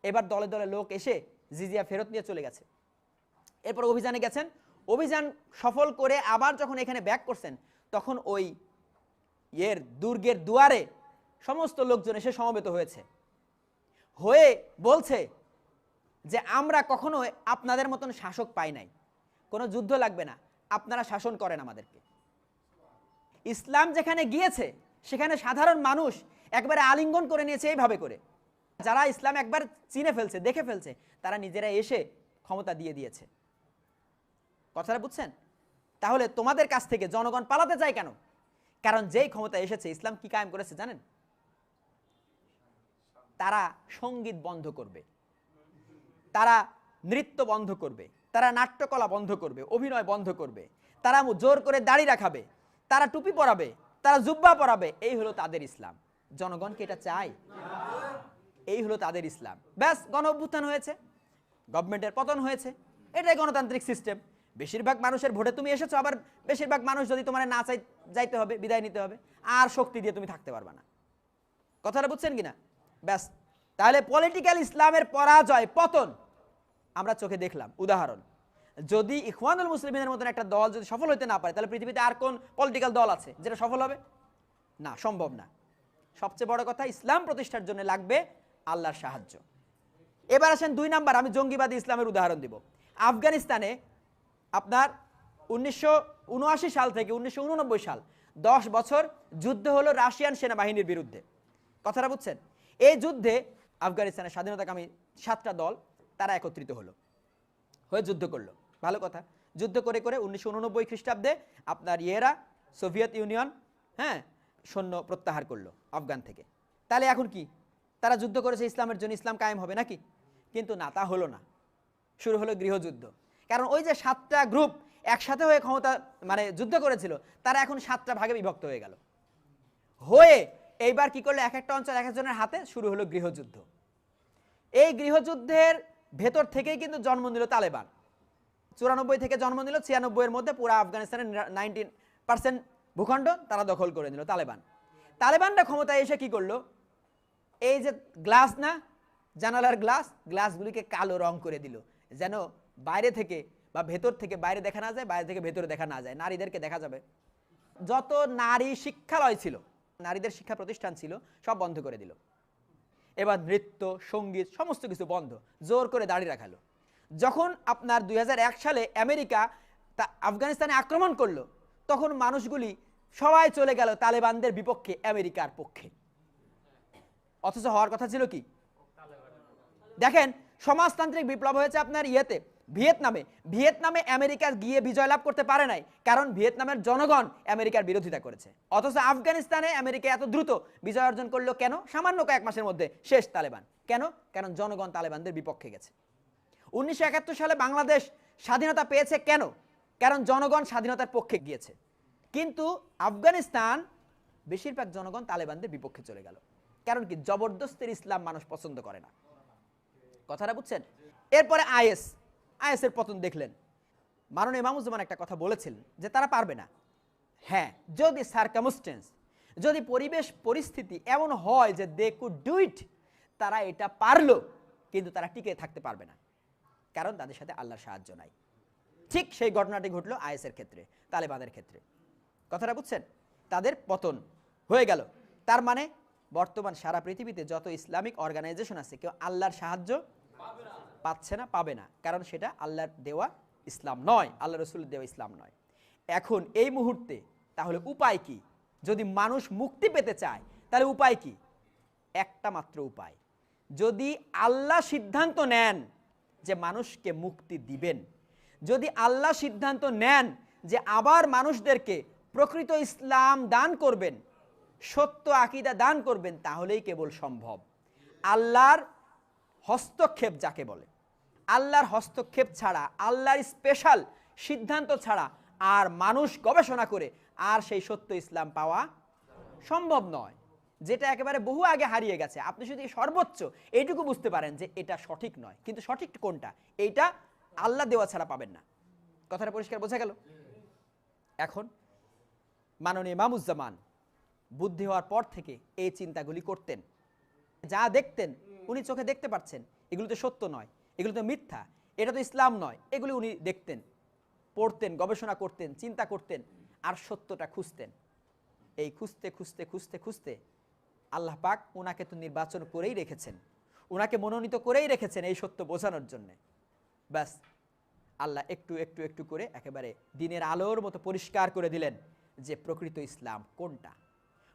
এবার দলে দলে লোক এসে জিজিয়া ফেরত নিয়ে চলে গেছে। এরপর অভিযানে গেছেন, অভিযান সফল করে আবার যখন এখানে ব্যাক করছেন, তখন ওই দুর্গের দুয়ারে সমস্ত লোকজন এসে সমবেত হয়েছে, হয়ে বলছে যে আমরা কখনো আপনাদের মতন শাসক পাই নাই, কোনো যুদ্ধ লাগবে না, আপনারা শাসন করেন আমাদেরকে। ইসলাম যেখানে গিয়েছে সেখানে সাধারণ মানুষ একবারে আলিঙ্গন করে নিয়েছে এইভাবে করে। যারা ইসলাম একবার চিনে ফেলছে, দেখে ফেলছে, তারা নিজেরা এসে ক্ষমতা দিয়ে দিয়েছে। কথাটা বুঝছেন? তাহলে তোমাদের কাছ থেকে জনগণ পালাতে চায় কেন? কারণ যেই ক্ষমতা এসেছে, ইসলাম কি কায়েম করেছে জানেন? তারা সঙ্গীত বন্ধ করবে, তারা নৃত্য বন্ধ করবে, তারা নাট্যকলা বন্ধ করবে, অভিনয় বন্ধ করবে, তারা জোর করে দাড়ি রাখাবে, তারা টুপি পরাবে, তারা জুব্বা পরাবে। এই হলো তাদের ইসলাম। জনগণ কি এটা চায়? এই হলো তাদের ইসলাম। ব্যাস, গণ অভ্যুত্থান হয়েছে, গভর্নমেন্টের পতন হয়েছে, এটাই গণতান্ত্রিক সিস্টেম। বেশিরভাগ মানুষের ভোটে তুমি এসেছো, আবার বেশিরভাগ মানুষ যদি তোমার না চাই, যাইতে হবে, বিদায় নিতে হবে, আর শক্তি দিয়ে তুমি থাকতে পারবে না। কথাটা বুঝছেন কিনা? ব্যাস, তাহলে পলিটিক্যাল ইসলামের পরাজয়, পতন আমরা চোখে দেখলাম। উদাহরণ, যদি ইখওয়ানুল মুসলিমিনের মতন একটা দল যদি সফল হতে না পারে, তাহলে পৃথিবীতে আর কোন পলিটিক্যাল দল আছে যেটা সফল হবে? না, সম্ভব না। সবচেয়ে বড় কথা, ইসলাম প্রতিষ্ঠার জন্য লাগবে আল্লাহর সাহায্য। এবার আসেন 2 নাম্বার, আমি জঙ্গিবাদী ইসলামের উদাহরণ দিব। আফগানিস্তানে আপনার 1979 সাল থেকে 1989 সাল 10 বছর যুদ্ধ হলো রাশিয়ান সেনাবাহিনীর বিরুদ্ধে। কথাটা বুঝছেন? এই যুদ্ধে আফগানিস্তানের স্বাধীনতাকামী 7টা দল তারা একত্রিত হয়ে যুদ্ধ করলো। ভালো কথা, যুদ্ধ করে করে 1989 খ্রিস্টাব্দে আপনার সোভিয়েত ইউনিয়ন, হ্যাঁ, সৈন্য প্রত্যাহার করলো আফগান থেকে। তাহলে এখন কি? তারা যুদ্ধ করেছে ইসলামের জন্য, ইসলাম কায়েম হবে নাকি? কিন্তু না, তা হলো না। শুরু হলো গৃহযুদ্ধ। কারণ ওই যে 7টা গ্রুপ একসাথে হয়ে ক্ষমতা যুদ্ধ করেছিল, তারা এখন 7টা ভাগে বিভক্ত হয়ে গেল। হয়ে এইবার কি করলো, এক একটা অঞ্চল এক একজনের হাতে, শুরু হলো গৃহযুদ্ধ। এই গৃহযুদ্ধের ভেতর থেকেই কিন্তু জন্ম নিল তালেবান। 94 থেকে জন্ম নিল, 96 এর মধ্যে পুরো আফগানিস্তানের 90% ভূখণ্ড তারা দখল করে নিল তালেবান। তালেবানরা ক্ষমতায় এসে কি করলো, এই যে গ্লাস না, জানালার গ্লাসগুলিকে কালো রং করে দিল, যেন বাইরে থেকে বা ভেতর থেকে বাইরে দেখা না যায়, বাইরে থেকে ভেতরে দেখা না যায়, নারীদেরকে দেখা যাবে। যত নারী শিক্ষালয় ছিল, নারীদের শিক্ষা প্রতিষ্ঠান ছিল, সব বন্ধ করে দিল। এবার নৃত্য, সঙ্গীত সমস্ত কিছু বন্ধ, জোর করে দাঁড়িয়ে রাখালো। যখন আপনার 2001 সালে আমেরিকা আফগানিস্তানে আক্রমণ করলো, তখন মানুষগুলি সবাই চলে গেল তালেবানদের বিপক্ষে, আমেরিকার পক্ষে। অথচ হওয়ার কথা ছিল কি? দেখেন, সমাজতান্ত্রিক বিপ্লব হয়েছে আপনার ভিয়েতনামে আমেরিকা গিয়ে বিজয় লাভ করতে পারে নাই, কারণ ভিয়েতনামের জনগণ আমেরিকার বিরোধিতা করেছে। অথচ আফগানিস্তানে আমেরিকা এত দ্রুত বিজয় অর্জন করলো কেন? সামান্য কয়েক মাসের মধ্যে শেষ তালেবান। কেন? কারণ জনগণ তালেবানদের বিপক্ষে গেছে। 1971 সালে বাংলাদেশ স্বাধীনতা পেয়েছে কেন? কারণ জনগণ স্বাধীনতার পক্ষে গিয়েছে। কিন্তু আফগানিস্তান বেশিরভাগ জনগণ তালেবানদের বিপক্ষে চলে গেল। কারণ কি? জবরদস্তির ইসলাম মানুষ পছন্দ করে না। কথাটা বুঝছেন? এরপরে আইএসের পতন দেখলেন। মাননীয় ইমামুজ্জামান একটা কথা বলেছিলেন যে তারা পারবে না। হ্যাঁ, যদি সার্কামস্টেন্স, যদি পরিবেশ পরিস্থিতি এমন হয় যে দে কুড ডু ইট, তারা এটা পারলো, কিন্তু তারা টিকে থাকতে পারবে না, কারণ তাদের সাথে আল্লাহর সাহায্য নাই। ঠিক সেই ঘটনাটি ঘটলো আইএসের ক্ষেত্রে, তালেবানের ক্ষেত্রে। কথাটা বুঝছেন? তাদের পতন হয়ে গেল। তার মানে বর্তমান সারা পৃথিবীতে যত ইসলামিক অর্গানাইজেশন আছে কেউ আল্লাহর সাহায্য পাচ্ছে না, পাবে না, কারণ সেটা আল্লাহর দেওয়া ইসলাম নয়, আল্লাহ রসুলের দেওয়া ইসলাম নয়। এখন এই মুহূর্তে তাহলে উপায় কি? যদি মানুষ মুক্তি পেতে চায় তাহলে উপায় কি? একটা মাত্র উপায়, যদি আল্লাহ সিদ্ধান্ত নেন যে মানুষকে মুক্তি দিবেন, যদি আল্লাহ সিদ্ধান্ত নেন যে আবার মানুষদেরকে প্রকৃত ইসলাম দান করবেন, সত্য আকীদা দান করবেন, তাহলেই কেবল সম্ভব। আল্লাহর হস্তক্ষেপ যাকে বলে, আল্লাহর হস্তক্ষেপ ছাড়া, আল্লাহর স্পেশাল সিদ্ধান্ত ছাড়া আর মানুষ গবেষণা করে আর সেই সত্য ইসলাম পাওয়া সম্ভব নয়, যেটা একেবারে বহু আগে হারিয়ে গেছে। আপনি যদি সর্বোচ্চ এইটুকু বুঝতে পারেন যে এটা সঠিক নয়, কিন্তু সঠিক কোনটা এইটা আল্লাহ দেওয়া ছাড়া পাবেন না। কথাটা পরিষ্কার বোঝা গেল? এখন মাননীয় ইমামুজ্জামান বুদ্ধি হওয়ার পর থেকে এই চিন্তাগুলি করতেন, যা দেখতেন উনি চোখে দেখতে পাচ্ছেন এগুলো তো সত্য নয়, এগুলো তো মিথ্যা, এটা তো ইসলাম নয়, এগুলি উনি দেখতেন, পড়তেন, গবেষণা করতেন, চিন্তা করতেন আর সত্যটা খুঁজতেন। এই খুঁজতে খুঁজতে খুঁজতে খুঁজতে আল্লাহ পাক ওনাকে তো নির্বাচন করেই রেখেছেন, ওনাকে মনোনীত করেই রেখেছেন এই সত্য বোঝানোর জন্যে। ব্যাস আল্লাহ একটু একটু একটু করে একেবারে দিনের আলোর মতো পরিষ্কার করে দিলেন যে প্রকৃত ইসলাম কোনটা।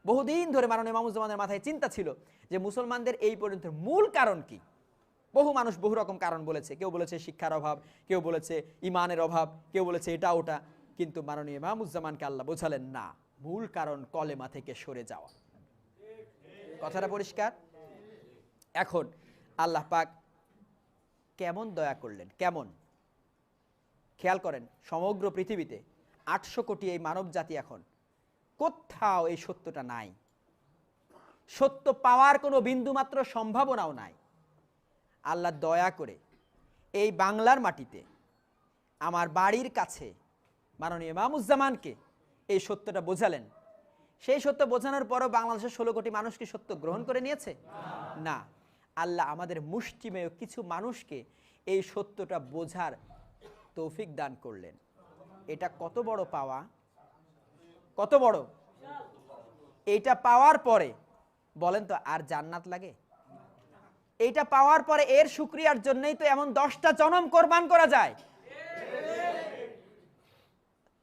বহুদিন ধরে মাননীয় ইমামুজ্জামানের মাথায় চিন্তা ছিল যে মুসলমানদের এই পর্যন্ত মূল কারণ কি। বহু মানুষ বহু রকম কারণ বলেছে, কেউ বলেছে শিক্ষার অভাব, কেউ বলেছে ইমানের অভাব, কেউ বলেছে এটা ওটা, কিন্তু মাননীয় ইমামুজ্জামানকে আল্লাহ বোঝালেন না, মূল কারণ কলেমা থেকে সরে যাওয়া। কথাটা পরিষ্কার? এখন আল্লাহ পাক কেমন দয়া করলেন, কেমন খেয়াল করেন, সমগ্র পৃথিবীতে 800 কোটি এই মানব জাতি, এখন কোথাও এই সত্যটা নাই, সত্য পাওয়ার কোনো বিন্দুমাত্র সম্ভাবনাও নাই। আল্লাহ দয়া করে এই বাংলার মাটিতে আমার বাড়ির কাছে মাননীয় ইমামুজ্জামানকে এই সত্যটা বোঝালেন। সেই সত্য বোঝানোর পরও বাংলাদেশের 16 কোটি মানুষ কি সত্য গ্রহণ করে নিয়েছে? না। আল্লাহ আমাদের মুষ্টিমেয় কিছু মানুষকে এই সত্যটা বোঝার তৌফিক দান করলেন। এটা কত বড় পাওয়া, কত বড়! এইটা পাওয়ার পরে বলেন তো আর জান্নাত লাগে? এইটা পাওয়ার পরে এর শুকরিয়ার জন্যই তো এমন 10টা জনম কোরবান করা যায়।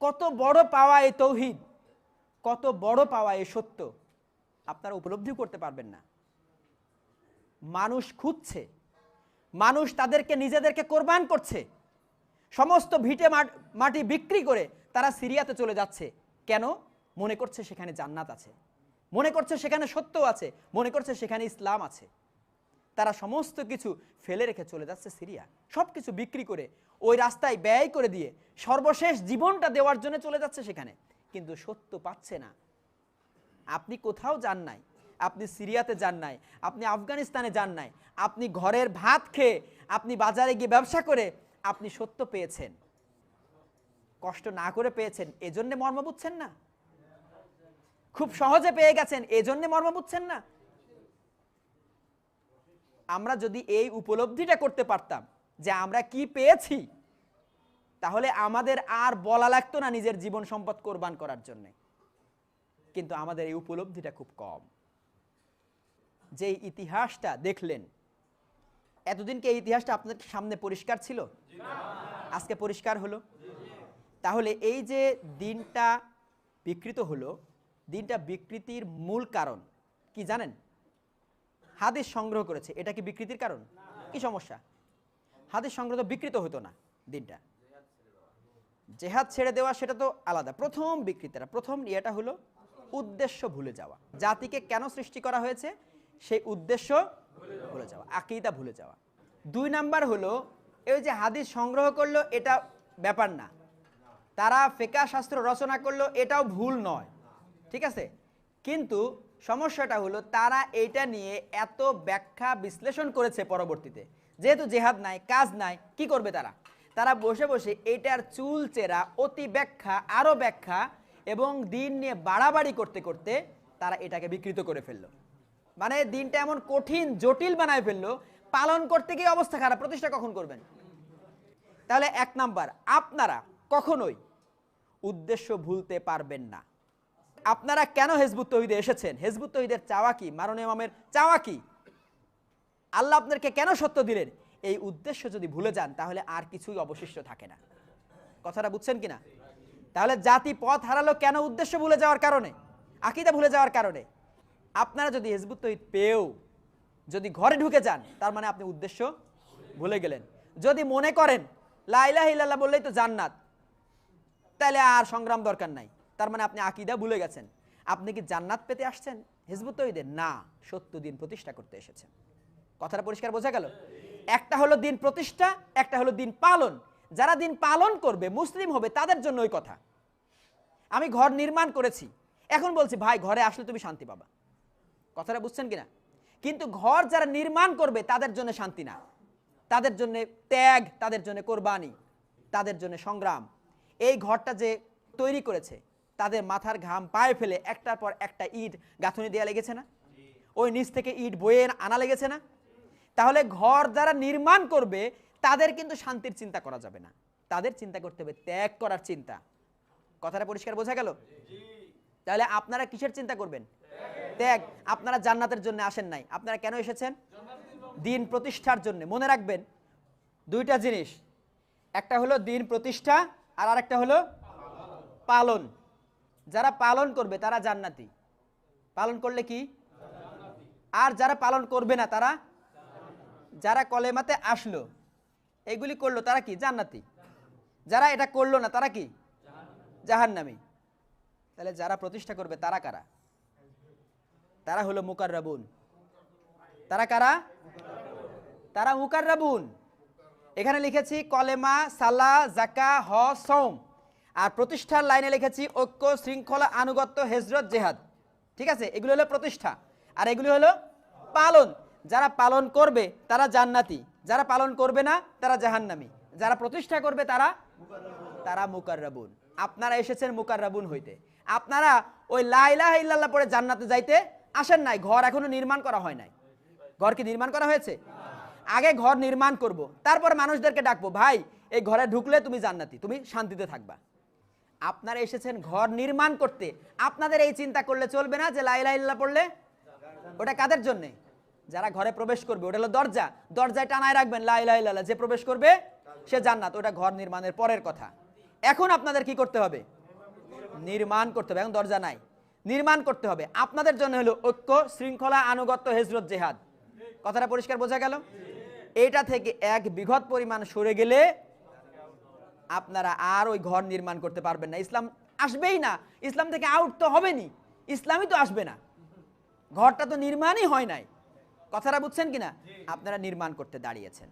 কত বড় পাওয়া এই তৌহিদ, কত বড় পাওয়া এই সত্য, আপনারা উপলব্ধি করতে পারবেন না। মানুষ খুঁজছে, মানুষ তাদেরকে নিজেদেরকে কোরবান করছে, সমস্ত ভিটে মাটি বিক্রি করে তারা সিরিয়াতে চলে যাচ্ছে। কেন? মনে করছে সেখানে জান্নাত আছে, মনে করছে সেখানে সত্য আছে, মনে করছে সেখানে ইসলাম আছে। তারা সমস্ত কিছু ফেলে রেখে চলে যাচ্ছে সিরিয়া, সব কিছু বিক্রি করে ওই রাস্তায় ব্যয় করে দিয়ে সর্বশেষ জীবনটা দেওয়ার জন্য চলে যাচ্ছে সেখানে, কিন্তু সত্য পাচ্ছে না। আপনি কোথাও যান নাই, আপনি সিরিয়াতে যান নাই, আপনি আফগানিস্তানে যান নাই, আপনি ঘরের ভাত খেয়ে, আপনি বাজারে গিয়ে ব্যবসা করে আপনি সত্য পেয়েছেন, কষ্ট না করে পেয়েছেন, এজন্য মর্ম বুঝছেন না? খুব সহজে পেয়ে গেছেন, এজন্য মর্ম বুঝছেন না? আমরা যদি এই উপলব্ধিটা করতে পারতাম যে আমরা কি পেয়েছি, তাহলে আমাদের আর বলা লাগতো না নিজের জীবন সম্পদ কোরবান করার জন্য। কিন্তু আমাদের এই উপলব্ধিটা খুব কম। যে ইতিহাসটা দেখলেন, এতদিন কি এই ইতিহাসটা আপনাদের সামনে পরিষ্কার ছিল? আজকে পরিষ্কার হলো। তাহলে এই যে দিনটা বিকৃত হলো, দিনটা বিকৃতির মূল কারণ কি জানেন? হাদিস সংগ্রহ করেছে, এটা কি বিকৃতির কারণ? কি সমস্যা? হাদিস সংগ্রহ তো বিকৃত হতো না দিনটা। জেহাদ ছেড়ে দেওয়া সেটা তো আলাদা। প্রথম বিকৃতিটা, প্রথম ইয়েটা হলো উদ্দেশ্য ভুলে যাওয়া। জাতিকে কেন সৃষ্টি করা হয়েছে সেই উদ্দেশ্য ভুলে যাওয়া, আকীদা ভুলে যাওয়া। 2 নাম্বার হলো এই যে হাদিস সংগ্রহ করলো, এটা ব্যাপার না। তারা ফিকহ শাস্ত্র রচনা করলো, এটাও ভুল নয়, ঠিক আছে। কিন্তু সমস্যাটা হলো তারা এইটা নিয়ে এত ব্যাখ্যা বিশ্লেষণ করেছে পরবর্তীতে, যেহেতু জেহাদ নাই, কাজ নাই, কি করবে তারা? তারা বসে বসে এইটার চুল চেরা অতি ব্যাখ্যা, আরো ব্যাখ্যা এবং দিন নিয়ে বাড়াবাড়ি করতে করতে তারা এটাকে বিকৃত করে ফেললো। মানে দিনটা এমন কঠিন জটিল বানায় ফেললো, পালন করতে গিয়ে অবস্থা খারাপ। প্রতিষ্ঠা কখন করবেন? তাহলে 1 নাম্বার, আপনারা কখনোই উদ্দেশ্য ভুলতে পারবেন না। আপনারা কেন হিজবুত তৌহিদে এসেছেন? হিজবুত তৌহিদের চাওয়া কি? মারুন ইমামের চাওয়া কি? আল্লাহ আপনাদেরকে কেন সত্য দিলেন? এই উদ্দেশ্য যদি ভুলে যান তাহলে আর কিছুই অবশিষ্ট থাকে না। কথাটা বুঝছেন কিনা? তাহলে জাতি পথ হারালো কেন? উদ্দেশ্য ভুলে যাওয়ার কারণে, আকীদা ভুলে যাওয়ার কারণে। আপনারা যদি হিজবুত তৌহিদ পেয়েও যদি ঘরে ঢুকে যান, তার মানে আপনি উদ্দেশ্য ভুলে গেলেন। যদি মনে করেন লা ইলাহা ইল্লাল্লাহ বললেই তো জান্নাত, তাহলে আর সংগ্রাম দরকার নাই, তার মানে আপনি আকীদা ভুলে গেছেন। আপনি কি জান্নাত পেতে আসছেন হিজবুত তৌহিদে? না, সত্য দিন প্রতিষ্ঠা করতে এসেছেন। কথাটা পরিষ্কার বোঝা গেল? একটা হলো দিন প্রতিষ্ঠা, একটা হলো দিন পালন। যারা দিন পালন করবে, মুসলিম হবে, তাদের জন্য ওই কথা। আমি ঘর নির্মাণ করেছি, এখন বলছি ভাই ঘরে আসলে তুমি শান্তি পাবা। কথাটা বুঝছেন কিনা? কিন্তু ঘর যারা নির্মাণ করবে তাদের জন্য শান্তি না, তাদের জন্য ত্যাগ, তাদের জন্য কোরবানি, তাদের জন্য সংগ্রাম। এই ঘরটা যে তৈরি করেছে তাদের মাথার ঘাম পায়ে ফেলে একটার পর একটা ইট গাঁথুনি দেওয়া লেগেছে না? ওই নিচ থেকে ইট বয়ে আনা লেগেছে না? তাহলে ঘর যারা নির্মাণ করবে তাদের কিন্তু শান্তির চিন্তা করা যাবে না, তাদের চিন্তা করতে হবে ত্যাগ করার চিন্তা। কথাটা পরিষ্কার বোঝা গেল? তাহলে আপনারা কিসের চিন্তা করবেন? ত্যাগ। আপনারা জান্নাতের জন্য আসেন নাই, আপনারা কেন এসেছেন? দিন প্রতিষ্ঠার জন্য। মনে রাখবেন দুইটা জিনিস, একটা হলো দিন প্রতিষ্ঠা আর আরেকটা হলো পালন। যারা পালন করবে তারা জান্নাতি। পালন করলে কি? আর যারা পালন করবে না তারা, যারা কলেমাতে আসলো এগুলি করলো তারা কি? জান্নাতি। যারা এটা করলো না তারা কি? জাহান্নামী। তাহলে যারা প্রতিষ্ঠা করবে তারা কারা? তারা হলো মুকাররাবুন। তারা কারা? তারা মুকাররাবুন। এখানে লিখেছি কলেমা, সালা, যাকা, হজ, সওম, আর প্রতিষ্ঠার লাইনে লিখেছি ঐক্য, শৃঙ্খলা, আনুগত্য, হিজরত, জিহাদ। ঠিক আছে, এগুলো হলো প্রতিষ্ঠা আর এগুলি হলো পালন। যারা পালন করবে তারা জান্নাতি, যারা পালন করবে না তারা জাহান্নামী। যারা প্রতিষ্ঠা করবে তারা তারা মুকাররাবুন। আপনারা এসেছেন মুকাররাবুন হইতে। আপনারা ওই লা ইলাহা ইল্লাল্লাহ পড়ে জান্নাতে যাইতে আসেন নাই, ঘর এখনো নির্মাণ করা হয় নাই। ঘর কি নির্মাণ করা হয়েছে? আগে ঘর নির্মাণ করব, তারপর মানুষদেরকে ডাকবো, ভাই এই ঘরে ঢুকলে তুমি জান্নাতি, তুমি শান্তিতে থাকবা। আপনারা এসেছেন ঘর নির্মাণ করতে। আপনাদের এই চিন্তা করলে চলবে না যে লা ইলাহা ইল্লাল্লাহ পড়লে ওটা কাদের জন্যে? যারা ঘরে প্রবেশ করবে, ওটা হলো দরজা, দরজায় টানায় রাখবেন লা ইলাহা ইল্লাল্লাহ, যে প্রবেশ করবে সে জান্নাত। ওটা ঘর নির্মাণের পরের কথা। এখন আপনাদের কি করতে হবে? নির্মাণ করতে হবে। এখন দরজা নাই, নির্মাণ করতে হবে। আপনাদের জন্য হলো ঐক্য, শৃঙ্খলা, আনুগত্য, হিজরত, জিহাদ। কথাটা পরিষ্কার বোঝা গেল? এইটা থেকে এক বিঘত পরিমাণ সরে গেলে আপনারা আর ওই ঘর নির্মাণ করতে পারবেন না। ইসলাম আসবেই না, ইসলাম থেকে আউট তো হবেনি, ইসলামই তো আসবে না। ঘরটা তো নির্মাণই হয় নাই। কথাটা বুঝছেন কিনা? আপনারা নির্মাণ করতে দাঁড়িয়েছেন।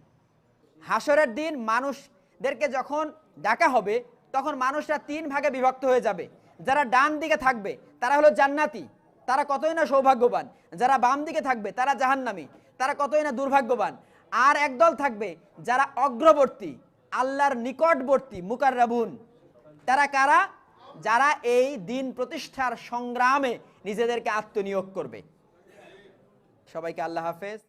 হাসরের দিন মানুষদেরকে যখন ডাকা হবে তখন মানুষরা 3 ভাগে বিভক্ত হয়ে যাবে। যারা ডান দিকে থাকবে তারা হলো জান্নাতি, তারা কতই না সৌভাগ্যবান। যারা বাম দিকে থাকবে তারা জাহান্নামী, তারা কতই না দুর্ভাগ্যবান। আর একদল থাকবে যারা অগ্রবর্তী, আল্লাহর নিকটবর্তী, মুকাররাবুন। তারা কারা? যারা এই দিন প্রতিষ্ঠার সংগ্রামে নিজেদেরকে আত্মনিয়োগ করবে। সবাইকে আল্লাহ হাফেজ।